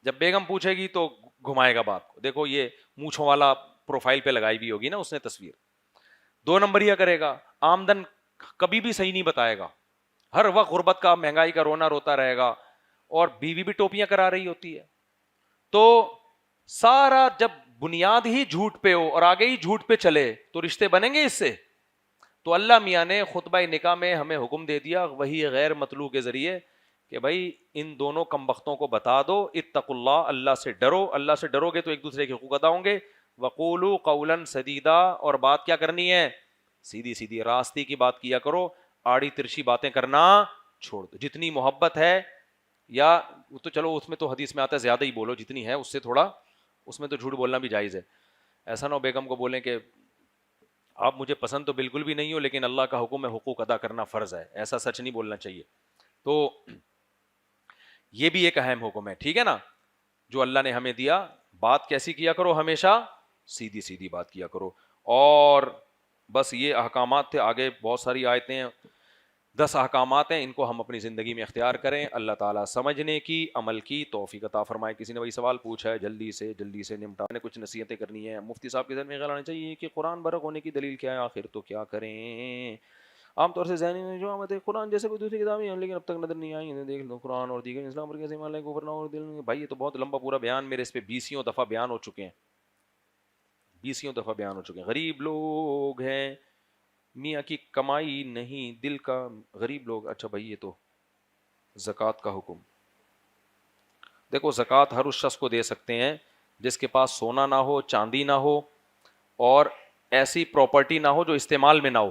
جب بیگم پوچھے گی تو گھمائے گا بات کو، دیکھو یہ مونچھوں والا پروفائل پہ لگائی بھی ہوگی نا اس نے تصویر. 2 نمبریہ کرے گا، آمدن کبھی بھی صحیح نہیں بتائے گا، ہر وقت غربت کا مہنگائی کا رونا روتا رہے گا، اور بیوی بھی ٹوپیاں کرا رہی ہوتی ہے. تو سارا جب بنیاد ہی جھوٹ پہ ہو اور آگے ہی جھوٹ پہ چلے تو رشتے بنیں گے اس سے؟ تو اللہ میاں نے خطبہ نکاح میں ہمیں حکم دے دیا وہی غیر مطلوع کے ذریعے کہ بھائی ان دونوں کمبختوں کو بتا دو، اتقوا اللہ، اللہ سے ڈرو. اللہ سے ڈرو گے تو ایک دوسرے کے حقوق ادا ہوں گے. وقولوا قولا سدیدا، اور بات کیا کرنی ہے؟ سیدھی سیدھی راستے کی بات کیا کرو، آڑی ترچھی باتیں کرنا چھوڑ دو. جتنی محبت ہے، یا تو چلو اس میں تو حدیث میں آتا ہے زیادہ ہی بولو، جتنی ہے اس سے تھوڑا، اس میں تو جھوٹ بولنا بھی جائز ہے. ایسا نہ ہو بیگم کو بولیں کہ آپ مجھے پسند تو بالکل بھی نہیں ہو لیکن اللہ کا حکم ہے حقوق ادا کرنا فرض ہے، ایسا سچ نہیں بولنا چاہیے. تو یہ بھی ایک اہم حکم ہے، ٹھیک ہے نا، جو اللہ نے ہمیں دیا. بات کیسی کیا کرو؟ ہمیشہ سیدھی سیدھی بات کیا کرو. اور بس یہ احکامات تھے، آگے بہت ساری آیتیں ہیں، 10 احکامات ہیں، ان کو ہم اپنی زندگی میں اختیار کریں. اللہ تعالیٰ سمجھنے کی، عمل کی توفیق عطا فرمائے. کسی نے وہی سوال پوچھا ہے، جلدی سے نمٹانے، کچھ نصیحتیں کرنی ہے. مفتی صاحب کے ذہن میں خیال آنا چاہیے کہ قرآن برق ہونے کی دلیل کیا ہے، آخر تو کیا کریں؟ عام طور سے ذہنی میں جو آمد ہے قرآن جیسے کوئی دوسری کتابیں ہیں لیکن اب تک نظر نہیں آئی. دیکھ لو قرآن اور دیگر اسلام پر کیسے ایمان لائے گوبرنا اور دل میں. بھائی یہ تو بہت لمبا پورا بیان، میرے اس پہ 20 دفعہ بیان ہو چکے ہیں، 20 دفعہ بیان ہو چکے ہیں. غریب لوگ ہیں، میاں کی کمائی نہیں دل کا، غریب لوگ. اچھا بھائی یہ تو زکوٰۃ کا حکم. دیکھو زکوٰۃ ہر اس شخص کو دے سکتے ہیں جس کے پاس سونا نہ ہو، چاندی نہ ہو، اور ایسی پراپرٹی نہ ہو جو استعمال میں نہ ہو.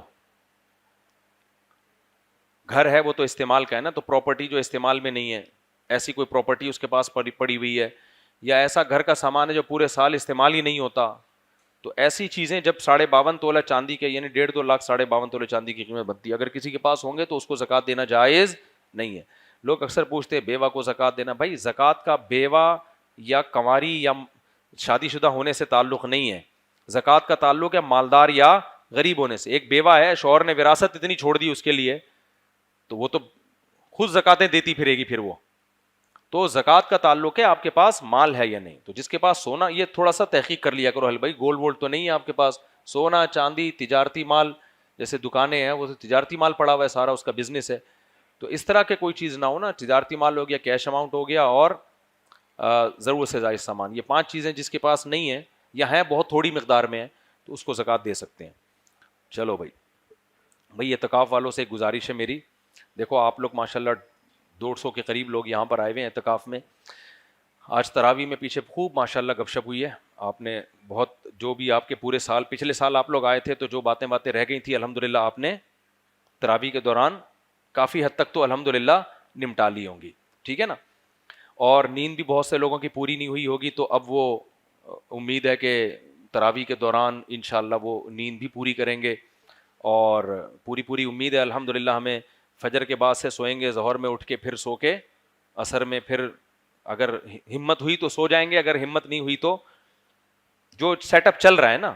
گھر ہے وہ تو استعمال کا ہے نا، تو پراپرٹی جو استعمال میں نہیں ہے، ایسی کوئی پراپرٹی اس کے پاس پڑی ہوئی ہے، یا ایسا گھر کا سامان ہے جو پورے سال استعمال ہی نہیں ہوتا، تو ایسی چیزیں جب 52.5 تولہ چاندی کے، یعنی 1.5-2 لاکھ 52.5 تولہ چاندی کی قیمت بنتی ہے، اگر کسی کے پاس ہوں گے تو اس کو زکوٰۃ دینا جائز نہیں ہے. لوگ اکثر پوچھتے ہیں بیوہ کو زکوٰۃ دینا. بھائی زکوٰۃ کا بیوہ یا کنواری یا شادی شدہ ہونے سے تعلق نہیں ہے، زکوٰۃ کا تعلق ہے مالدار یا غریب ہونے سے. ایک بیوہ ہے، شوہر نے وراثت اتنی چھوڑ دی اس کے لیے، تو وہ تو خود زکوٰۃیں دیتی پھرے گی. پھر وہ تو زکوٰۃ کا تعلق ہے آپ کے پاس مال ہے یا نہیں. تو جس کے پاس سونا، یہ تھوڑا سا تحقیق کر لیا کرو، حل بھائی گولڈ وولڈ تو نہیں ہے آپ کے پاس، سونا چاندی تجارتی مال، جیسے دکانیں ہیں وہ تجارتی مال پڑا ہوا ہے، سارا اس کا بزنس ہے. تو اس طرح کے کوئی چیز نہ ہو نا، تجارتی مال ہو گیا، کیش اماؤنٹ ہو گیا، اور ضرورت سے زائد سامان. یہ 5 چیزیں جس کے پاس نہیں ہے یا ہیں بہت تھوڑی مقدار میں ہے تو اس کو زکوٰۃ دے سکتے ہیں. چلو بھائی اعتکاف والوں سے ایک گزارش ہے میری. دیکھو آپ لوگ ماشاءاللہ 150 کے قریب لوگ یہاں پر آئے ہوئے ہیں اعتکاف میں. آج تراویح میں پیچھے خوب ماشاءاللہ گپ شپ ہوئی ہے. آپ نے بہت، جو بھی آپ کے پورے سال، پچھلے سال آپ لوگ آئے تھے تو جو باتیں رہ گئی تھیں الحمدللہ آپ نے تراویح کے دوران کافی حد تک تو الحمدللہ نمٹا لی ہوں گی، ٹھیک ہے نا. اور نیند بھی بہت سے لوگوں کی پوری نہیں ہوئی ہوگی، تو اب وہ امید ہے کہ تراویح کے دوران انشاءاللہ وہ نیند بھی پوری کریں گے. اور پوری امید ہے الحمدللہ ہمیں فجر کے بعد سے سوئیں گے، ظہر میں اٹھ کے پھر سو کے عصر میں پھر اگر ہمت ہوئی تو سو جائیں گے، اگر ہمت نہیں ہوئی تو جو سیٹ اپ چل رہا ہے نا.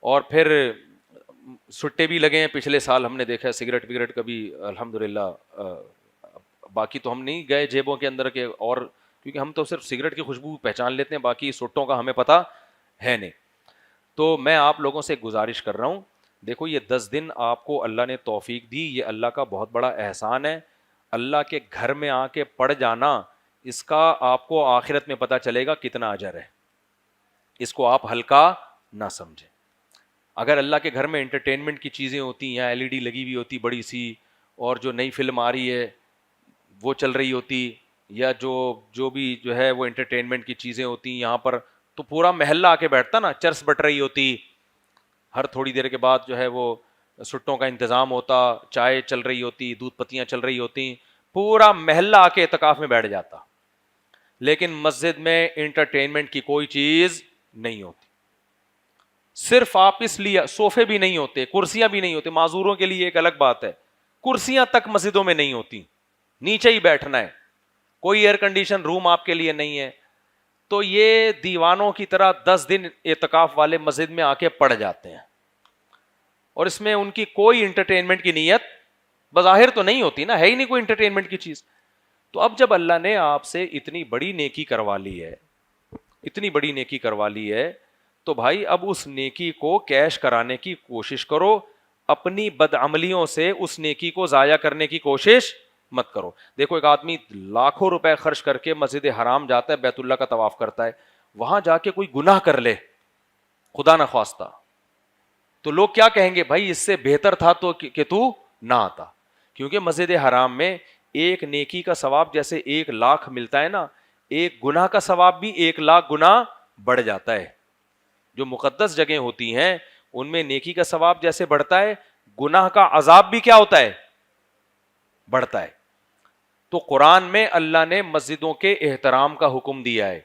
اور پھر سٹے بھی لگے ہیں، پچھلے سال ہم نے دیکھا ہے سگریٹ وگریٹ کبھی الحمدللہ، باقی تو ہم نہیں گئے جیبوں کے اندر کے، اور کیونکہ ہم تو صرف سگریٹ کی خوشبو پہچان لیتے ہیں، باقی سٹوں کا ہمیں پتہ ہے نہیں. تو میں آپ لوگوں سے گزارش کر رہا ہوں، دیکھو یہ 10 دن آپ کو اللہ نے توفیق دی، یہ اللہ کا بہت بڑا احسان ہے. اللہ کے گھر میں آ کے پڑھ جانا، اس کا آپ کو آخرت میں پتہ چلے گا کتنا اجر ہے. اس کو آپ ہلکا نہ سمجھیں. اگر اللہ کے گھر میں انٹرٹینمنٹ کی چیزیں ہوتی ہیں، LED لگی ہوئی ہوتی بڑی سی، اور جو نئی فلم آ رہی ہے وہ چل رہی ہوتی، یا جو بھی جو ہے وہ انٹرٹینمنٹ کی چیزیں ہوتی ہیں یہاں پر, تو پورا محلہ آ کے بیٹھتا نا, چرس بٹ رہی ہوتی, ہر تھوڑی دیر کے بعد جو ہے وہ سٹوں کا انتظام ہوتا, چائے چل رہی ہوتی, دودھ پتیاں چل رہی ہوتی, پورا محلہ آ کے اعتکاف میں بیٹھ جاتا. لیکن مسجد میں انٹرٹینمنٹ کی کوئی چیز نہیں ہوتی, صرف آپ اس لیے صوفے بھی نہیں ہوتے, کرسیاں بھی نہیں ہوتے, معذوروں کے لیے ایک الگ بات ہے, کرسیاں تک مسجدوں میں نہیں ہوتی, نیچے ہی بیٹھنا ہے, کوئی ایئر کنڈیشن روم آپ کے لیے نہیں ہے. تو یہ دیوانوں کی طرح 10 دن اعتکاف والے مسجد میں آ کے پڑ جاتے ہیں, اور اس میں ان کی کوئی انٹرٹینمنٹ کی نیت بظاہر تو نہیں ہوتی نا, ہے ہی نہیں کوئی انٹرٹینمنٹ کی چیز. تو اب جب اللہ نے آپ سے اتنی بڑی نیکی کروا لی ہے, اتنی بڑی نیکی کروا لی ہے, تو بھائی اب اس نیکی کو کیش کرانے کی کوشش کرو, اپنی بدعملیوں سے اس نیکی کو ضائع کرنے کی کوشش مت کرو. دیکھو ایک آدمی لاکھوں روپے خرچ کر کے مسجد حرام جاتا ہے, بیت اللہ کا طواف کرتا ہے, وہاں جا کے کوئی گناہ کر لے خدا نہ خواستہ, تو لوگ کیا کہیں گے, بھائی اس سے بہتر تھا تو کہ تو نہ آتا. کیونکہ مسجد حرام میں ایک نیکی کا ثواب جیسے 1,00,000 ملتا ہے نا, ایک گناہ کا ثواب بھی 1,00,000 گنا بڑھ جاتا ہے. جو مقدس جگہیں ہوتی ہیں ان میں نیکی کا ثواب جیسے بڑھتا ہے, گناہ کا عذاب بھی کیا ہوتا ہے, بڑھتا ہے. تو قرآن میں اللہ نے مسجدوں کے احترام کا حکم دیا ہے,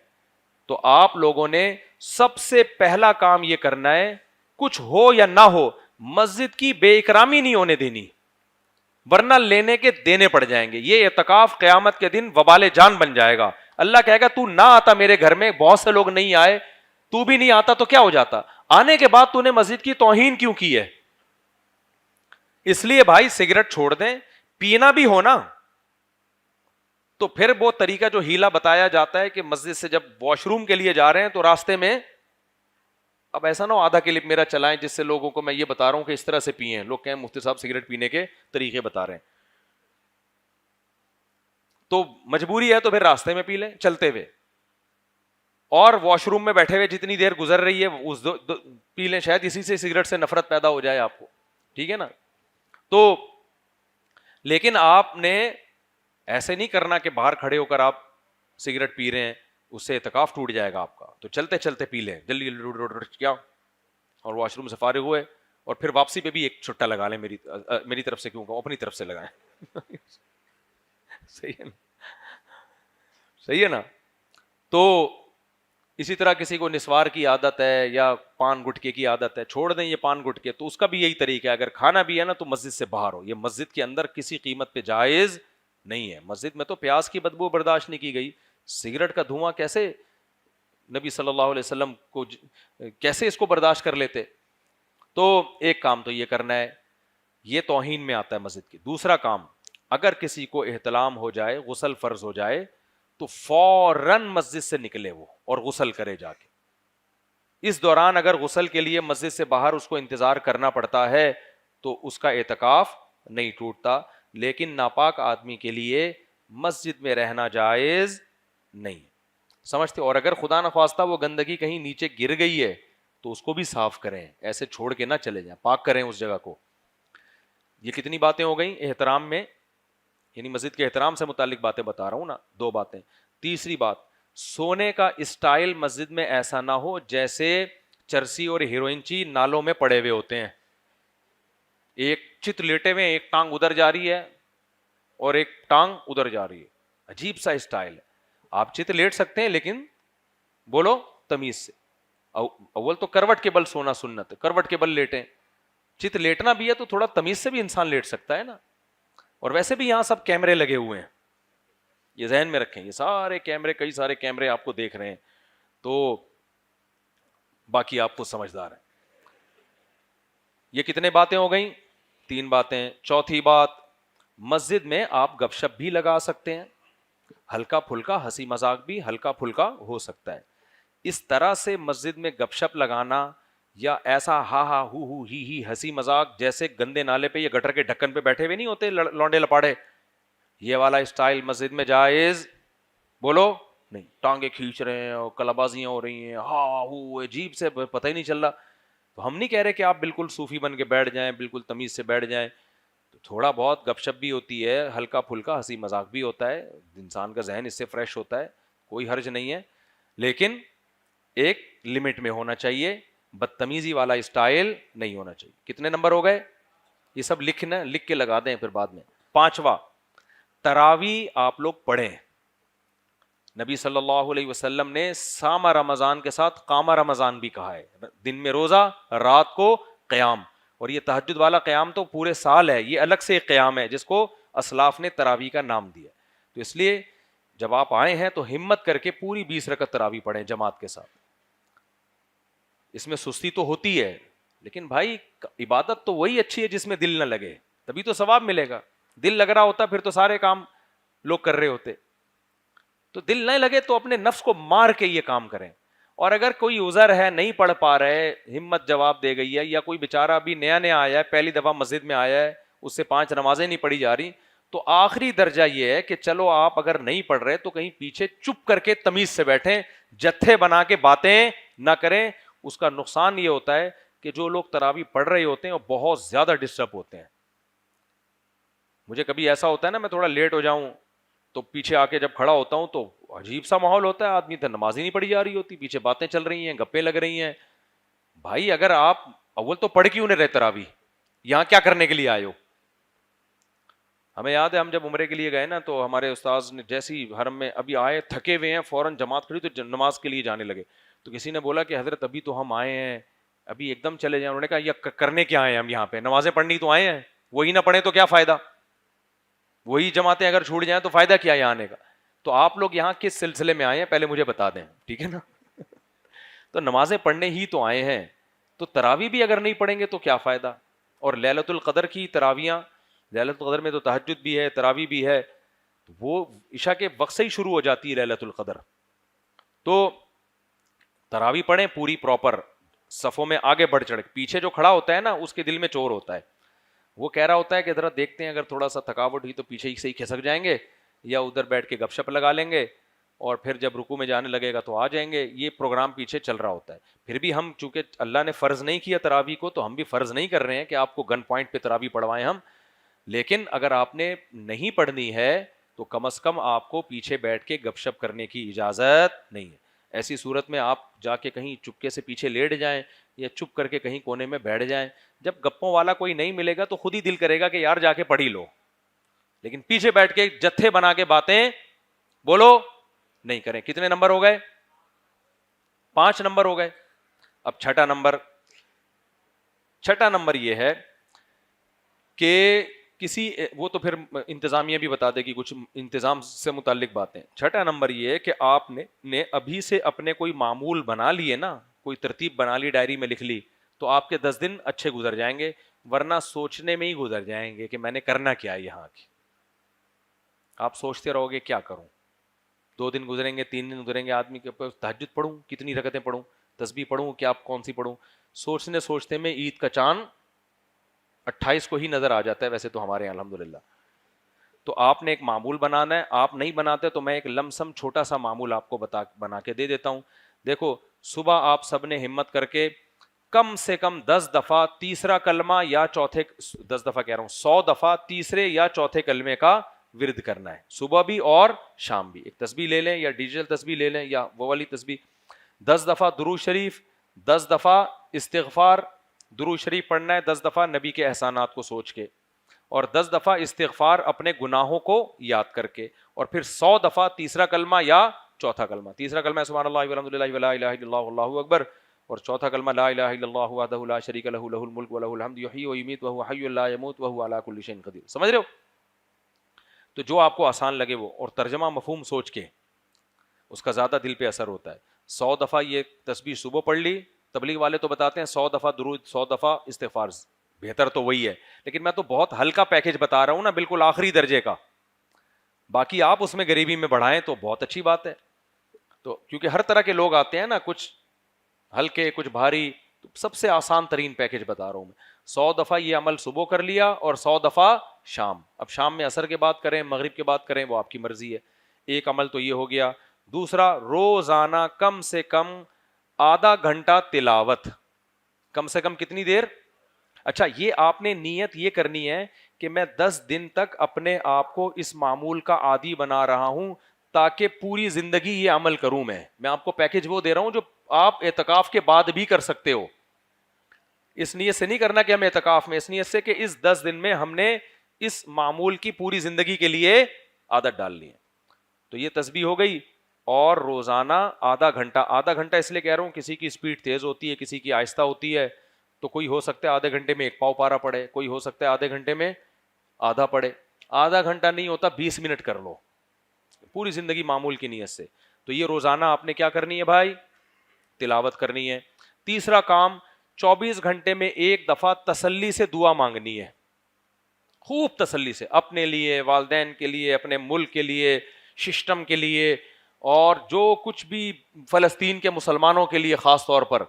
تو آپ لوگوں نے سب سے پہلا کام یہ کرنا ہے, کچھ ہو یا نہ ہو مسجد کی بے اکرامی نہیں ہونے دینی, ورنہ لینے کے دینے پڑ جائیں گے. یہ اعتکاف قیامت کے دن وبال جان بن جائے گا. اللہ کہے گا تو نہ آتا میرے گھر میں, بہت سے لوگ نہیں آئے, تو بھی نہیں آتا تو کیا ہو جاتا, آنے کے بعد تو نے مسجد کی توہین کیوں کی ہے. اس لیے بھائی سگریٹ چھوڑ دیں, پینا بھی ہونا تو پھر وہ طریقہ جو ہیلا بتایا جاتا ہے کہ مسجد سے جب واش روم کے لیے جا رہے ہیں تو راستے میں, اب ایسا نہ ہو آدھا کلپ میرا چلائیں جس سے لوگوں کو میں یہ بتا رہا ہوں کہ اس طرح سے پیئیں, لوگ کہیں مفتی صاحب سگریٹ پینے کے طریقے بتا رہے ہیں, تو مجبوری ہے تو پھر راستے میں پی لیں چلتے ہوئے, اور واش روم میں بیٹھے ہوئے جتنی دیر گزر رہی ہے اس پی لیں, شاید اسی سے سگریٹ سے نفرت پیدا ہو جائے آپ کو, ٹھیک ہے نا. تو لیکن آپ نے ایسے نہیں کرنا کہ باہر کھڑے ہو کر آپ سگریٹ پی رہے ہیں, اس سے اعتکاف ٹوٹ جائے گا آپ کا. تو چلتے چلتے پی لیں, جلدی جلدی کیا, اور واش روم سے فارغ ہوئے, اور پھر واپسی پہ بھی ایک چھٹا لگا لیں, میری طرف سے کیوں کہوں, اپنی طرف سے لگائیں. صحیح ہے نا, صحیح ہے نا. تو اسی طرح کسی کو نسوار کی عادت ہے یا پان گٹکے کی عادت ہے, چھوڑ دیں یہ پان گٹکے, تو اس کا بھی یہی طریقہ ہے, اگر کھانا بھی ہے نا تو مسجد سے باہر ہو, یہ مسجد کے اندر کسی قیمت پہ جائز نہیں ہے. مسجد میں تو پیاز کی بدبو برداشت نہیں کی گئی, سگریٹ کا دھواں کیسے نبی صلی اللہ علیہ وسلم کو کیسے اس کو برداشت کر لیتے. تو ایک کام تو یہ کرنا ہے, یہ توہین میں آتا ہے مسجد کی. دوسرا کام, اگر کسی کو احتلام ہو جائے, غسل فرض ہو جائے, تو فوراً مسجد سے نکلے وہ اور غسل کرے جا کے. اس دوران اگر غسل کے لیے مسجد سے باہر اس کو انتظار کرنا پڑتا ہے تو اس کا اعتکاف نہیں ٹوٹتا. لیکن ناپاک آدمی کے لیے مسجد میں رہنا جائز نہیں, سمجھتے. اور اگر خدا نخواستہ وہ گندگی کہیں نیچے گر گئی ہے تو اس کو بھی صاف کریں, ایسے چھوڑ کے نہ چلے جائیں, پاک کریں اس جگہ کو. یہ کتنی باتیں ہو گئیں احترام میں, یعنی مسجد کے احترام سے متعلق باتیں بتا رہا ہوں نا, 2 باتیں. تیسری بات, سونے کا اسٹائل مسجد میں ایسا نہ ہو جیسے چرسی اور ہیروئنچی نالوں میں پڑے ہوئے ہوتے ہیں, ایک چت لیٹے ہوئے, ایک ٹانگ ادھر جا رہی ہے اور ایک ٹانگ ادھر جا رہی ہے, عجیب سا اسٹائل ہے. آپ چت لیٹ سکتے ہیں لیکن بولو تمیز سے. اول تو کروٹ کے بل سونا سنت ہے, کروٹ کے بل لیٹیں. چت لیٹنا بھی ہے تو تھوڑا تمیز سے بھی انسان لیٹ سکتا ہے نا. اور ویسے بھی یہاں سب کیمرے لگے ہوئے ہیں, یہ ذہن میں رکھیں, یہ سارے کیمرے, کئی سارے کیمرے آپ کو دیکھ رہے ہیں, تو باقی آپ کو سمجھدار ہیں. یہ کتنے باتیں ہو گئیں, 3 باتیں. چوتھی بات, مسجد میں آپ گپ شپ بھی لگا سکتے ہیں, ہلکا پھلکا ہنسی مذاق بھی ہلکا پھلکا ہو سکتا ہے. اس طرح سے مسجد میں گپ شپ لگانا یا ایسا ہا ہا ہو ہی ہنسی مذاق جیسے گندے نالے پہ یا گٹر کے ڈھکن پہ بیٹھے ہوئے نہیں ہوتے لونڈے لپاڑے, یہ والا اسٹائل مسجد میں جائز بولو نہیں. ٹانگیں کھینچ رہے ہیں اور کلابازیاں ہو رہی ہیں, ہاں ہو عجیب سے, پتہ ہی نہیں چل رہا. تو ہم نہیں کہہ رہے کہ آپ بالکل صوفی بن کے بیٹھ جائیں, بالکل تمیز سے بیٹھ جائیں, تھوڑا بہت گپ شپ بھی ہوتی ہے, ہلکا پھلکا ہنسی مذاق بھی ہوتا ہے, انسان کا ذہن اس سے فریش ہوتا ہے, کوئی حرج نہیں ہے, لیکن ایک لمٹ میں ہونا چاہیے, بدتمیزی والا اسٹائل نہیں ہونا چاہیے. کتنے نمبر ہو گئے؟ یہ سب لکھ کے لگا دیں پھر بعد میں. 5واں, تراوی آپ لوگ پڑھیں. نبی صلی اللہ علیہ وسلم نے سامہ رمضان کے ساتھ قامہ رمضان بھی کہا ہے, دن میں روزہ, رات کو قیام. اور یہ تہجد والا قیام تو پورے سال ہے, یہ الگ سے ایک قیام ہے جس کو اسلاف نے تراوی کا نام دیا. تو اس لیے جب آپ آئے ہیں تو ہمت کر کے پوری 20 رکعت تراوی پڑھیں جماعت کے ساتھ. اس میں سستی تو ہوتی ہے, لیکن بھائی عبادت تو وہی اچھی ہے جس میں دل نہ لگے, تبھی تو ثواب ملے گا. دل لگ رہا ہوتا پھر تو سارے کام لوگ کر رہے ہوتے. تو دل نہیں لگے تو اپنے نفس کو مار کے یہ کام کریں. اور اگر کوئی عذر ہے, نہیں پڑھ پا رہے, ہمت جواب دے گئی ہے, یا کوئی بیچارہ ابھی نیا نیا آیا ہے, پہلی دفعہ مسجد میں آیا ہے, اس سے 5 نمازیں نہیں پڑھی جا رہی, تو آخری درجہ یہ ہے کہ چلو آپ اگر نہیں پڑھ رہے تو کہیں پیچھے چپ کر کے تمیز سے بیٹھیں, جتھے بنا کے باتیں نہ کریں. اس کا نقصان یہ ہوتا ہے کہ جو لوگ تراویح پڑھ رہے ہوتے ہیں وہ بہت زیادہ ڈسٹرب ہوتے ہیں. مجھے کبھی ایسا ہوتا ہے نا, میں تھوڑا لیٹ ہو جاؤں تو پیچھے آ کے جب کھڑا ہوتا ہوں تو عجیب سا ماحول ہوتا ہے, آدمی تو نماز ہی نہیں پڑھی جا رہی ہوتی, پیچھے باتیں چل رہی ہیں, گپیں لگ رہی ہیں. بھائی اگر آپ اول تو پڑھ کیوں نہیں رہے تراویح, یہاں کیا کرنے کے لیے آئے ہو؟ ہمیں یاد ہے ہم جب عمرے کے لیے گئے نا تو ہمارے استاذ نے جیسی حرم میں ابھی آئے, تھکے ہوئے ہیں, فوراً جماعت کھڑی تو نماز کے لیے جانے لگے. تو کسی نے بولا کہ حضرت ابھی تو ہم آئے ہیں, ابھی ایک دم چلے جائیں. انہوں نے کہا یہ کرنے کیا آئے ہیں ہم یہاں پہ, نمازیں پڑھنی تو آئے ہیں, وہی نہ پڑھیں تو کیا فائدہ, وہی جماعتیں اگر چھوٹ جائیں تو فائدہ کیا یہاں آنے کا. تو آپ لوگ یہاں کس سلسلے میں آئے ہیں پہلے مجھے بتا دیں, ٹھیک ہے نا. تو نمازیں پڑھنے ہی تو آئے ہیں, تو تراویح بھی اگر نہیں پڑھیں گے تو کیا فائدہ. اور لیلۃ القدر کی تراویحاں, لیلۃ القدر میں تو تہجد بھی ہے, تراویح بھی ہے, تو وہ عشاء کے وقت سے ہی شروع ہو جاتی ہے لیلۃ القدر. تو تراویح پڑھیں پوری پراپر, صفوں میں آگے بڑھ چڑھ. پیچھے جو کھڑا ہوتا ہے نا اس کے دل میں چور ہوتا ہے, وہ کہہ رہا ہوتا ہے کہ ذرا دیکھتے ہیں اگر تھوڑا سا تھکاوٹ ہوئی تو پیچھے ہی سے ہی کھسک جائیں گے, یا ادھر بیٹھ کے گپ شپ لگا لیں گے, اور پھر جب رکوع میں جانے لگے گا تو آ جائیں گے. یہ پروگرام پیچھے چل رہا ہوتا ہے. پھر بھی ہم چونکہ اللہ نے فرض نہیں کیا تراویح کو, تو ہم بھی فرض نہیں کر رہے ہیں کہ آپ کو گن پوائنٹ پہ تراویح پڑھوائیں ہم. لیکن اگر آپ نے نہیں پڑھنی ہے تو کم از کم آپ کو پیچھے بیٹھ کے گپ شپ کرنے کی اجازت نہیں ہے. ایسی صورت میں آپ جا کے کہیں چپکے سے پیچھے لیٹ جائیں, یا چپ کر کے کہیں کونے میں بیٹھ جائیں. جب گپوں والا کوئی نہیں ملے گا تو خود ہی دل کرے گا کہ یار جا کے پڑھ ہی لو, لیکن پیچھے بیٹھ کے جتھے بنا کے باتیں بولو نہیں کریں. کتنے نمبر ہو گئے؟ 5 نمبر ہو گئے. اب چھٹا نمبر یہ ہے کہ کسی, وہ تو پھر انتظامیہ بھی بتا دے گی کچھ انتظام سے متعلق باتیں. چھٹا نمبر یہ ہے کہ آپ نے ابھی سے اپنے کوئی معمول بنا لیے نا, کوئی ترتیب بنا لی, ڈائری میں لکھ لی, تو آپ کے 10 دن اچھے گزر جائیں گے. ورنہ سوچنے میں ہی گزر جائیں گے کہ میں نے کرنا کیا ہے یہاں کی. آپ سوچتے رہو گے کیا کروں, 2 دن گزریں گے, 3 دن گزریں گے, آدمی کے پاس تہجد پڑھوں, کتنی رکعتیں پڑھوں, تسبیح پڑھوں, کیا کون سی پڑھوں. سوچتے میں عید کا چاند 28 کو ہی نظر آ جاتا ہے ویسے تو ہمارے یہاں الحمدللہ. تو آپ نے ایک معمول بنانا ہے. آپ نہیں بناتے تو میں ایک لمسم چھوٹا سا معمول آپ کو بنا کے دے دیتا ہوں. دیکھو, صبح آپ سب نے ہمت کر کے کم سے کم 10 دفعہ تیسرا کلمہ یا چوتھے, 10 دفعہ کہہ رہا ہوں, 100 دفعہ تیسرے یا چوتھے کلمے کا ورد کرنا ہے, صبح بھی اور شام بھی. ایک تسبیح لے لیں یا ڈیجیٹل تسبیح لے لیں یا وہ والی تسبیح. 10 دفعہ درود شریف, 10 دفعہ استغفار, درود شریف پڑھنا ہے 10 دفعہ نبی کے احسانات کو سوچ کے, اور 10 دفعہ استغفار اپنے گناہوں کو یاد کر کے, اور پھر 100 دفعہ تیسرا کلمہ یا چوتھا کلمہ. تیسرا کلمہ سبحان اللہ والحمد للہ ولا الہ الا اللہ واللہ اکبر, اور چوتھا کلمہ لا الہ الا اللہ وحدہ لا شریک لہ لہ الملک ولہ الحمد یحیی ویمیت وہو حی لا یموت وہو علی کل شیء قدیر. سمجھ رہے ہو؟ تو جو آپ کو آسان لگے وہ, اور ترجمہ مفہوم سوچ کے, اس کا زیادہ دل پہ اثر ہوتا ہے. 100 دفعہ یہ تسبیح صبح پڑھ لی, تبلیغ والے تو بتاتے ہیں 100 دفعہ درود, 100 دفعہ استغفار, بہتر تو وہی ہے, لیکن میں تو بہت ہلکا پیکج بتا رہا ہوں نا, بالکل آخری درجے کا. باقی آپ اس میں غریبی میں بڑھائیں تو بہت اچھی بات ہے. تو کیونکہ ہر طرح کے لوگ آتے ہیں نا, کچھ ہلکے کچھ بھاری, تو سب سے آسان ترین پیکج بتا رہا ہوں میں. 100 دفعہ یہ عمل صبح کر لیا اور 100 دفعہ شام. اب شام میں عصر کے بعد کریں, مغرب کے بعد کریں, وہ آپ کی مرضی ہے. ایک عمل تو یہ ہو گیا. دوسرا, روزانہ کم سے کم آدھا گھنٹہ تلاوت. کم سے کم کتنی دیر؟ اچھا, یہ آپ نے نیت یہ کرنی ہے کہ میں 10 دن تک اپنے آپ کو اس معمول کا عادی بنا رہا ہوں تاکہ پوری زندگی یہ عمل کروں. میں آپ کو پیکج وہ دے رہا ہوں جو آپ اعتکاف کے بعد بھی کر سکتے ہو. اس نیت سے نہیں کرنا کہ ہم اعتکاف میں, اس نیت سے کہ اس 10 دن میں ہم نے اس معمول کی پوری زندگی کے لیے عادت ڈال لی ہے. تو یہ تسبیح ہو گئی. اور روزانہ آدھا گھنٹہ اس لیے کہہ رہا ہوں, کسی کی اسپیڈ تیز ہوتی ہے, کسی کی آہستہ ہوتی ہے, تو کوئی ہو سکتا ہے آدھے گھنٹے میں 1 پاؤ پارا پڑے, کوئی ہو سکتا ہے آدھے گھنٹے میں آدھا پڑے. آدھا گھنٹہ نہیں ہوتا 20 منٹ کر لو پوری زندگی معمول کی نیت سے. تو یہ روزانہ آپ نے کیا کرنی ہے بھائی, تلاوت کرنی ہے. تیسرا کام, 24 گھنٹے میں 1 دفعہ تسلی سے دعا مانگنی ہے, خوب تسلی سے, اپنے لیے, والدین کے لیے, اپنے ملک کے لیے, سسٹم کے لیے, اور جو کچھ بھی فلسطین کے مسلمانوں کے لیے خاص طور پر,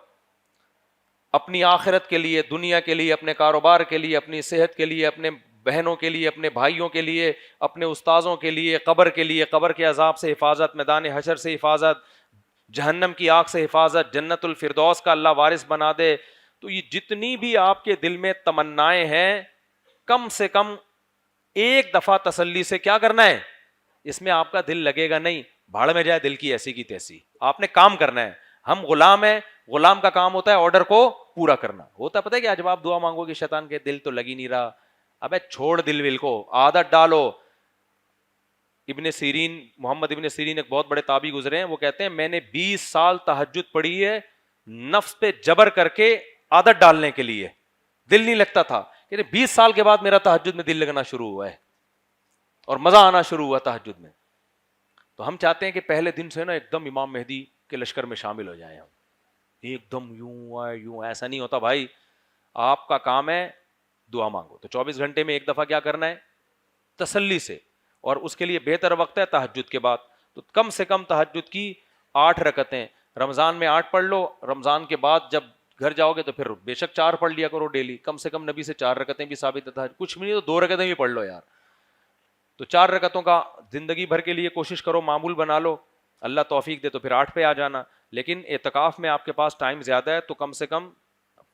اپنی آخرت کے لیے, دنیا کے لیے, اپنے کاروبار کے لیے, اپنی صحت کے لیے, اپنے بہنوں کے لیے, اپنے بھائیوں کے لیے, اپنے استاذوں کے لیے, قبر کے لیے, قبر کے عذاب سے حفاظت, میدان حشر سے حفاظت, جہنم کی آگ سے حفاظت, جنت الفردوس کا اللہ وارث بنا دے. تو یہ جتنی بھی آپ کے دل میں تمنائیں ہیں, کم سے کم 1 دفعہ تسلی سے کیا کرنا ہے. اس میں آپ کا دل لگے گا نہیں, بھاڑ میں جائے دل کی ایسی کی تیسی, آپ نے کام کرنا ہے. ہم غلام ہیں, غلام کا کام ہوتا ہے آرڈر کو پورا کرنا. ہوتا پتہ ہے کہ جب آپ دعا مانگو گے شیطان کے دل تو لگ ہی نہیں رہا, ابے چھوڑ دل ول کو, عادت ڈالو. ابن سیرین, محمد ابن سیرین ایک بہت بڑے تابعی گزرے ہیں, وہ کہتے ہیں میں نے 20 سال تہجد پڑھی ہے نفس پہ جبر کر کے عادت ڈالنے کے لیے, دل نہیں لگتا تھا. کہ 20 سال کے بعد میرا تہجد میں دل لگنا شروع ہوا ہے اور مزہ آنا شروع ہوا تہجد میں. تو ہم چاہتے ہیں کہ پہلے دن سے نا ایک دم امام مہدی کے لشکر میں شامل ہو جائیں ہم, ایک دم یوں. ایسا نہیں ہوتا بھائی. آپ کا کام ہے دعا مانگو. تو 24 گھنٹے میں 1 دفعہ کیا کرنا ہے, تسلی سے, اور اس کے لیے بہتر وقت ہے تہجد کے بعد. تو کم سے کم تہجد کی 8 رکعتیں, رمضان میں 8 پڑھ لو, رمضان کے بعد جب گھر جاؤ گے تو پھر بے شک 4 پڑھ لیا کرو ڈیلی. کم سے کم نبی سے 4 رکعتیں بھی ثابت ہے, کچھ بھی نہیں تو 2 رکعتیں بھی پڑھ لو یار. تو 4 رکعتوں کا زندگی بھر کے لیے کوشش کرو, معمول بنا لو. اللہ توفیق دے تو پھر 8 پہ آ جانا. لیکن اعتکاف میں آپ کے پاس ٹائم زیادہ ہے تو کم سے کم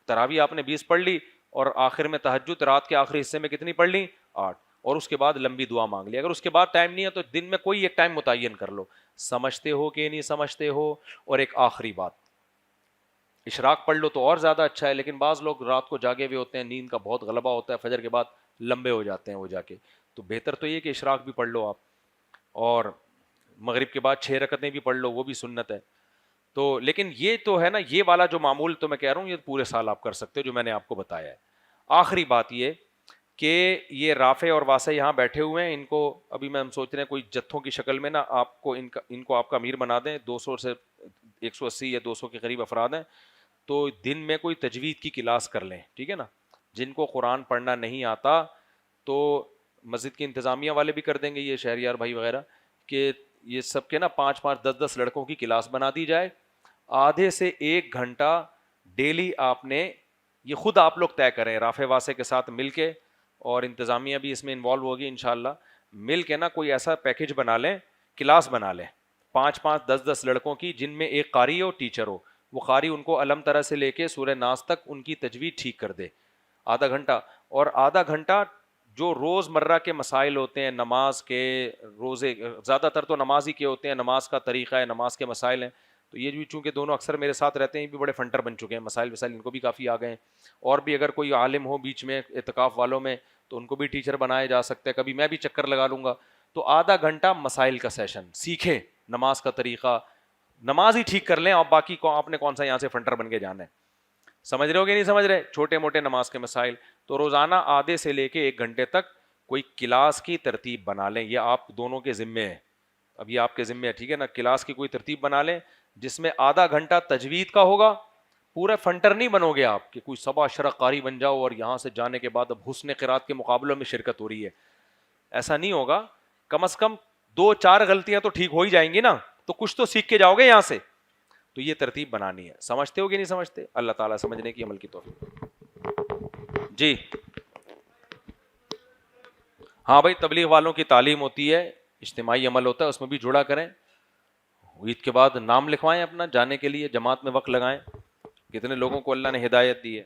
تراویح آپ نے 20 پڑھ لی, اور آخر میں تہجد رات کے آخری حصے میں کتنی پڑھ لی, 8, اور اس کے بعد لمبی دعا مانگ لی. اگر اس کے بعد ٹائم نہیں ہے تو دن میں کوئی ایک ٹائم متعین کر لو, سمجھتے ہو کہ نہیں سمجھتے ہو. اور ایک آخری بات, اشراق پڑھ لو تو اور زیادہ اچھا ہے, لیکن بعض لوگ رات کو جاگے ہوئے ہوتے ہیں, نیند کا بہت غلبہ ہوتا ہے, فجر کے بعد لمبے ہو جاتے ہیں وہ جا کے. تو بہتر تو یہ کہ اشراق بھی پڑھ لو آپ, اور مغرب کے بعد 6 رکعتیں بھی پڑھ لو, وہ بھی سنت ہے. تو لیکن یہ تو ہے نا, یہ والا جو معمول تو میں کہہ رہا ہوں یہ پورے سال آپ کر سکتے ہو جو میں نے آپ کو بتایا ہے. آخری بات یہ کہ یہ رافع اور واسع یہاں بیٹھے ہوئے ہیں, ان کو ابھی میں ہم سوچ رہے ہیں کوئی جتھوں کی شکل میں نا آپ کو ان کو آپ کا امیر بنا دیں. 200 سے 180 یا 200 کے قریب افراد ہیں. تو دن میں کوئی تجوید کی کلاس کر لیں, ٹھیک ہے نا. جن کو قرآن پڑھنا نہیں آتا تو مسجد کی انتظامیہ والے بھی کر دیں گے, یہ شہریار بھائی وغیرہ, کہ یہ سب کے نا 5-5 10-10 لڑکوں کی کلاس بنا دی جائے. آدھے سے 1 گھنٹہ ڈیلی آپ نے, یہ خود آپ لوگ طے کریں رافع واسع کے ساتھ مل کے, اور انتظامیہ بھی اس میں انوالو ہوگی انشاءاللہ, مل کے نا کوئی ایسا پیکج بنا لیں, کلاس بنا لیں 5-5 10-10 لڑکوں کی, جن میں ایک قاری ہو, ٹیچر ہو. وہ قاری ان کو علم طرح سے لے کے سورہ ناس تک ان کی تجوید ٹھیک کر دے, آدھا گھنٹہ. اور آدھا گھنٹہ جو روز مرہ کے مسائل ہوتے ہیں, نماز کے, روزے, زیادہ تر تو نماز ہی کے ہوتے ہیں, نماز کا طریقہ ہے, نماز کے مسائل ہیں. تو یہ بھی چونکہ دونوں اکثر میرے ساتھ رہتے ہیں, یہ بھی بڑے فنٹر بن چکے ہیں, مسائل وسائل ان کو بھی کافی آ گئے ہیں. اور بھی اگر کوئی عالم ہو بیچ میں اعتکاف والوں میں تو ان کو بھی ٹیچر بنایا جا سکتا ہے, کبھی میں بھی چکر لگا لوں گا. تو آدھا گھنٹہ مسائل کا سیشن, سیکھیں نماز کا طریقہ, نماز ہی ٹھیک کر لیں, اور باقی کو آپ نے کون سا یہاں سے فنٹر بن کے جانا ہے. سمجھ رہے ہو کہ نہیں سمجھ رہے, چھوٹے موٹے نماز کے مسائل. تو روزانہ آدھے سے لے کے 1 گھنٹے تک کوئی کلاس کی ترتیب بنا لیں, یہ آپ دونوں کے ذمے ہے, اب یہ آپ کے ذمے ہے, ٹھیک ہے نا. کلاس کی کوئی ترتیب بنا لیں جس میں آدھا گھنٹہ تجوید کا ہوگا. پورا فنٹر نہیں بنو گے آپ کہ کوئی سبا اشرق قاری بن جاؤ اور یہاں سے جانے کے بعد اب حسن قرات کے مقابلوں میں شرکت ہو رہی ہے, ایسا نہیں ہوگا. کم از کم 2-4 غلطیاں تو ٹھیک ہو ہی جائیں گی نا, تو کچھ تو سیکھ کے جاؤ گے یہاں سے. تو یہ ترتیب بنانی ہے. سمجھتے ہو کہ نہیں سمجھتے؟ اللہ تعالیٰ سمجھنے کی عمل کی توفیق. جی ہاں بھائی, تبلیغ والوں کی تعلیم ہوتی ہے, اجتماعی عمل ہوتا ہے, اس میں بھی جڑا کریں. عید کے بعد نام لکھوائیں اپنا جانے کے لیے, جماعت میں وقت لگائیں. کتنے لوگوں کو اللہ نے ہدایت دی ہے.